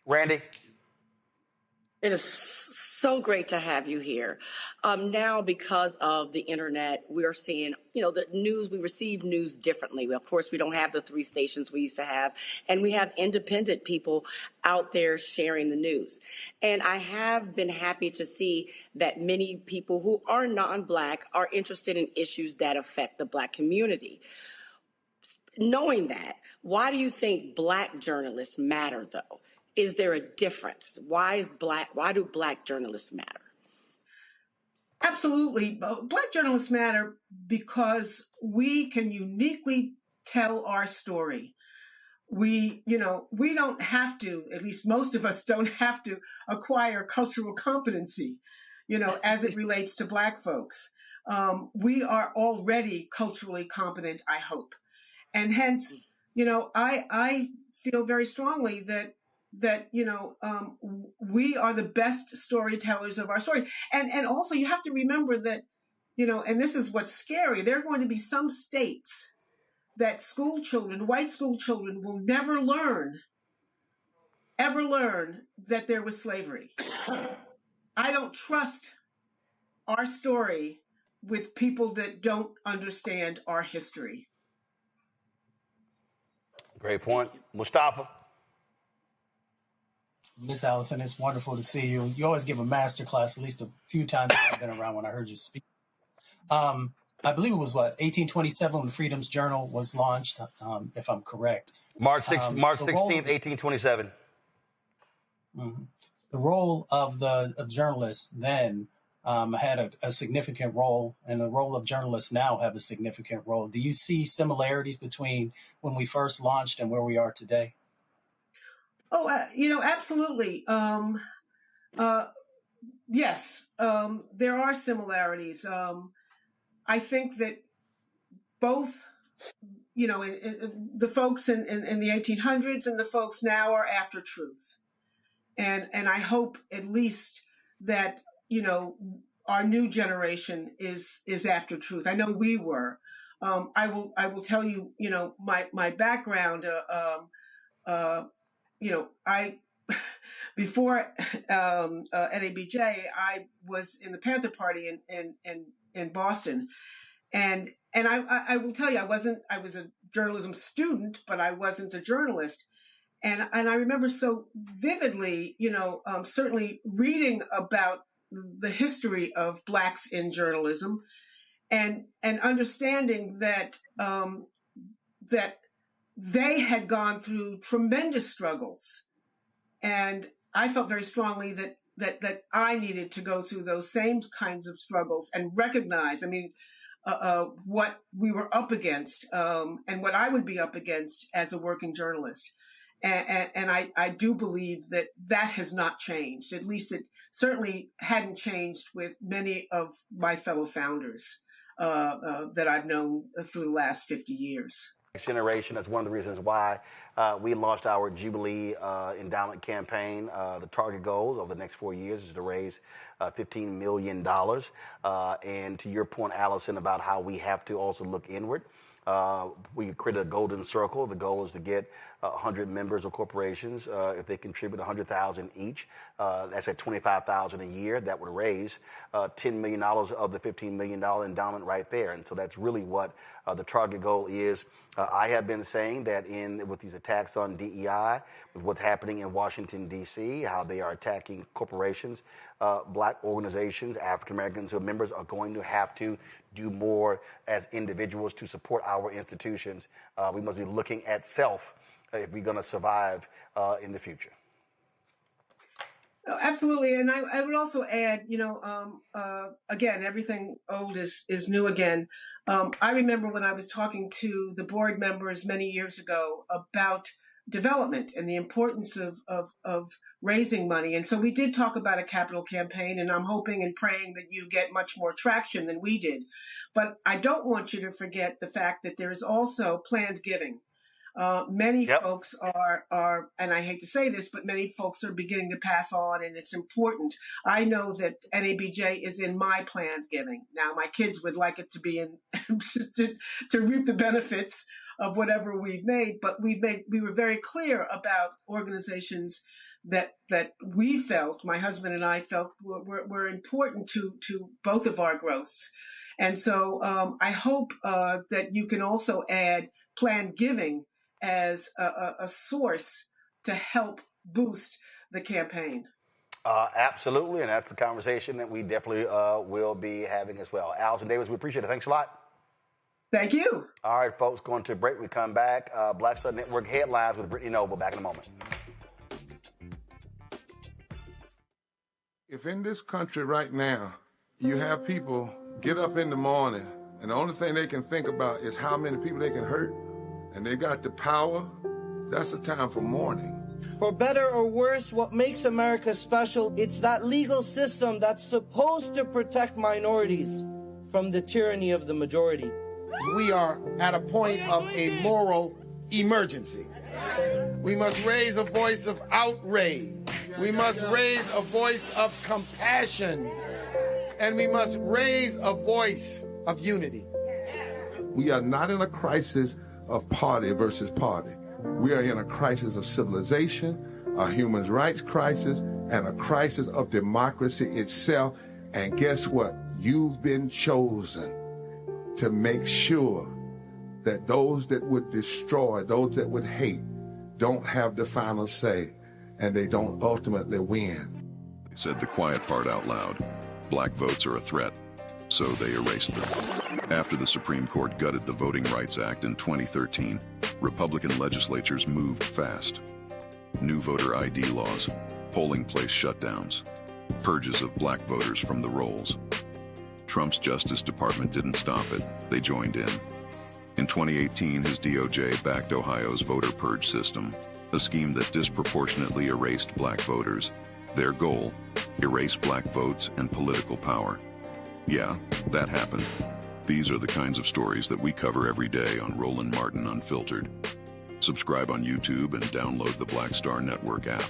Randy? It is so great to have you here. Now, because of the internet, we're seeing, the news, we receive news differently. Of course, we don't have the 3 stations we used to have, and we have independent people out there sharing the news. And I have been happy to see that many people who are non-Black are interested in issues that affect the Black community. Knowing that, why do you think Black journalists matter, though? Is there a difference? Why do Black journalists matter? Absolutely. Black journalists matter because we can uniquely tell our story. We don't have to, at least most of us don't have to acquire cultural competency, as it relates to Black folks. We are already culturally competent, I hope. And hence, I feel very strongly that we are the best storytellers of our story. And also you have to remember that, and this is what's scary, there are going to be some states that white school children will never learn ever learn that there was slavery. I don't trust our story with people that don't understand our history. Great point. Mustafa. Miss Allison, it's wonderful to see you. You always give a master class at least a few times I've been around when I heard you speak. I believe it was, 1827 when Freedom's Journal was launched, if I'm correct. March 16th, 1827. Mm-hmm. The role of journalists then had a significant role, and the role of journalists now have a significant role. Do you see similarities between when we first launched and where we are today? Oh, absolutely. Yes, there are similarities. I think that both, the folks in the 1800s and the folks now are after truth. And I hope at least that, our new generation is after truth. I know we were. I will tell you, my background, I before NABJ, I was in the Panther Party in Boston, and I will tell you, I was a journalism student, but I wasn't a journalist, and I remember so vividly, certainly reading about the history of Blacks in journalism, and understanding that that they had gone through tremendous struggles. And I felt very strongly that I needed to go through those same kinds of struggles and recognize, what we were up against, and what I would be up against as a working journalist. And I do believe that has not changed. At least it certainly hadn't changed with many of my fellow founders that I've known through the last 50 years. Generation. That's one of the reasons why we launched our Jubilee Endowment Campaign. The target goals over the next 4 years is to raise $15 million. And to your point, Allison, about how we have to also look inward. We created a golden circle. The goal is to get 100 members of corporations. If they contribute $100,000 each, that's at $25,000 a year. That would raise $10 million of the $15 million endowment right there. And so that's really what the target goal is. I have been saying that with these attacks on DEI, with what's happening in Washington, D.C., how they are attacking corporations, Black organizations, African Americans who are members are going to have to do more as individuals to support our institutions. We must be looking at self if we're going to survive in the future. Oh, absolutely. And I would also add, again, everything old is new again. I remember when I was talking to the board members many years ago about development and the importance of raising money. And so we did talk about a capital campaign, and I'm hoping and praying that you get much more traction than we did. But I don't want you to forget the fact that there is also planned giving. Many folks are, and I hate to say this, but many folks are beginning to pass on, and it's important. I know that NABJ is in my planned giving. Now, my kids would like it to be in to reap the benefits of whatever we've made, but we were very clear about organizations that we felt, my husband and I felt, were important to both of our growths. And so I hope that you can also add planned giving as a source to help boost the campaign. Absolutely, and that's the conversation that we definitely will be having as well. Allison Davis, we appreciate it. Thanks a lot. Thank you. All right, folks, going to a break. We come back. Black Star Network headlines with Brittany Noble. Back in a moment. If in this country right now you have people get up in the morning and the only thing they can think about is how many people they can hurt, and they got the power, that's the time for mourning. For better or worse, what makes America special, it's that legal system that's supposed to protect minorities from the tyranny of the majority. We are at a point of a moral emergency. We must raise a voice of outrage. We must raise a voice of compassion. And we must raise a voice of unity. We are not in a crisis of party versus party. We are in a crisis of civilization. a human rights crisis, and a crisis of democracy itself. And guess what? You've been chosen to make sure that those that would destroy, those that would hate, don't have the final say, and they don't ultimately win. They said the quiet part out loud. Black votes are a threat, so they erased them. After the Supreme Court gutted the Voting Rights Act in 2013, Republican legislatures moved fast. New voter ID laws, polling place shutdowns, purges of black voters from the rolls. Trump's Justice Department didn't stop it, they joined in. In 2018, his DOJ backed Ohio's voter purge system, a scheme that disproportionately erased black voters. Their goal, erase black votes and political power. Yeah, that happened. These are the kinds of stories that we cover every day on Roland Martin Unfiltered. Subscribe on YouTube and download the Black Star Network app.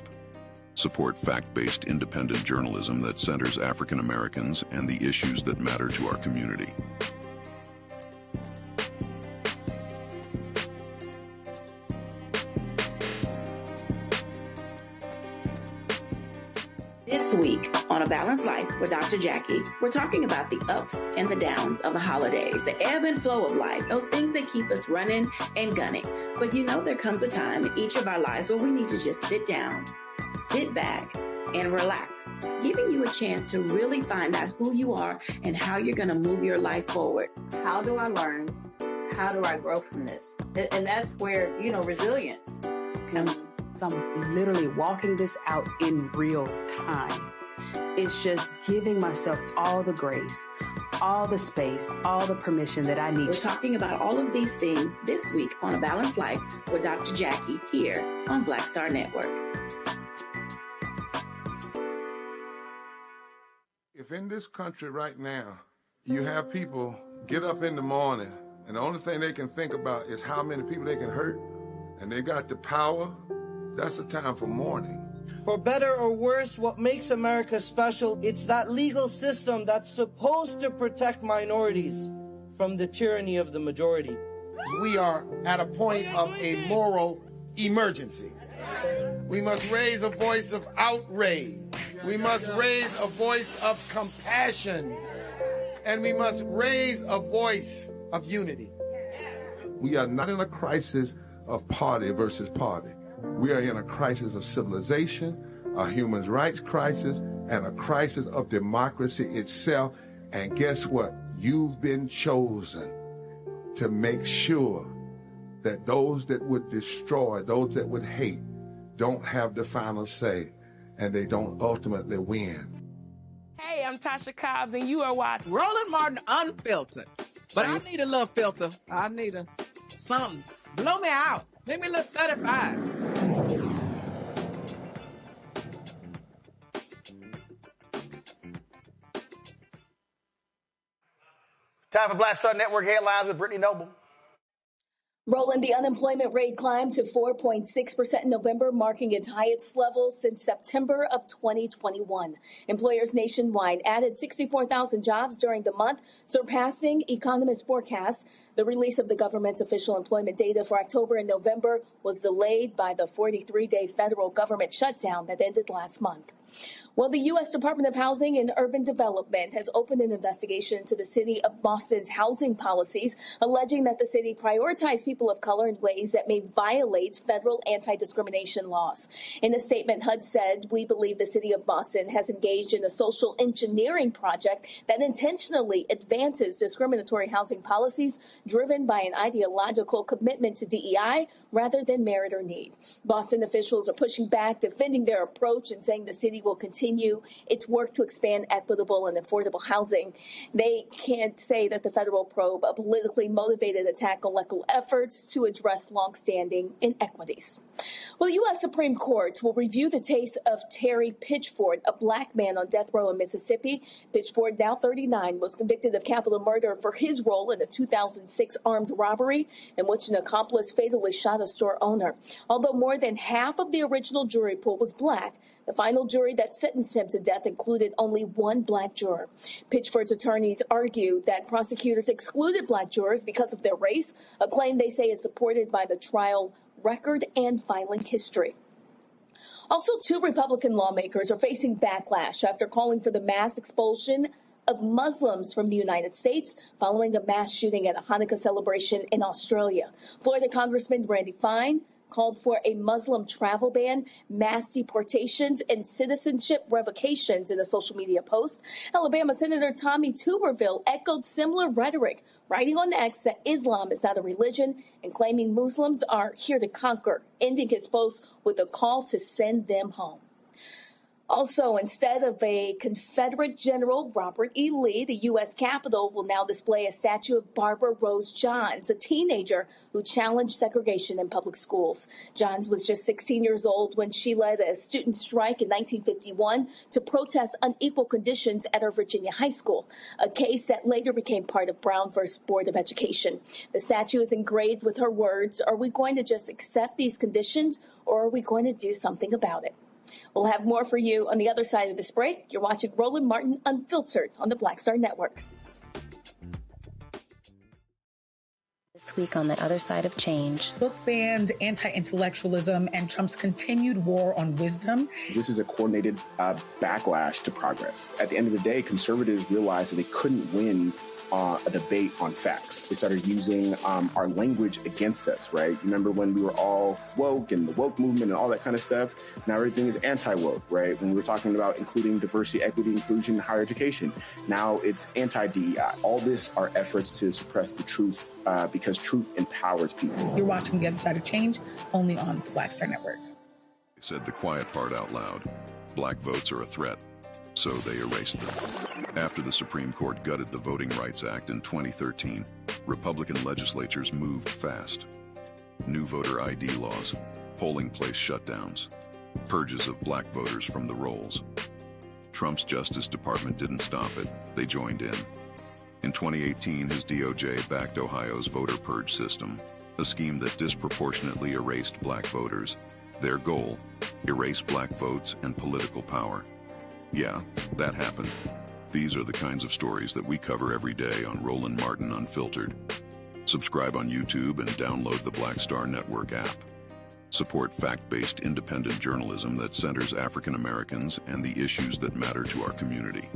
Support fact-based independent journalism that centers African Americans and the issues that matter to our community. This week on A Balanced Life with Dr. Jackie, we're talking about the ups and the downs of the holidays, the ebb and flow of life, those things that keep us running and gunning. But you know, there comes a time in each of our lives where we need to just sit down, sit back, and relax, giving you a chance to really find out who you are and how you're going to move your life forward. How do I learn? How do I grow from this? And that's where, resilience comes. So I'm literally walking this out in real time. It's just giving myself all the grace, all the space, all the permission that I need. We're talking about all of these things this week on A Balanced Life with Dr. Jackie here on Black Star Network. If in this country right now, you have people get up in the morning and the only thing they can think about is how many people they can hurt, and they got the power, that's a time for mourning. For better or worse, what makes America special, it's that legal system that's supposed to protect minorities from the tyranny of the majority. We are at a point of a moral emergency. We must raise a voice of outrage. We must raise a voice of compassion. And we must raise a voice of unity. We are not in a crisis of party versus party. We are in a crisis of civilization, a human rights crisis, and a crisis of democracy itself. And guess what? You've been chosen to make sure that those that would destroy, those that would hate, don't have the final say, and they don't ultimately win. Hey, I'm Tasha Cobbs, and you are watching Roland Martin Unfiltered. But I need a little filter. I need something. Blow me out. Make me look 35. Time for Black Star Network headlines with Brittany Noble. Roland, the unemployment rate climbed to 4.6% in November, marking its highest level since September of 2021. Employers nationwide added 64,000 jobs during the month, surpassing economists' forecasts. The release of the government's official employment data for October and November was delayed by the 43-day federal government shutdown that ended last month. Well, the U.S. Department of Housing and Urban Development has opened an investigation into the city of Boston's housing policies, alleging that the city prioritized people of color in ways that may violate federal anti-discrimination laws. In a statement, HUD said, "We believe the city of Boston has engaged in a social engineering project that intentionally advances discriminatory housing policies driven by an ideological commitment to DEI rather than merit or need." Boston officials are pushing back, defending their approach and saying the city will continue its work to expand equitable and affordable housing. They can't say that the federal probe, a politically motivated attack on local efforts to address longstanding inequities. Well, the U.S. Supreme Court will review the case of Terry Pitchford, a black man on death row in Mississippi. Pitchford, now 39, was convicted of capital murder for his role in a 2006 armed robbery in which an accomplice fatally shot a store owner. Although more than half of the original jury pool was black, the final jury that sentenced him to death included only one black juror. Pitchford's attorneys argue that prosecutors excluded black jurors because of their race, a claim they say is supported by the trial record and filing history. Also, 2 Republican lawmakers are facing backlash after calling for the mass expulsion of Muslims from the United States following a mass shooting at a Hanukkah celebration in Australia. Florida Congressman Randy Fine called for a Muslim travel ban, mass deportations, and citizenship revocations in a social media post. Alabama Senator Tommy Tuberville echoed similar rhetoric, writing on X that Islam is not a religion and claiming Muslims are here to conquer, ending his post with a call to send them home. Also, instead of a Confederate General Robert E. Lee, the U.S. Capitol will now display a statue of Barbara Rose Johns, a teenager who challenged segregation in public schools. Johns was just 16 years old when she led a student strike in 1951 to protest unequal conditions at her Virginia high school, a case that later became part of Brown v. Board of Education. The statue is engraved with her words, "Are we going to just accept these conditions, or are we going to do something about it?" We'll have more for you on the other side of this break. You're watching Roland Martin Unfiltered on the Black Star Network. This week on the other side of change. Book bans, anti-intellectualism, and Trump's continued war on wisdom. This is a coordinated backlash to progress. At the end of the day, conservatives realized that they couldn't win a debate on facts. They started using our language against us, right? Remember when we were all woke and the woke movement and all that kind of stuff? Now everything is anti-woke, right? When we were talking about including diversity, equity, inclusion, higher education, now it's anti-DEI. All this are efforts to suppress the truth because truth empowers people. You're watching The Other Side of Change, only on the Black Star Network. They said the quiet part out loud. Black votes are a threat, so they erased them. After the Supreme Court gutted the Voting Rights Act in 2013, Republican legislatures moved fast. New voter ID laws, polling place shutdowns, purges of black voters from the rolls. Trump's Justice Department didn't stop it, they joined in. In 2018, his DOJ backed Ohio's voter purge system, a scheme that disproportionately erased black voters. Their goal, erase black votes and political power. Yeah, that happened. These are the kinds of stories that we cover every day on Roland Martin Unfiltered. Subscribe on YouTube and download the Black Star Network app. Support fact-based independent journalism that centers African Americans and the issues that matter to our community.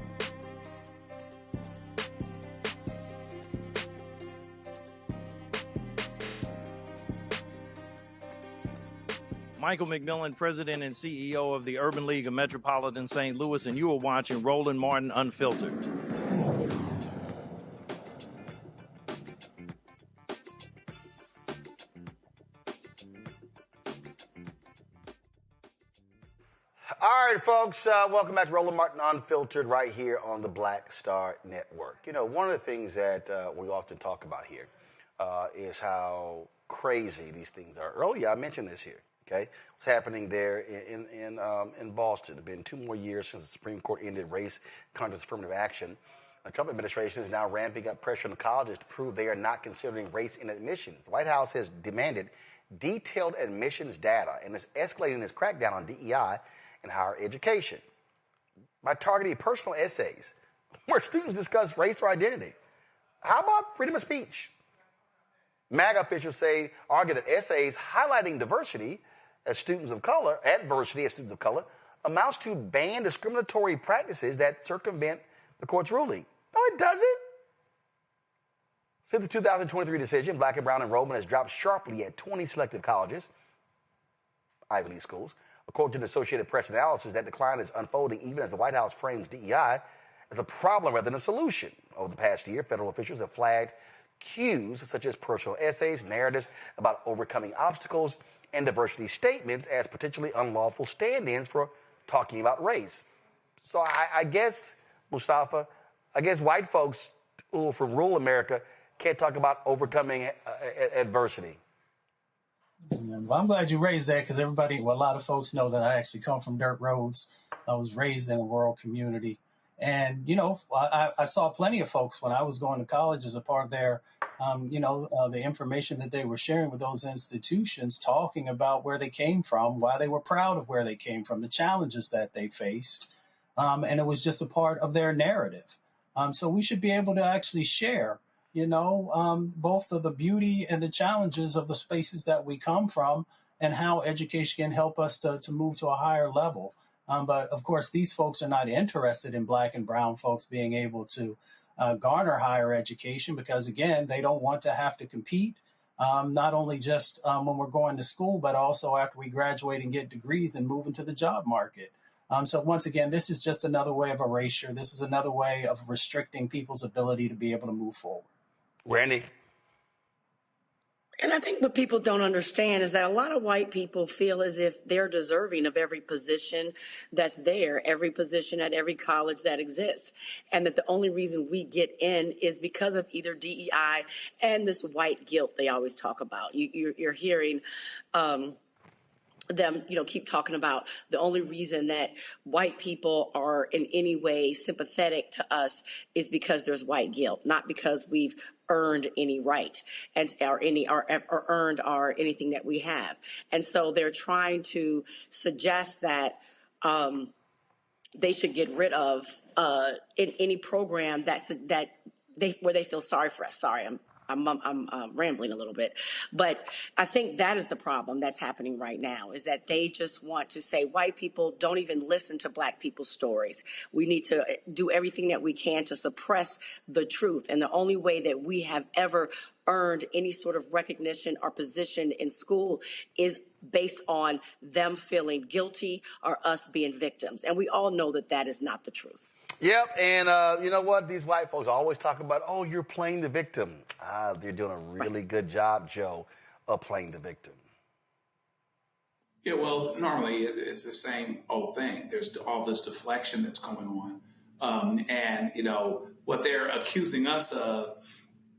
Michael McMillan, President and CEO of the Urban League of Metropolitan St. Louis, and you are watching Roland Martin Unfiltered. All right, folks, welcome back to Roland Martin Unfiltered right here on the Black Star Network. You know, one of the things that we often talk about here is how crazy these things are. Earlier, I mentioned this here. Okay, what's happening there in Boston? It's been 2 more years since the Supreme Court ended race-conscious affirmative action. The Trump administration is now ramping up pressure on the colleges to prove they are not considering race in admissions. The White House has demanded detailed admissions data and is escalating its crackdown on DEI in higher education by targeting personal essays where students discuss race or identity. How about freedom of speech? MAGA officials argue that essays highlighting diversity as students of color, adversity as students of color, amounts to ban discriminatory practices that circumvent the court's ruling. No, it doesn't. Since the 2023 decision, black and brown enrollment has dropped sharply at 20 selective colleges, Ivy League schools. According to the Associated Press analysis, that decline is unfolding even as the White House frames DEI as a problem rather than a solution. Over the past year, federal officials have flagged cues such as personal essays, narratives about overcoming obstacles, and diversity statements as potentially unlawful stand-ins for talking about race. So I guess, Mustafa, white folks from rural America can't talk about overcoming adversity. Well, I'm glad you raised that because a lot of folks know that I actually come from dirt roads. I was raised in a rural community. And, I saw plenty of folks when I was going to college as a part of their, the information that they were sharing with those institutions, talking about where they came from, why they were proud of where they came from, the challenges that they faced. And it was just a part of their narrative. So we should be able to actually share, both of the beauty and the challenges of the spaces that we come from, and how education can help us to move to a higher level. But of course, these folks are not interested in Black and brown folks being able to garner higher education because, again, they don't want to have to compete, not only just when we're going to school, but also after we graduate and get degrees and move into the job market. So once again, this is just another way of erasure. This is another way of restricting people's ability to be able to move forward. Randy? And I think what people don't understand is that a lot of white people feel as if they're deserving of every position that's there, every position at every college that exists, and that the only reason we get in is because of either DEI and this white guilt they always talk about. You're hearing them, keep talking about the only reason that white people are in any way sympathetic to us is because there's white guilt, not because we've earned any right or earned anything that we have. And so they're trying to suggest that they should get rid of in any program where they feel sorry for us. Sorry, I'm rambling a little bit, but I think that is the problem that's happening right now, is that they just want to say white people don't even listen to Black people's stories. We need to do everything that we can to suppress the truth. And the only way that we have ever earned any sort of recognition or position in school is based on them feeling guilty or us being victims. And we all know that that is not the truth. Yep, and you know what? These white folks always talk about, oh, you're playing the victim. They're doing a really good job, Joe, of playing the victim. Yeah, well, normally it's the same old thing. There's all this deflection that's going on. And, what they're accusing us of,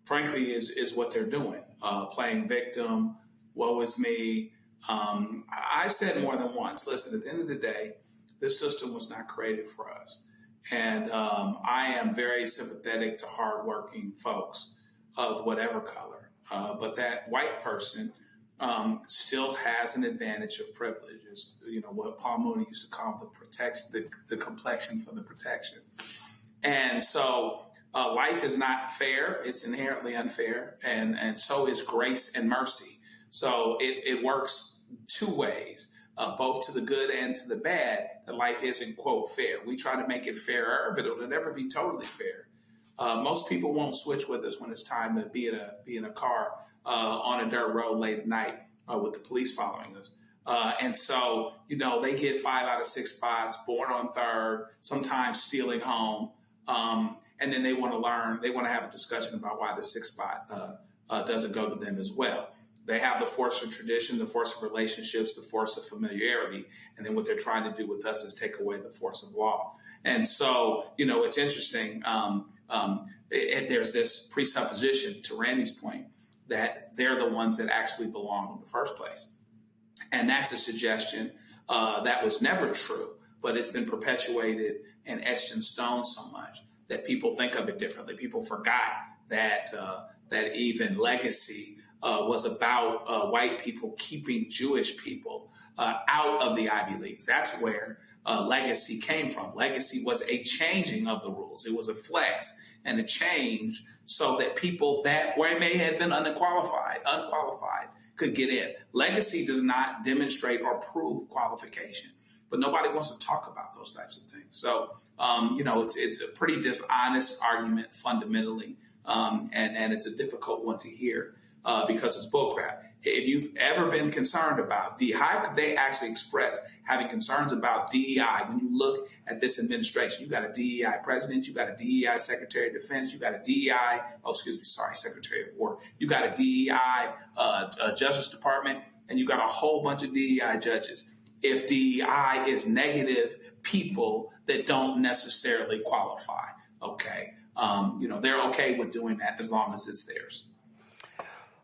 frankly, is what they're doing, playing victim, woe is me. I've said more than once, listen, at the end of the day, this system was not created for us. And I am very sympathetic to hardworking folks of whatever color. But that white person still has an advantage of privilege. It's, what Paul Mooney used to call the complexion for the protection. And so life is not fair. It's inherently unfair. And so is grace and mercy. So it works two ways. Both to the good and to the bad, that life isn't, quote, fair. We try to make it fairer, but it'll never be totally fair. Most people won't switch with us when it's time to be in a car on a dirt road late at night with the police following us. And so, they get 5 out of 6 spots, born on third, sometimes stealing home. And then they want to learn, they want to have a discussion about why the 6th spot doesn't go to them as well. They have the force of tradition, the force of relationships, the force of familiarity. And then what they're trying to do with us is take away the force of law. And so, it's interesting. There's this presupposition, to Randy's point, that they're the ones that actually belong in the first place. And that's a suggestion that was never true, but it's been perpetuated and etched in stone so much that people think of it differently. People forgot that even legacy was about white people keeping Jewish people out of the Ivy Leagues. That's where legacy came from. Legacy was a changing of the rules. It was a flex and a change so that people that may have been unqualified could get in. Legacy does not demonstrate or prove qualification, but nobody wants to talk about those types of things. So, it's a pretty dishonest argument fundamentally, and it's a difficult one to hear. Because it's bullcrap. If you've ever been concerned about how could they actually express having concerns about DEI when you look at this administration? You got a DEI president, you got a DEI Secretary of Defense, you got a DEI, Secretary of War, you got a DEI Justice Department, and you got a whole bunch of DEI judges. If DEI is negative people that don't necessarily qualify, okay, they're okay with doing that as long as it's theirs.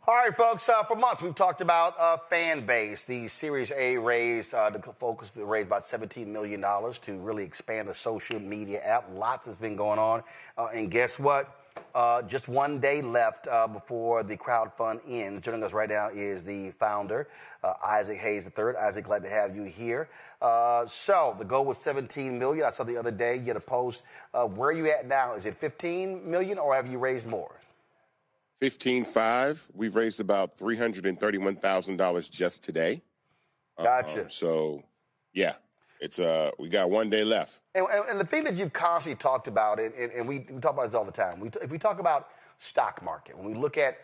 All right, folks, for months we've talked about Fanbase, the Series A raise, raised about $17 million to really expand the social media app. Lots has been going on. And guess what? Just one day left before the crowdfund ends. Joining us right now is the founder, Isaac Hayes III. Isaac, glad to have you here. So the goal was $17 million. I saw the other day you had a post. Where are you at now? Is it $15 million or have you raised more? 15.5. We've raised about $331,000 just today. Gotcha. So, yeah, it's we got 1 day left. And the thing that you've constantly talked about, and we talk about this all the time, if we talk about stock market, when we look at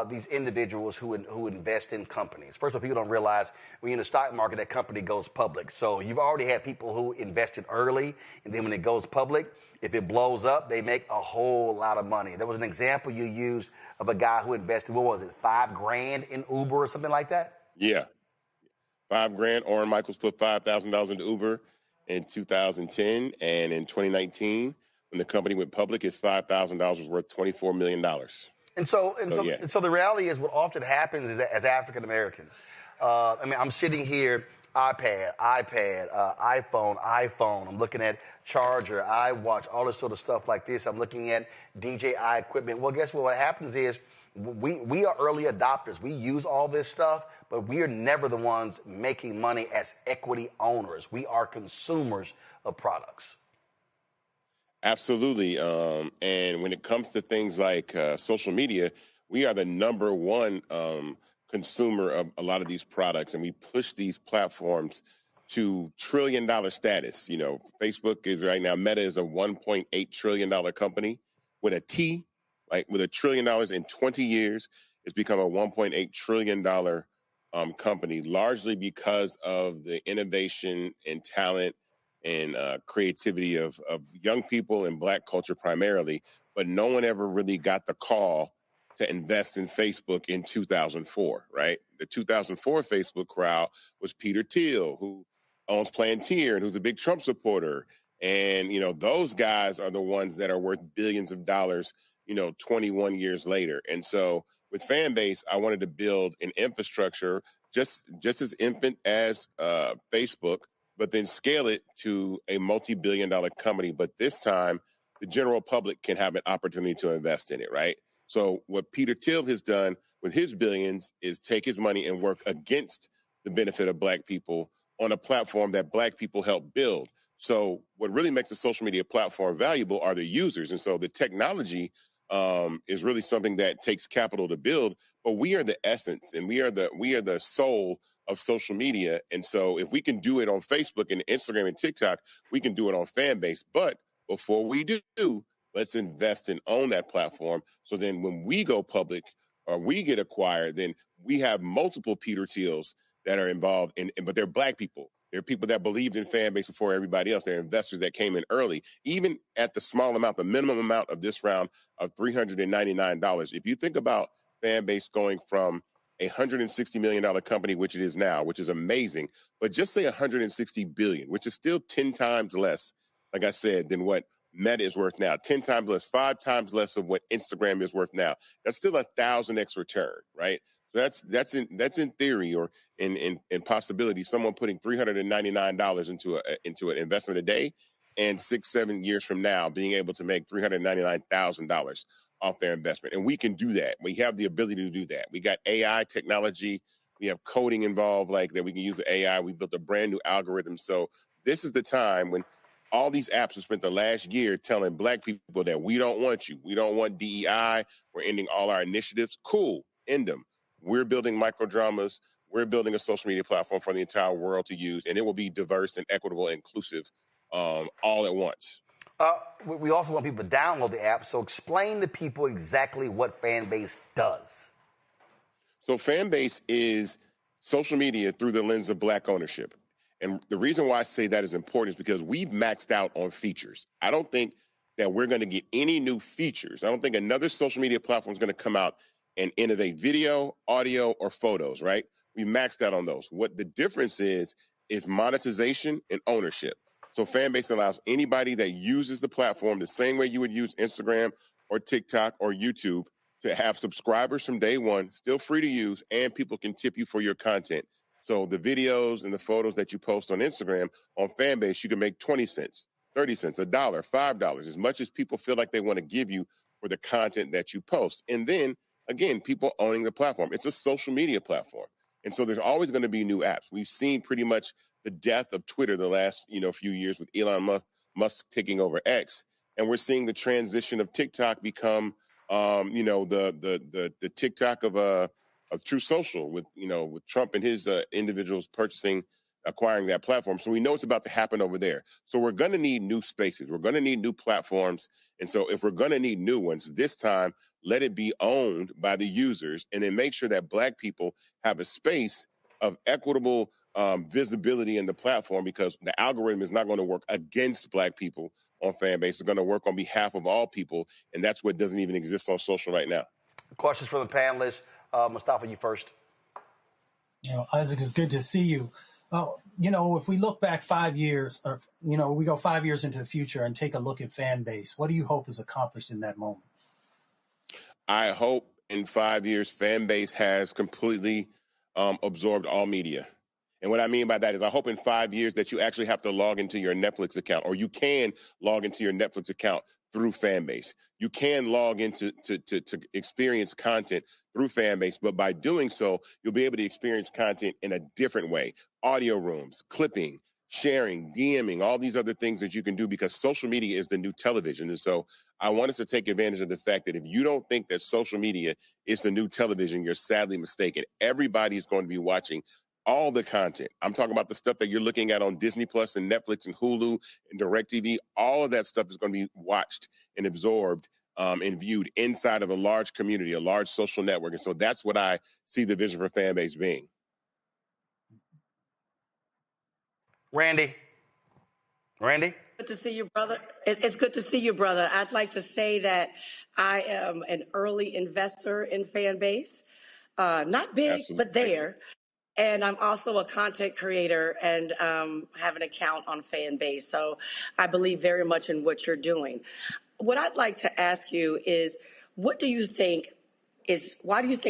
these individuals who invest in companies, first of all, people don't realize when you're in the stock market, that company goes public. So you've already had people who invested early, and then when it goes public, if it blows up, they make a whole lot of money. There was an example you used of a guy who invested, what was it, $5,000 in Uber or something like that? Yeah. $5,000. Orrin Michaels put $5,000 into Uber in 2010, and in 2019, when the company went public, his $5,000 was worth $24 million. And so the reality is, what often happens is that as African Americans, I'm sitting here, iPad, iPhone. I'm looking at charger, iWatch, all this sort of stuff like this. I'm looking at DJI equipment. Well, guess what? What happens is we are early adopters. We use all this stuff, but we are never the ones making money as equity owners. We are consumers of products. Absolutely. And when it comes to things like social media, we are the number one consumer of a lot of these products, and we push these platforms to trillion-dollar status. You know, Facebook is right now, Meta is a $1.8 trillion company with a T, like with $1 trillion in 20 years. It's become a $1.8 trillion company, largely because of the innovation and talent and creativity of young people and Black culture primarily. But no one ever really got the call to invest in Facebook in 2004, right? The 2004 Facebook crowd was Peter Thiel, who owns Palantir and who's a big Trump supporter. And, you know, those guys are the ones that are worth billions of dollars, 21 years later. And so with Fanbase, I wanted to build an infrastructure just as infant as Facebook, but then scale it to a multi-billion-dollar company. But this time, the general public can have an opportunity to invest in it, right? So what Peter Thiel has done with his billions is take his money and work against the benefit of Black people on a platform that Black people help build. So what really makes a social media platform valuable are the users. And so the technology is really something that takes capital to build, but we are the essence and we are the soul of social media. And so if we can do it on Facebook and Instagram and TikTok, we can do it on Fanbase. But before we do, let's invest and own that platform. So then when we go public or we get acquired, then we have multiple Peter Thiels that are involved in, but they're Black people. They're people that believed in Fanbase before everybody else. They're investors that came in early, even at the small amount, the minimum amount of this round of $399. If you think about Fanbase going from a $160 million company, which it is now, which is amazing, but just say $160 billion, which is still 10 times less, like I said, than what Meta is worth now, 10 times less, 5 times less of what Instagram is worth now. That's still 1,000x return, right? So that's in theory or in possibility. Someone putting $399 into an investment a day, and 6-7 years from now, being able to make $399,000 off their investment, and we can do that. We have the ability to do that. We got AI technology. We have coding involved, like that. We can use the AI. We built a brand new algorithm. So this is the time when all these apps have spent the last year telling Black people that we don't want you. We don't want DEI. We're ending all our initiatives. Cool. End them. We're building microdramas. We're building a social media platform for the entire world to use, and it will be diverse and equitable and inclusive all at once. We also want people to download the app, so explain to people exactly what Fanbase does. So Fanbase is social media through the lens of Black ownership. And the reason why I say that is important is because we've maxed out on features. I don't think that we're going to get any new features. I don't think another social media platform is going to come out and innovate video, audio, or photos, right? We maxed out on those. What the difference is monetization and ownership. So Fanbase allows anybody that uses the platform the same way you would use Instagram or TikTok or YouTube to have subscribers from day one, still free to use, and people can tip you for your content. So the videos and the photos that you post on Instagram, on Fanbase, you can make 20 cents, 30 cents, $1, $5, as much as people feel like they want to give you for the content that you post. And then, again, people owning the platform. It's a social media platform. And so there's always going to be new apps. We've seen pretty much the death of Twitter the last, few years with Elon Musk taking over X. And we're seeing the transition of TikTok become, the TikTok of True Social with Trump and his individuals acquiring that platform. So we know it's about to happen over there. So we're going to need new spaces. We're going to need new platforms. And so if we're going to need new ones, this time, let it be owned by the users, and then make sure that Black people have a space of equitable visibility in the platform, because the algorithm is not going to work against Black people on Fanbase. It's going to work on behalf of all people, and that's what doesn't even exist on social right now. Questions from the panelists. Mustafa, you first. Isaac, it's good to see you. If we look back 5 years, or, we go 5 years into the future and take a look at Fanbase, what do you hope is accomplished in that moment? I hope in 5 years, Fanbase has completely absorbed all media. And what I mean by that is I hope in 5 years that you actually have to log into your Netflix account, or you can log into your Netflix account through Fanbase. You can log into to experience content through Fanbase, but by doing so, you'll be able to experience content in a different way. Audio rooms, clipping, sharing, DMing, all these other things that you can do, because social media is the new television. And so I want us to take advantage of the fact that if you don't think that social media is the new television, you're sadly mistaken. Everybody is going to be watching all the content. I'm talking about the stuff that you're looking at on Disney Plus and Netflix and Hulu and DirecTV. All of that stuff is going to be watched and absorbed and viewed inside of a large community, a large social network. And so that's what I see the vision for Fanbase being. Randy? Good to see you, brother. It's good to see you, brother. I'd like to say that I am an early investor in Fanbase. Not big, Absolutely. but there. And I'm also a content creator and have an account on Fanbase. So I believe very much in what you're doing. What I'd like to ask you is, why do you think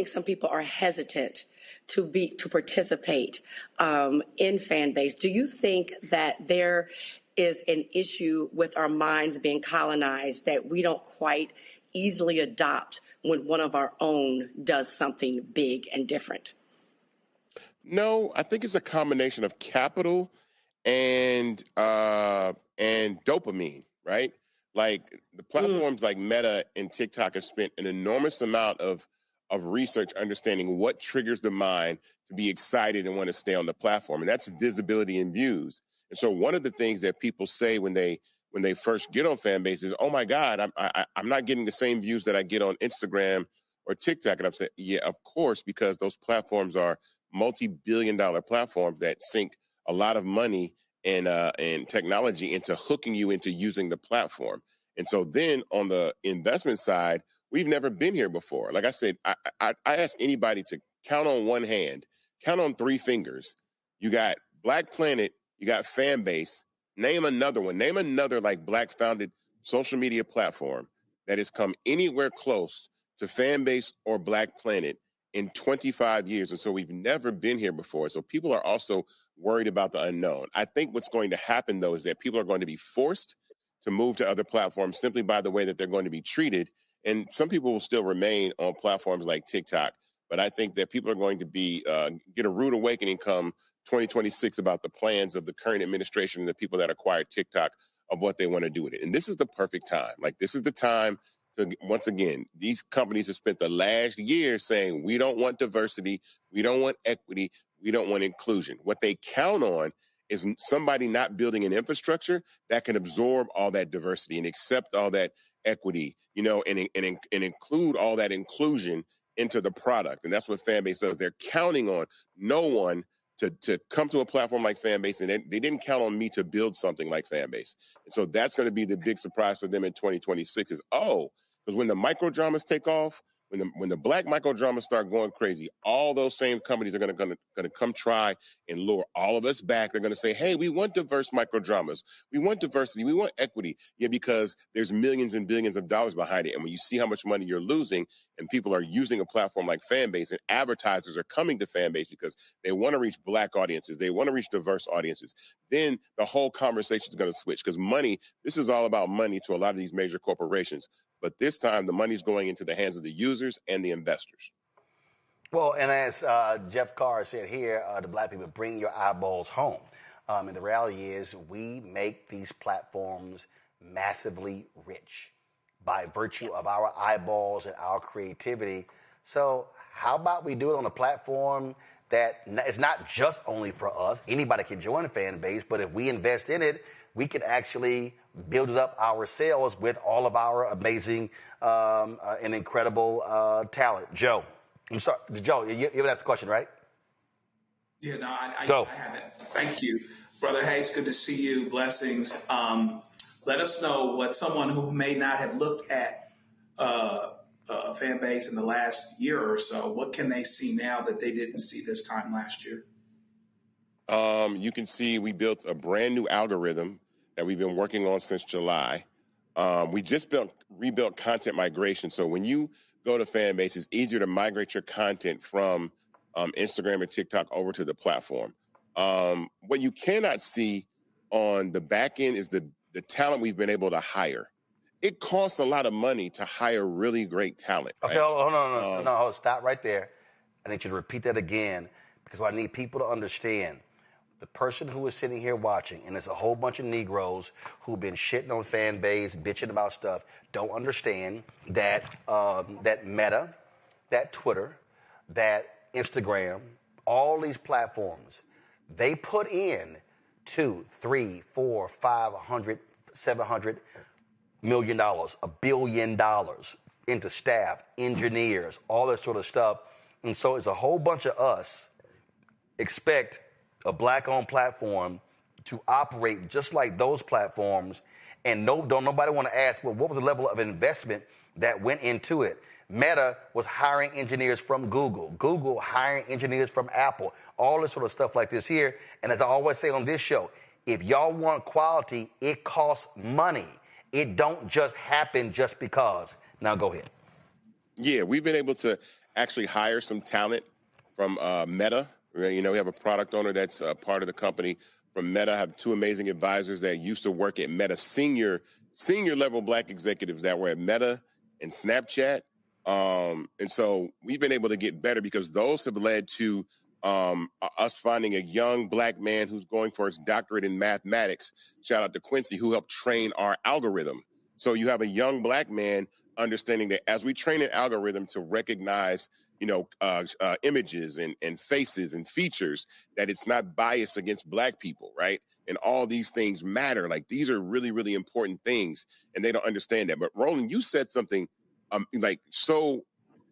some people are hesitant to participate in Fanbase? Do you think that there is an issue with our minds being colonized that we don't quite easily adopt when one of our own does something big and different? No, I think it's a combination of capital and dopamine, right? Like the platforms like Meta and TikTok have spent an enormous amount of research understanding what triggers the mind to be excited and want to stay on the platform, and that's visibility and views. And so one of the things that people say when they first get on Fanbase is, "Oh my God, I'm not getting the same views that I get on Instagram or TikTok." And I'm saying, yeah, of course, because those platforms are multi-billion-dollar platforms that sink a lot of money and technology into hooking you into using the platform. And so then on the investment side, we've never been here before. Like I said, I ask anybody to count on one hand, count on 3 fingers. You got Black Planet, you got Fanbase. Name another one. Name another like Black-founded social media platform that has come anywhere close to Fanbase or Black Planet in 25 years. And so we've never been here before. So people are also worried about the unknown. I think what's going to happen, though, is that people are going to be forced to move to other platforms simply by the way that they're going to be treated. And some people will still remain on platforms like TikTok. But I think that people are going to be get a rude awakening come 2026 about the plans of the current administration and the people that acquired TikTok of what they want to do with it. And this is the perfect time. Like, this is the time to, once again, these companies have spent the last year saying, we don't want diversity, we don't want equity, we don't want inclusion. What they count on is somebody not building an infrastructure that can absorb all that diversity and accept all that equity, and include all that inclusion into the product. And that's what Fanbase does. They're counting on no one to come to a platform like Fanbase, and they didn't count on me to build something like Fanbase. And so that's going to be the big surprise for them in 2026 is, because when the micro dramas take off, when the Black micro dramas start going crazy, all those same companies are going to come try and lure all of us back. They're going to say, hey, we want diverse micro dramas. We want diversity. We want equity. Yeah, because there's millions and billions of dollars behind it. And when you see how much money you're losing and people are using a platform like Fanbase and advertisers are coming to Fanbase because they want to reach Black audiences, they want to reach diverse audiences, then the whole conversation is going to switch, because money, this is all about money to a lot of these major corporations. But this time, the money's going into the hands of the users and the investors. Well, and as Jeff Carr said here, the Black people bring your eyeballs home. And the reality is we make these platforms massively rich by virtue of our eyeballs and our creativity. So how about we do it on a platform that is not just only for us. Anybody can join a fan base, but if we invest in it, we can actually build it up ourselves with all of our amazing and incredible talent. Joe, I'm sorry, Joe, you asked the question, right? Yeah, no, I haven't. Thank you. Brother Hayes, good to see you. Blessings. Let us know what someone who may not have looked at Fanbase in the last year or so, what can they see now that they didn't see this time last year? You can see we built a brand new algorithm that we've been working on since July. We just rebuilt content migration. So when you go to Fanbase, it's easier to migrate your content from Instagram and TikTok over to the platform. What you cannot see on the back end is the talent we've been able to hire. It costs a lot of money to hire really great talent. Okay, right? hold on. Stop right there. I need you to repeat that again because what I need people to understand, the person who is sitting here watching, and there's a whole bunch of Negroes who've been shitting on Fanbase, bitching about stuff, don't understand that that Meta, that Twitter, that Instagram, all these platforms, they put in $200, $300, $400, $500, $700 million, $1 billion into staff, engineers, all that sort of stuff. And so it's a whole bunch of us expect a black-owned platform to operate just like those platforms, and don't nobody want to ask, well, what was the level of investment that went into it? Meta was hiring engineers from Google. Google hiring engineers from Apple. All this sort of stuff like this here. And as I always say on this show, if y'all want quality, it costs money. It don't just happen just because. Now go ahead. Yeah, we've been able to actually hire some talent from Meta. You know, we have a product owner that's part of the company from Meta. I have two amazing advisors that used to work at Meta, senior level black executives that were at Meta and Snapchat. And so we've been able to get better because those have led to us finding a young black man who's going for his doctorate in mathematics. Shout out to Quincy, who helped train our algorithm. So you have a young black man understanding that as we train an algorithm to recognize, images and faces and features, that it's not biased against black people, right? And all these things matter. Like, these are really, really important things, and they don't understand that. But Roland, you said something so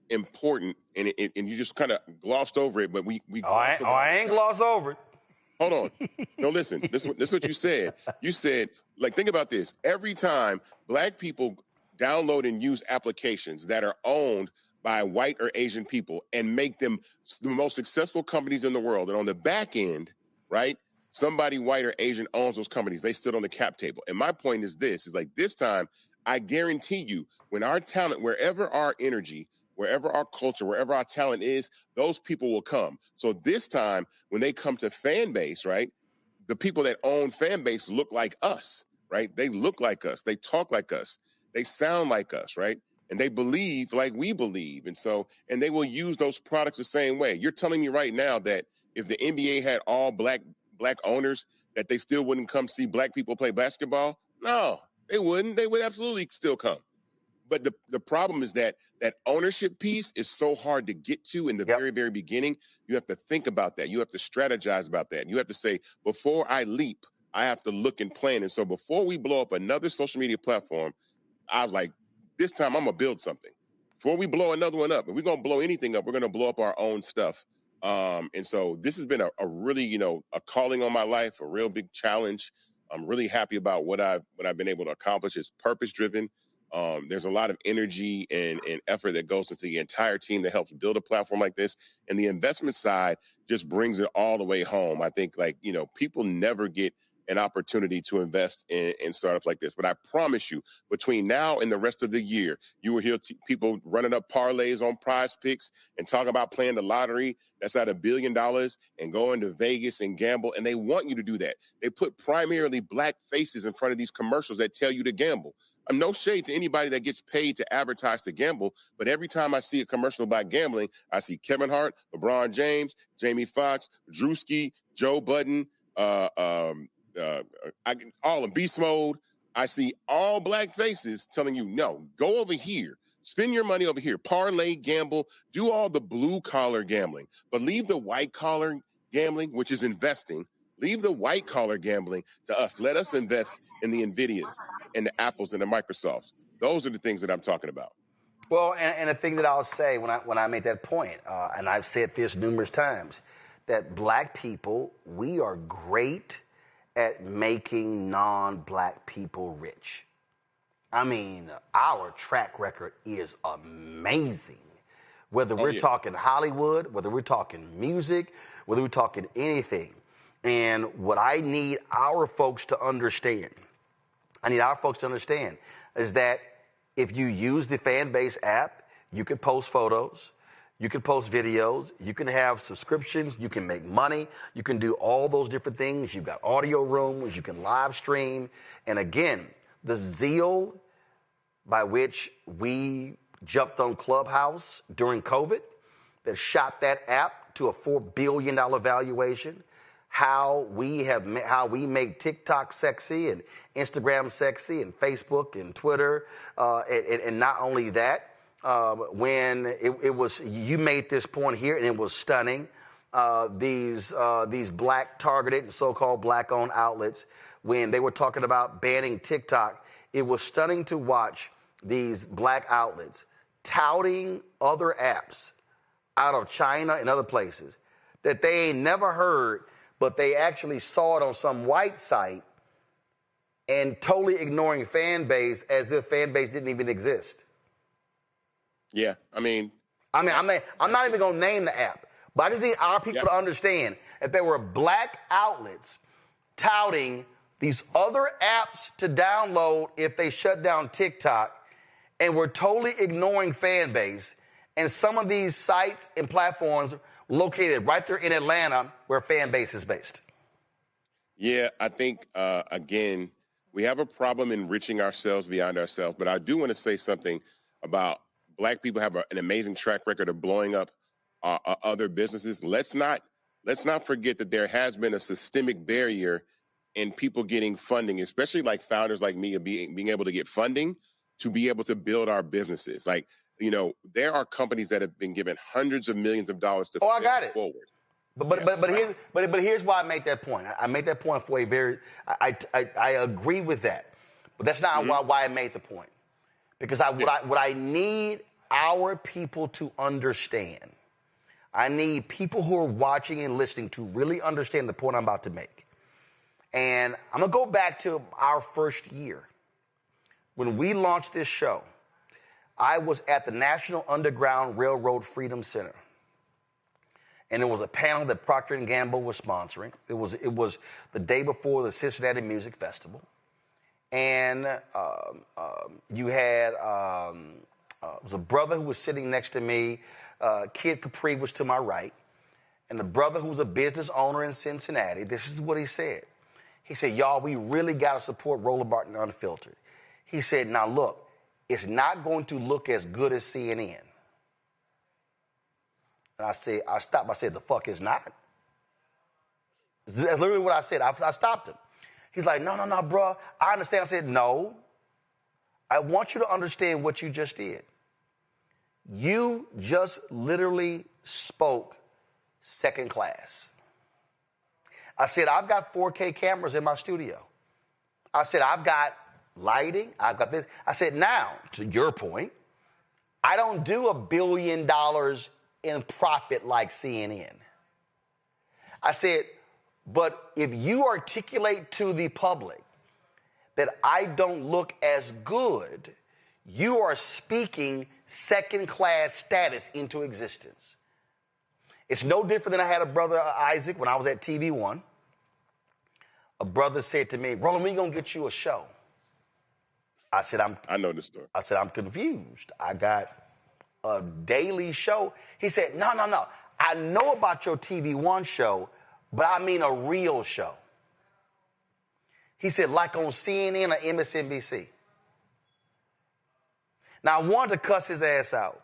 important, and you just kind of glossed over it. But I ain't glossed over it. Hold on. No, listen. This is what you said. You said, think about this. Every time black people download and use applications that are owned by white or Asian people and make them the most successful companies in the world, and on the back end, right, somebody white or Asian owns those companies. They sit on the cap table. And my point is this time, I guarantee you, when our talent, wherever our energy, wherever our culture, wherever our talent is, those people will come. So this time, when they come to Fanbase, right, the people that own Fanbase look like us, right? They look like us. They talk like us. They sound like us, right? And they believe like we believe. And they will use those products the same way. You're telling me right now that if the NBA had all black owners, that they still wouldn't come see black people play basketball? No, they wouldn't. They would absolutely still come. But the problem is that ownership piece is so hard to get to in the very, very beginning. You have to think about that. You have to strategize about that. You have to say, before I leap, I have to look and plan. And so before we blow up another social media platform, I was like, this time I'm going to build something. Before we blow another one up, if we're going to blow anything up, we're going to blow up our own stuff. And so this has been a really, a calling on my life, a real big challenge. I'm really happy about what I've been able to accomplish. It's purpose-driven. There's a lot of energy and effort that goes into the entire team that helps build a platform like this. And the investment side just brings it all the way home. I think, people never get an opportunity to invest in startups like this. But I promise you, between now and the rest of the year, you will hear people running up parlays on Prize Picks and talk about playing the lottery that's at $1 billion and going to Vegas and gamble. And they want you to do that. They put primarily black faces in front of these commercials that tell you to gamble. I'm no shade to anybody that gets paid to advertise to gamble, but every time I see a commercial about gambling, I see Kevin Hart, LeBron James, Jamie Foxx, Drewski, Joe Budden, all in beast mode. I see all black faces telling you, no, go over here. Spend your money over here. Parlay, gamble, do all the blue-collar gambling. But leave the white-collar gambling, which is investing. Leave the white-collar gambling to us. Let us invest in the NVIDIAs and the Apples and the Microsofts. Those are the things that I'm talking about. Well, and the thing that I'll say when I make that point, and I've said this numerous times, that black people, we are great at making non-black people rich. I mean, our track record is amazing. Whether we're talking Hollywood, whether we're talking music, whether we're talking anything. And what I need our folks to understand, is that if you use the Fanbase app, you can post photos, you can post videos, you can have subscriptions, you can make money, you can do all those different things. You've got audio rooms, you can live stream. And again, the zeal by which we jumped on Clubhouse during COVID, that shot that app to a $4 billion valuation, how we make TikTok sexy and Instagram sexy and Facebook and Twitter, and not only that, when it was, you made this point here and it was stunning, these black targeted, so-called black-owned outlets, when they were talking about banning TikTok, it was stunning to watch these black outlets touting other apps out of China and other places that they ain't never heard, but they actually saw it on some white site and totally ignoring Fanbase as if Fanbase didn't even exist. Yeah, I mean, I'm not even going to name the app, but I just need our people to understand that there were black outlets touting these other apps to download if they shut down TikTok, and we're totally ignoring Fanbase. And some of these sites and platforms located right there in Atlanta where Fanbase is based. Yeah, I think, again, we have a problem enriching ourselves beyond ourselves. But I do want to say something about black people have an amazing track record of blowing up other businesses. Let's not forget that there has been a systemic barrier in people getting funding, especially like founders like me, of being able to get funding to be able to build our businesses. Like, you know, there are companies that have been given hundreds of millions of dollars to I got it. forward. But here's why I make that point. I make that point for a very, I agree with that, but that's not why I made the point. Because what I need our people to understand, I need people who are watching and listening to really understand the point I'm about to make. And I'm going to go back to our first year. When we launched this show, I was at the National Underground Railroad Freedom Center. And it was a panel that Procter & Gamble was sponsoring. It was the day before the Cincinnati Music Festival. And you had, it was a brother who was sitting next to me. Kid Capri was to my right. And the brother who was a business owner in Cincinnati, this is what he said. He said, y'all, we really got to support Roland Martin Unfiltered. He said, now look, it's not going to look as good as CNN. And I stopped. I said, the fuck is not? That's literally what I said. I stopped him. He's like, no, bro. I understand. I said, no. I want you to understand what you just did. You just literally spoke second class. I said, I've got 4K cameras in my studio. I said, I've got lighting. I've got this. I said, now, to your point, I don't do $1 billion in profit like CNN. I said, but if you articulate to the public that I don't look as good, you are speaking second-class status into existence. It's no different than I had a brother, Isaac, when I was at TV One. A brother said to me, Roland, when are you going to get you a show? I said, I know the story. I said, I'm confused. I got a daily show. He said, no. I know about your TV One show, but I mean a real show. He said, like on CNN or MSNBC. Now, I wanted to cuss his ass out,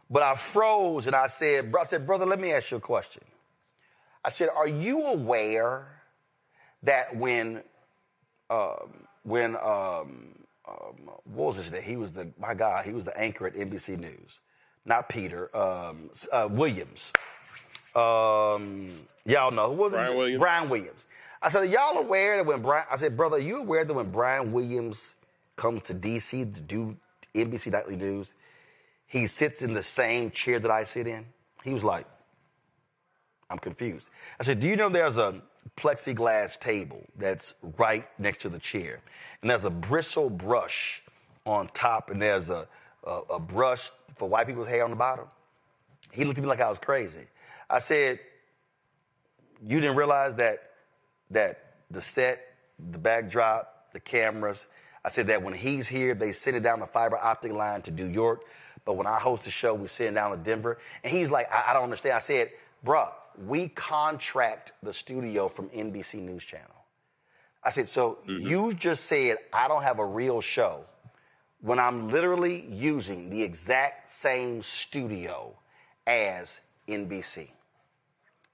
but I froze and I said, brother, let me ask you a question. I said, are you aware that when what was his name? He was the anchor at NBC News. Not Peter, Williams. Y'all know, who was it? Brian Williams. Brian Williams. I said, are y'all aware that I said, brother, are you aware that when Brian Williams comes to D.C. to do NBC Nightly News, he sits in the same chair that I sit in? He was like, I'm confused. I said, do you know there's a plexiglass table that's right next to the chair? And there's a bristle brush on top, and there's a brush for white people's hair on the bottom. He looked at me like I was crazy. I said, you didn't realize that the set, the backdrop, the cameras, I said that when he's here, they send it down the fiber optic line to New York. But when I host the show, we send it down to Denver. And he's like, I don't understand. I said, bruh, we contract the studio from NBC News Channel. I said, so you just said I don't have a real show when I'm literally using the exact same studio as NBC.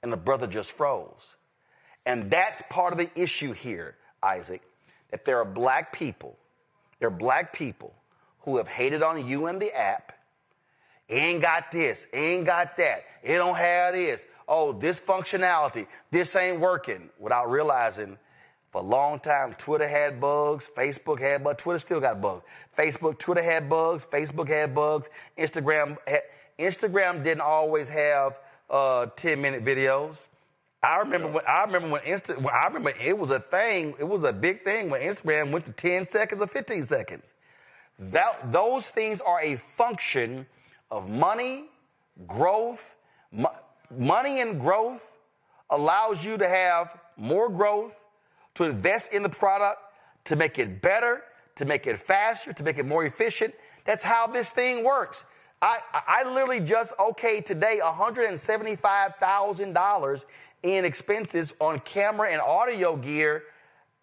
And the brother just froze. And that's part of the issue here, Isaac, that there are black people who have hated on you and the app. Ain't got this, ain't got that, it don't have this. Oh, this functionality, this ain't working, without realizing for a long time, Twitter had bugs, Facebook had bugs, Twitter still got bugs. Twitter had bugs, Facebook had bugs, Instagram didn't always have 10-minute videos. I remember it was a thing, it was a big thing when Instagram went to 10 seconds or 15 seconds. Those things are a function of money, growth. Money and growth allows you to have more growth, to invest in the product, to make it better, to make it faster, to make it more efficient. That's how this thing works. I literally just okayed today $175,000 in expenses on camera and audio gear.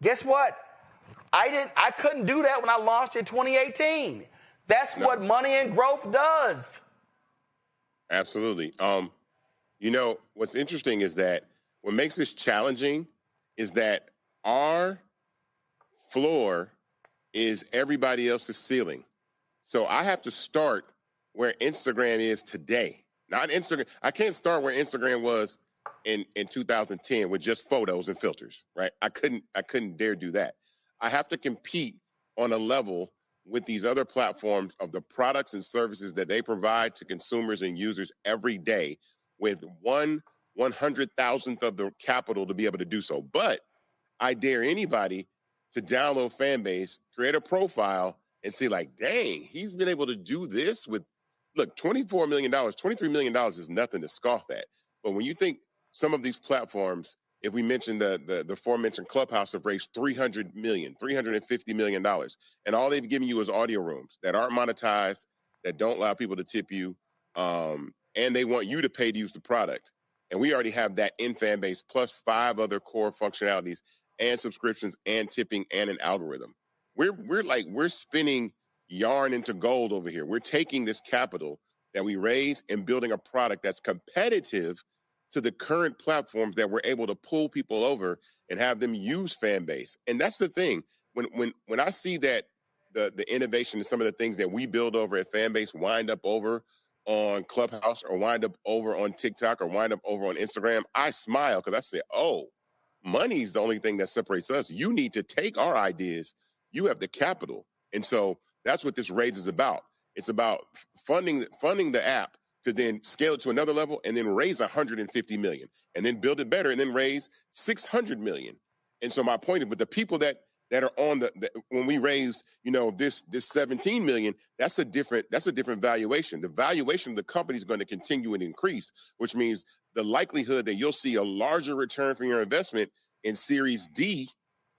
Guess what? I couldn't do that when I launched in 2018. That's what money and growth does. Absolutely. You know, what's interesting is that what makes this challenging is that our floor is everybody else's ceiling. So I have to start where Instagram is today. Not Instagram. I can't start where Instagram was in 2010 with just photos and filters, right? I couldn't dare do that. I have to compete on a level with these other platforms of the products and services that they provide to consumers and users every day with 1/100,000th of the capital to be able to do so. But I dare anybody to download Fanbase, create a profile, and see like, dang, he's been able to do this with, look, $24 million, $23 million is nothing to scoff at. But when you think some of these platforms, if we mention the aforementioned Clubhouse, have raised $300 million, $350 million, and all they've given you is audio rooms that aren't monetized, that don't allow people to tip you, and they want you to pay to use the product. And we already have that in Fanbase, plus 5 other core functionalities and subscriptions and tipping and an algorithm. We're spinning yarn into gold over here. We're taking this capital that we raise and building a product that's competitive to the current platforms that we're able to pull people over and have them use Fanbase. And that's the thing. When I see that the innovation and some of the things that we build over at Fanbase wind up over on Clubhouse or wind up over on TikTok or wind up over on Instagram, I smile because I say, oh, money's the only thing that separates us. You need to take our ideas. You have the capital. And so that's what this raise is about. It's about funding the app to then scale it to another level and then raise $150 million and then build it better and then raise $600 million. And so my point is, with the people that are on when we raised, this $17 million, that's a different valuation. The valuation of the company is going to continue and increase, which means the likelihood that you'll see a larger return for your investment in Series D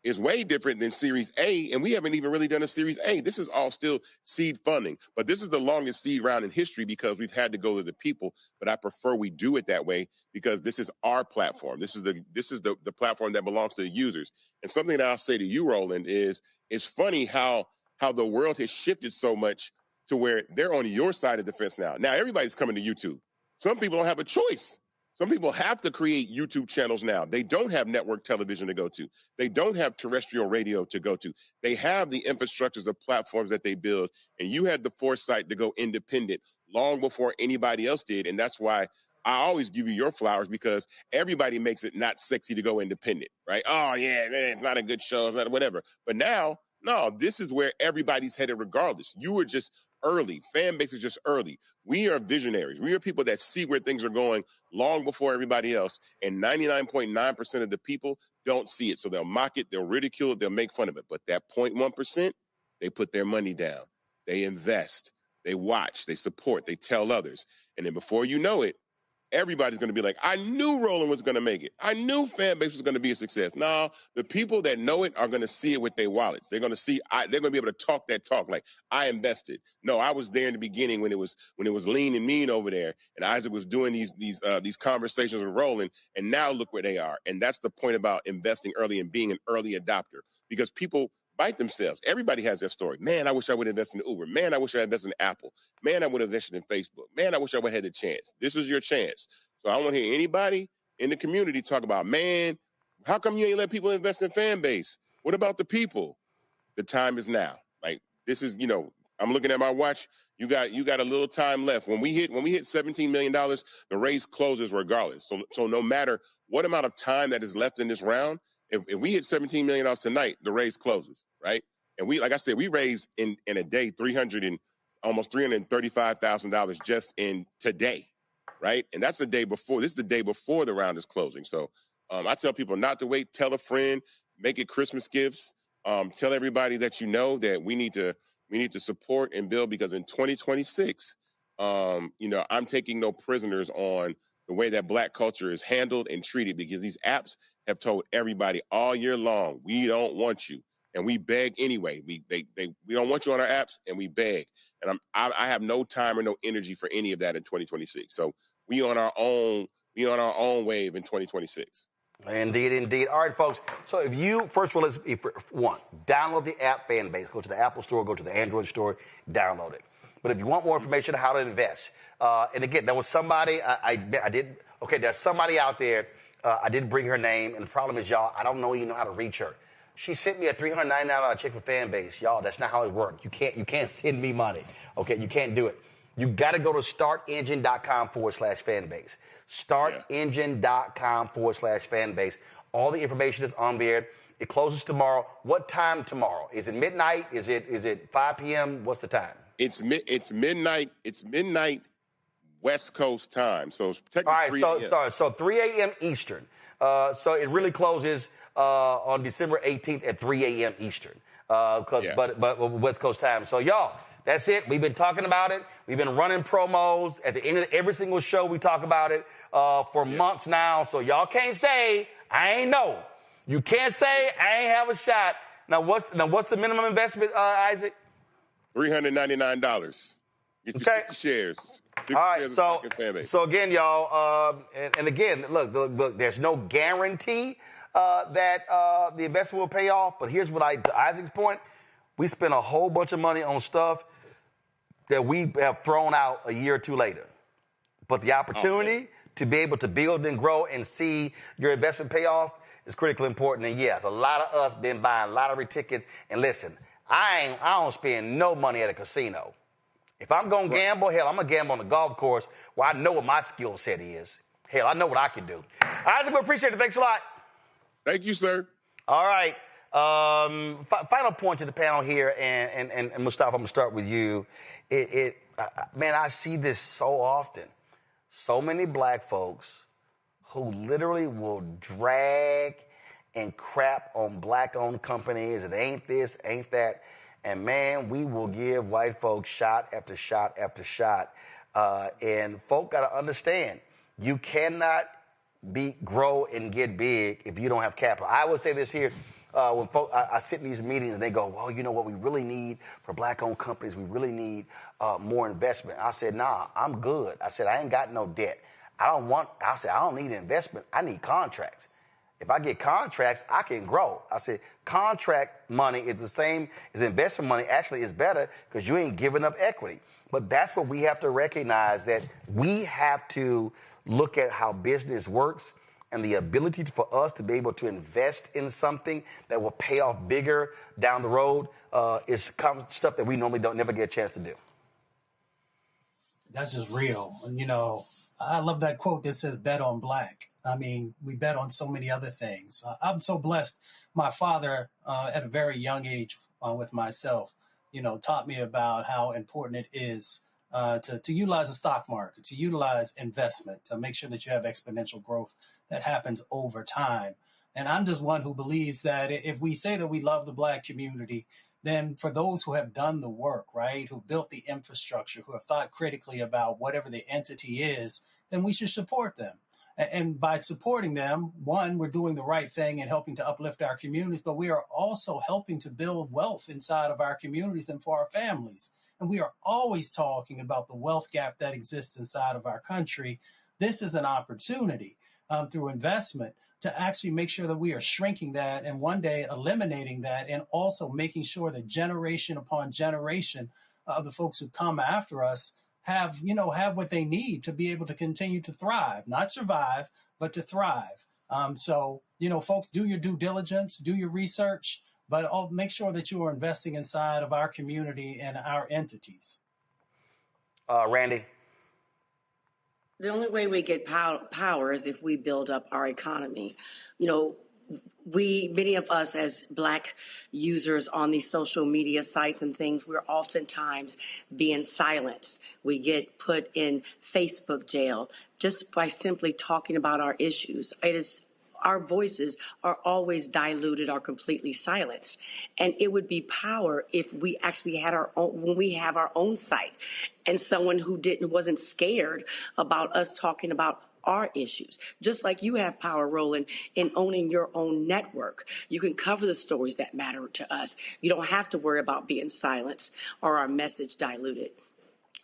is way different than Series A, and we haven't even really done a Series A. This is all still seed funding, but this is the longest seed round in history because we've had to go to the people, but I prefer we do it that way because this is our platform. This is the platform that belongs to the users. And something that I'll say to you, Roland, is it's funny how the world has shifted so much to where they're on your side of the fence now. Now everybody's coming to YouTube. Some people don't have a choice. Some people have to create YouTube channels now. They don't have network television to go to. They don't have terrestrial radio to go to. They have the infrastructures of platforms that they build, and you had the foresight to go independent long before anybody else did, and that's why I always give you your flowers, because everybody makes it not sexy to go independent, right? Oh, yeah, man, it's not a good show, it's not whatever. But now, no, this is where everybody's headed regardless. You were just early. Fanbase is just early. We are visionaries. We are people that see where things are going long before everybody else, and 99.9% of the people don't see it. So they'll mock it, they'll ridicule it, they'll make fun of it. But that 0.1%, they put their money down. They invest. They watch. They support. They tell others. And then before you know it, everybody's going to be like, I knew Roland was going to make it. I knew Fanbase was going to be a success. No, the people that know it are going to see it with their wallets. They're going to see, they're going to be able to talk that talk like, I invested. No, I was there in the beginning when it was lean and mean over there, and Isaac was doing these conversations with Roland, and now look where they are. And that's the point about investing early and being an early adopter, because people bite themselves. Everybody has their story. Man, I wish I would have invested in Uber. Man, I wish I had invested in Apple. Man, I would have invested in Facebook. Man, I wish I would have had the chance. This is your chance. So I want to hear anybody in the community talk about, man, how come you ain't let people invest in Fanbase? What about the people? The time is now. Like, this is, I'm looking at my watch. You got a little time left. When we hit $17 million, the race closes regardless. So no matter what amount of time that is left in this round, if we hit $17 million tonight, the race closes, right? And we, like I said, we raised in a day almost $335,000 just in today, right? And that's the day before. This is the day before the round is closing. So I tell people not to wait. Tell a friend. Make it Christmas gifts. Tell everybody that you know that we need to support and build, because in 2026, I'm taking no prisoners on the way that Black culture is handled and treated, because these apps have told everybody all year long, we don't want you. And we beg anyway. We don't want you on our apps, and we beg. And I have no time or no energy for any of that in 2026. So we on our own wave in 2026. Indeed. All right, folks. So if you, first of all, download the app Fanbase. Go to the Apple Store, go to the Android Store, download it. But if you want more information on how to invest, and again, there was somebody, there's somebody out there, I didn't bring her name, and the problem is, y'all, I don't know how to reach her. She sent me a $399 check for Fanbase. Y'all, that's not how it works. You can't send me money. Okay, you can't do it. You got to go to startengine.com/Fanbase. Startengine.com/Fanbase. All the information is on there. It closes tomorrow. What time tomorrow? Is it midnight? Is it 5 p.m.? What's the time? It's midnight. It's midnight West Coast time. So it's technically all right. So 3 a.m. Eastern. So it really closes on December 18th at 3 a.m. Eastern. But West Coast time. So y'all, that's it. We've been talking about it. We've been running promos at the end of every single show. We talk about it for months now. So y'all can't say I ain't know. You can't say I ain't have a shot. Now what's the minimum investment, Isaac? $399. Get your 60 shares. All right, so again, y'all, and again, look, there's no guarantee that the investment will pay off, but here's what to Isaac's point, we spent a whole bunch of money on stuff that we have thrown out a year or two later. But the opportunity to be able to build and grow and see your investment pay off is critically important. And yes, a lot of us been buying lottery tickets. And listen, I don't spend no money at a casino. If I'm going to gamble, hell, I'm going to gamble on the golf course where I know what my skill set is. Hell, I know what I can do. Isaac, we appreciate it. Thanks a lot. Thank you, sir. All right. Final point to the panel here, and Mustafa, I'm going to start with you. Man, I see this so often. So many Black folks who literally will drag and crap on Black-owned companies. It ain't this, ain't that. And, man, we will give white folks shot after shot after shot. And folk got to understand, you cannot grow and get big if you don't have capital. I would say this here. When I sit in these meetings and they go, well, you know what we really need for Black-owned companies? We really need more investment. I said, nah, I'm good. I said, I ain't got no debt. I don't need investment. I need contracts. If I get contracts, I can grow. I said, contract money is the same as investment money. Actually, it's better because you ain't giving up equity. But that's what we have to recognize, that we have to look at how business works, and the ability for us to be able to invest in something that will pay off bigger down the road is stuff that we normally never get a chance to do. That's just real. And, I love that quote that says, bet on black. I mean, we bet on so many other things. I'm so blessed. My father, at a very young age with myself, taught me about how important it is to utilize the stock market, to utilize investment, to make sure that you have exponential growth that happens over time. And I'm just one who believes that if we say that we love the black community, then for those who have done the work, right, who built the infrastructure, who have thought critically about whatever the entity is, then we should support them. And by supporting them, one, we're doing the right thing and helping to uplift our communities, but we are also helping to build wealth inside of our communities and for our families. And we are always talking about the wealth gap that exists inside of our country. This is an opportunity through investment to actually make sure that we are shrinking that and one day eliminating that, and also making sure that generation upon generation of the folks who come after us have what they need to be able to continue to thrive, not survive, but to thrive. So, folks, do your due diligence, do your research, but make sure that you are investing inside of our community and our entities. Randy? The only way we get power is if we build up our economy. Many of us as black users on these social media sites and things, we're oftentimes being silenced. We get put in Facebook jail just by simply talking about our issues. Our voices are always diluted or completely silenced. And it would be power if we actually had when we have our own site, and someone who wasn't scared about us talking about our issues. Just like you have power, Roland, in owning your own network. You can cover the stories that matter to us. You don't have to worry about being silenced or our message diluted.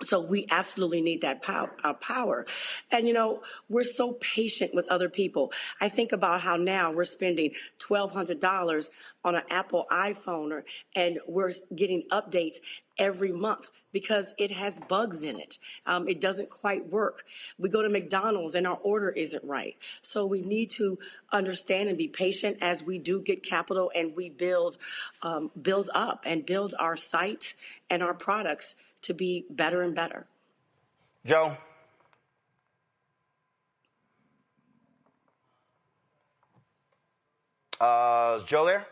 So we absolutely need that power. And, we're so patient with other people. I think about how now we're spending $1,200 on an Apple iPhone, and we're getting updates every month because it has bugs in it. It doesn't quite work. We go to McDonald's and our order isn't right. So we need to understand and be patient as we do get capital and we build up and build our site and our products to be better and better. Joe? Is Joe there?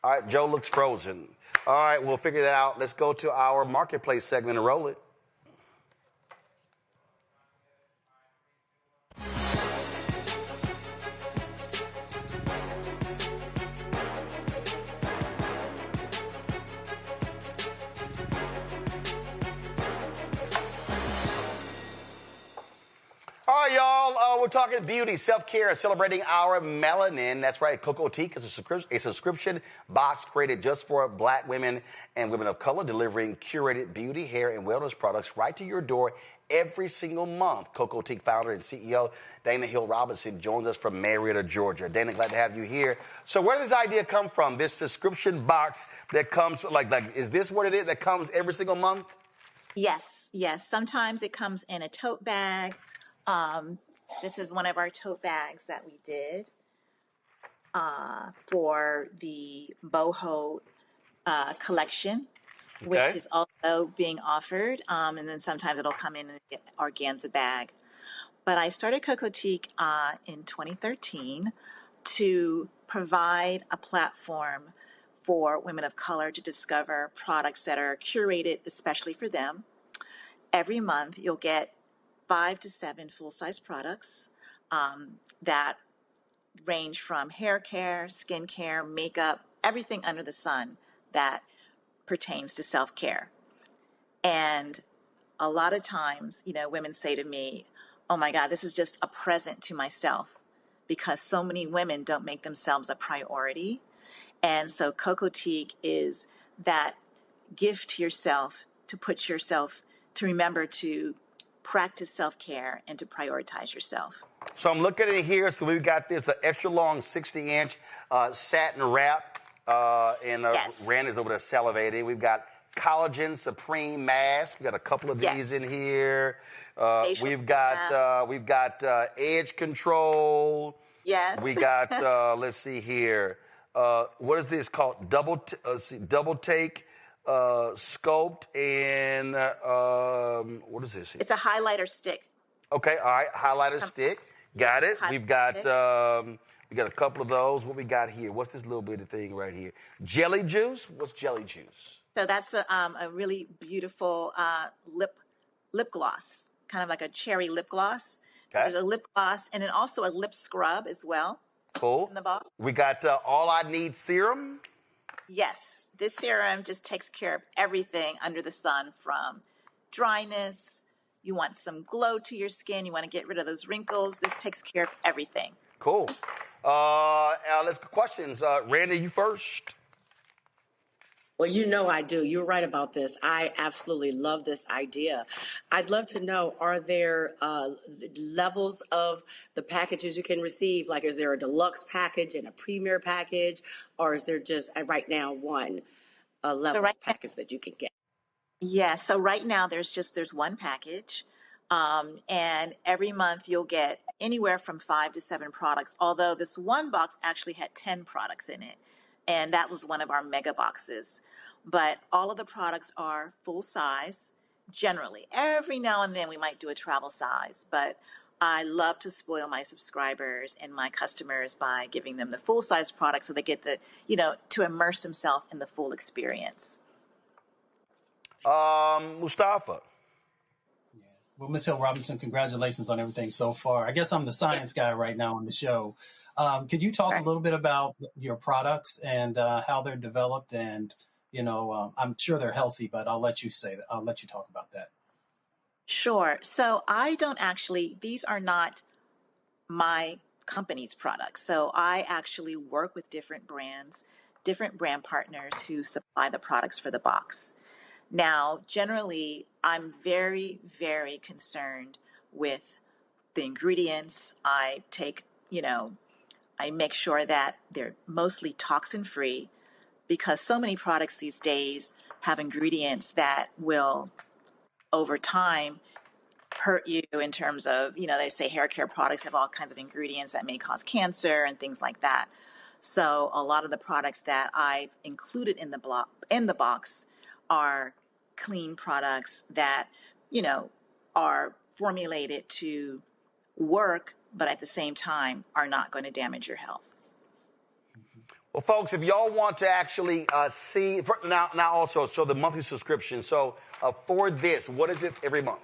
All right, Joe looks frozen. All right, we'll figure that out. Let's go to our marketplace segment and roll it. All right, y'all, we're talking beauty, self-care, celebrating our melanin. That's right, Cocotique is a subscription box created just for black women and women of color, delivering curated beauty, hair, and wellness products right to your door every single month. Cocotique founder and CEO Dana Hill Robinson joins us from Marietta, Georgia. Dana, glad to have you here. So where does this idea come from, this subscription box that comes, is this what it is, that comes every single month? Yes. Sometimes it comes in a tote bag. This is one of our tote bags that we did for the boho collection, which is also being offered. And then sometimes it'll come in an organza bag. But I started Cocotique in 2013 to provide a platform for women of color to discover products that are curated especially for them. Every month you'll get 5 to 7 full-size products that range from hair care, skin care, makeup, everything under the sun that pertains to self-care. And a lot of times, women say to me, oh my God, this is just a present to myself, because so many women don't make themselves a priority. And so Cocotique is that gift to yourself, to remember to practice self-care and to prioritize yourself. So I'm looking in here. So we've got this extra long 60-inch satin wrap. Yes. Rand is over there salivating. We've got collagen supreme mask. We got a couple of these in here. We've got edge control. Yes. We got let's see here. What is this called? Double take, sculpt, and what is this? It's a highlighter stick. Okay, all right, highlighter stick. Got it. We've got we got a couple of those. What we got here? What's this little bitty thing right here? Jelly juice. What's jelly juice? So that's a really beautiful lip gloss, kind of like a cherry lip gloss. So there's a lip gloss and then also a lip scrub as well. Cool. In the box. We got All I Need serum. Yes, this serum just takes care of everything under the sun, from dryness. You want some glow to your skin. You want to get rid of those wrinkles. This takes care of everything. Cool. Let's go questions. Randy, you first. Well, you know I do. You're right about this. I absolutely love this idea. I'd love to know, are there levels of the packages you can receive? Like, is there a deluxe package and a premier package? Or is there just right now one level package that you can get? Yeah, so right now there's one package. And every month you'll get anywhere from 5 to 7 products, although this one box actually had 10 products in it. And that was one of our mega boxes. But all of the products are full size, generally. Every now and then we might do a travel size, but I love to spoil my subscribers and my customers by giving them the full size product so they get to immerse themselves in the full experience. Mustafa. Well, Ms. Hill Robinson, congratulations on everything so far. I guess I'm the science guy right now on the show. Could you talk a little bit about your products and how they're developed? And, I'm sure they're healthy, but I'll let you say that. I'll let you talk about that. Sure. So these are not my company's products. So I actually work with different brands, different brand partners who supply the products for the box. Now, generally, I'm very, very concerned with the ingredients. I make sure that they're mostly toxin-free, because so many products these days have ingredients that will, over time, hurt you in terms of, they say hair care products have all kinds of ingredients that may cause cancer and things like that. So a lot of the products that I've included in the box are clean products that, are formulated to work, but at the same time are not going to damage your health. Well, folks, if y'all want to actually see now also, so the monthly subscription. So for this, what is it every month?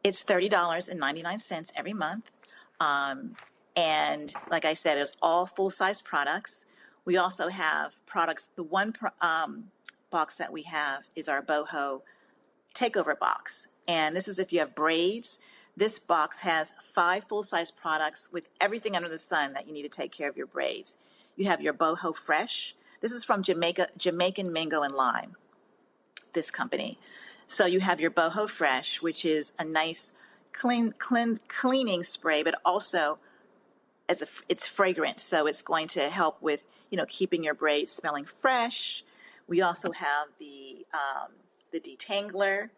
It's $30.99 every month. And like I said, it's all full-size products. We also have products. The one box that we have is our boho takeover box. And this is if you have braids. This box has 5 full-size products with everything under the sun that you need to take care of your braids. You have your boho fresh. This is from Jamaican Mango and Lime, this company. So you have your boho fresh, which is a nice cleaning spray, but also it's fragrant. So it's going to help with, keeping your braids smelling fresh. We also have the detangler.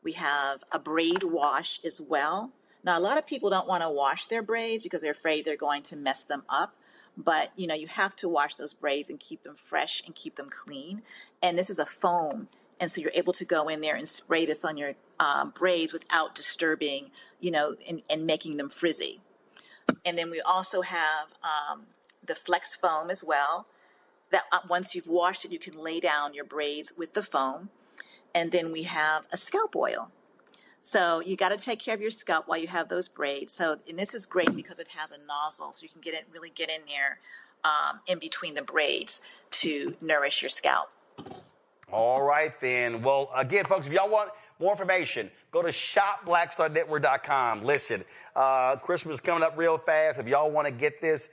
We have a braid wash as well. Now, a lot of people don't want to wash their braids because they're afraid they're going to mess them up. But, you have to wash those braids and keep them fresh and keep them clean. And this is a foam. And so you're able to go in there and spray this on your braids without disturbing, and making them frizzy. And then we also have the flex foam as well. That once you've washed it, you can lay down your braids with the foam. And then we have a scalp oil. So you got to take care of your scalp while you have those braids. And this is great because it has a nozzle, so you can really get in there in between the braids to nourish your scalp. All right, then. Well, again, folks, if y'all want more information, go to shopblackstarnetwork.com. Listen, Christmas is coming up real fast. If y'all want to get this,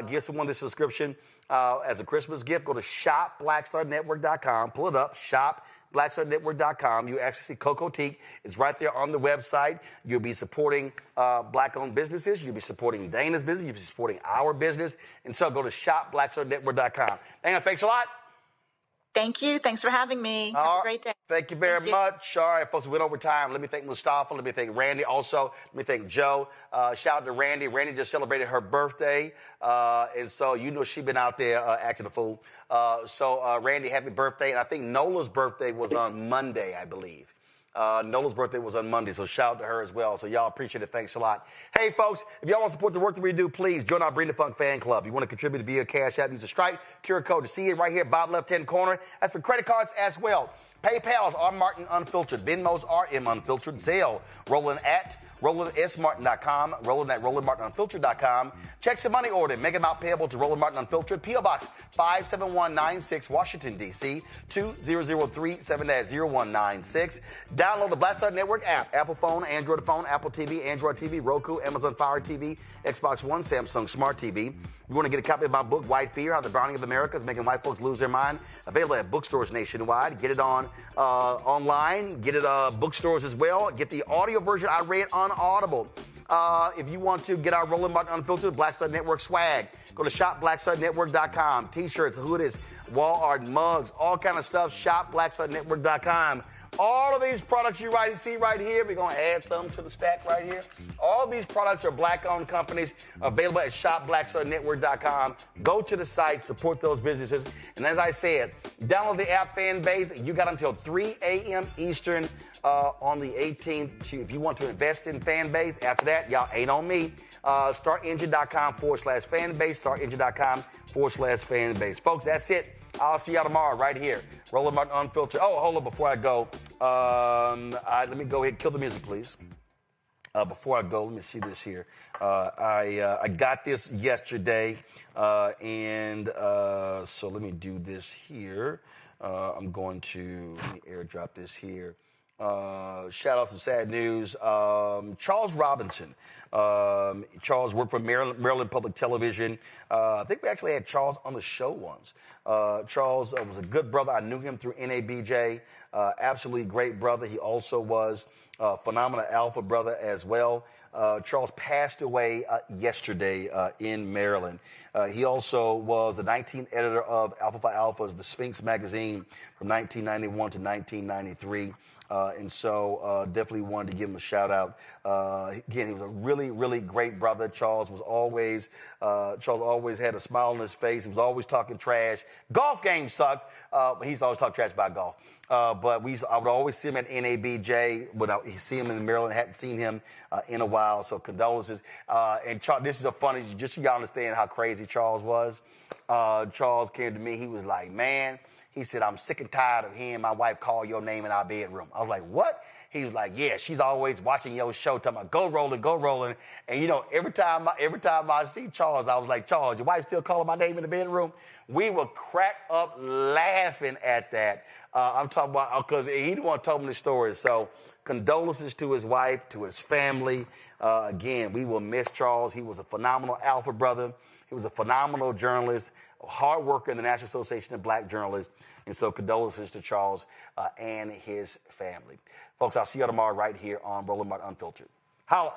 give someone this subscription as a Christmas gift, go to shopblackstarnetwork.com. Pull it up, shop BlackStarNetwork.com. You actually see Coco Teak. It's right there on the website. You'll be supporting Black-owned businesses. You'll be supporting Dana's business. You'll be supporting our business. And so go to shopBlackStarNetwork.com. Dana, thanks a lot. Thank you. Thanks for having me. Have a great day. Thank you very much. All right, folks, we went over time. Let me thank Mustafa. Let me thank Randy also. Let me thank Joe. Shout out to Randy. Randy just celebrated her birthday. And so you know she's been out there acting a fool. So Randy, happy birthday. And I think Nola's birthday was on Monday, I believe. Nola's birthday was on Monday, so shout out to her as well. So y'all appreciate it. Thanks a lot. Hey, folks, if y'all want to support the work that we do, please join our Bring the Funk fan club. You want to contribute via Cash App, use the Stripe QR code to see it right here, bottom left-hand corner. That's for credit cards as well. PayPal's R. Martin Unfiltered. Venmo's RM Unfiltered. Zelle, Roland at RolandSMartin.com. Roland at RolandMartinUnfiltered.com. Check the money order. Make it out payable to Roland Martin Unfiltered. P.O. Box 57196, Washington, D.C. 20037-0196. Download the Black Star Network app. Apple phone, Android phone, Apple TV, Android TV, Roku, Amazon Fire TV, Xbox One, Samsung Smart TV. You want to get a copy of my book, White Fear, How the Browning of America is Making White Folks Lose Their Mind. Available at bookstores nationwide. Get it on online. Get it bookstores as well. Get the audio version I read on Audible. If you want to get our Roland Martin Unfiltered Black Star Network swag, go to shopblackstarnetwork.com. T-shirts, hoodies, wall art, mugs, all kind of stuff. Shopblackstarnetwork.com. All of these products you see right here, we're going to add some to the stack right here. All of these products are Black-owned companies available at shopblackstarnetwork.com. Go to the site, support those businesses. And as I said, download the app Fanbase. You got until 3 a.m. Eastern on the 18th. If you want to invest in Fanbase, after that, y'all ain't on me. StartEngine.com/Fanbase, StartEngine.com/Fanbase. Folks, that's it. I'll see y'all tomorrow right here. Roland Martin Unfiltered. Oh, hold on before I go. Let me go ahead and kill the music, please. Before I go, let me see this here. I got this yesterday, so let me do this here. I'm going to let me airdrop this here. Shout out some sad news. Charles Robinson. Charles worked for Maryland Public Television. I think we actually had Charles on the show once. Charles was a good brother. I knew him through NABJ. Absolutely great brother. He also was a phenomenal alpha brother as well. Charles passed away yesterday in Maryland. He also was the 19th editor of Alpha Phi Alpha's The Sphinx magazine from 1991 to 1993. And so definitely wanted to give him a shout out. Again, he was a really, really great brother. Charles always had a smile on his face. He was always talking trash. Golf game sucked, but he's always talked trash about golf. But I would always see him at NABJ. When I see him in Maryland, hadn't seen him in a while. So condolences. And Charles, this is a funny, just so y'all understand how crazy Charles was. Charles came to me. He was like, man. He said, I'm sick and tired of hearing my wife call your name in our bedroom. I was like, what? He was like, yeah, she's always watching your show, talking about go Roland, go Roland. And, you know, every time I see Charles, I was like, Charles, your wife still calling my name in the bedroom? We would crack up laughing at that. I'm talking about, because he the one told me the story. So condolences to his wife, to his family. Again, we will miss Charles. He was a phenomenal alpha brother. He was a phenomenal journalist, a hard worker in the National Association of Black Journalists. And so condolences to Charles and his family. Folks, I'll see you tomorrow right here on Roland Martin Unfiltered. Holla.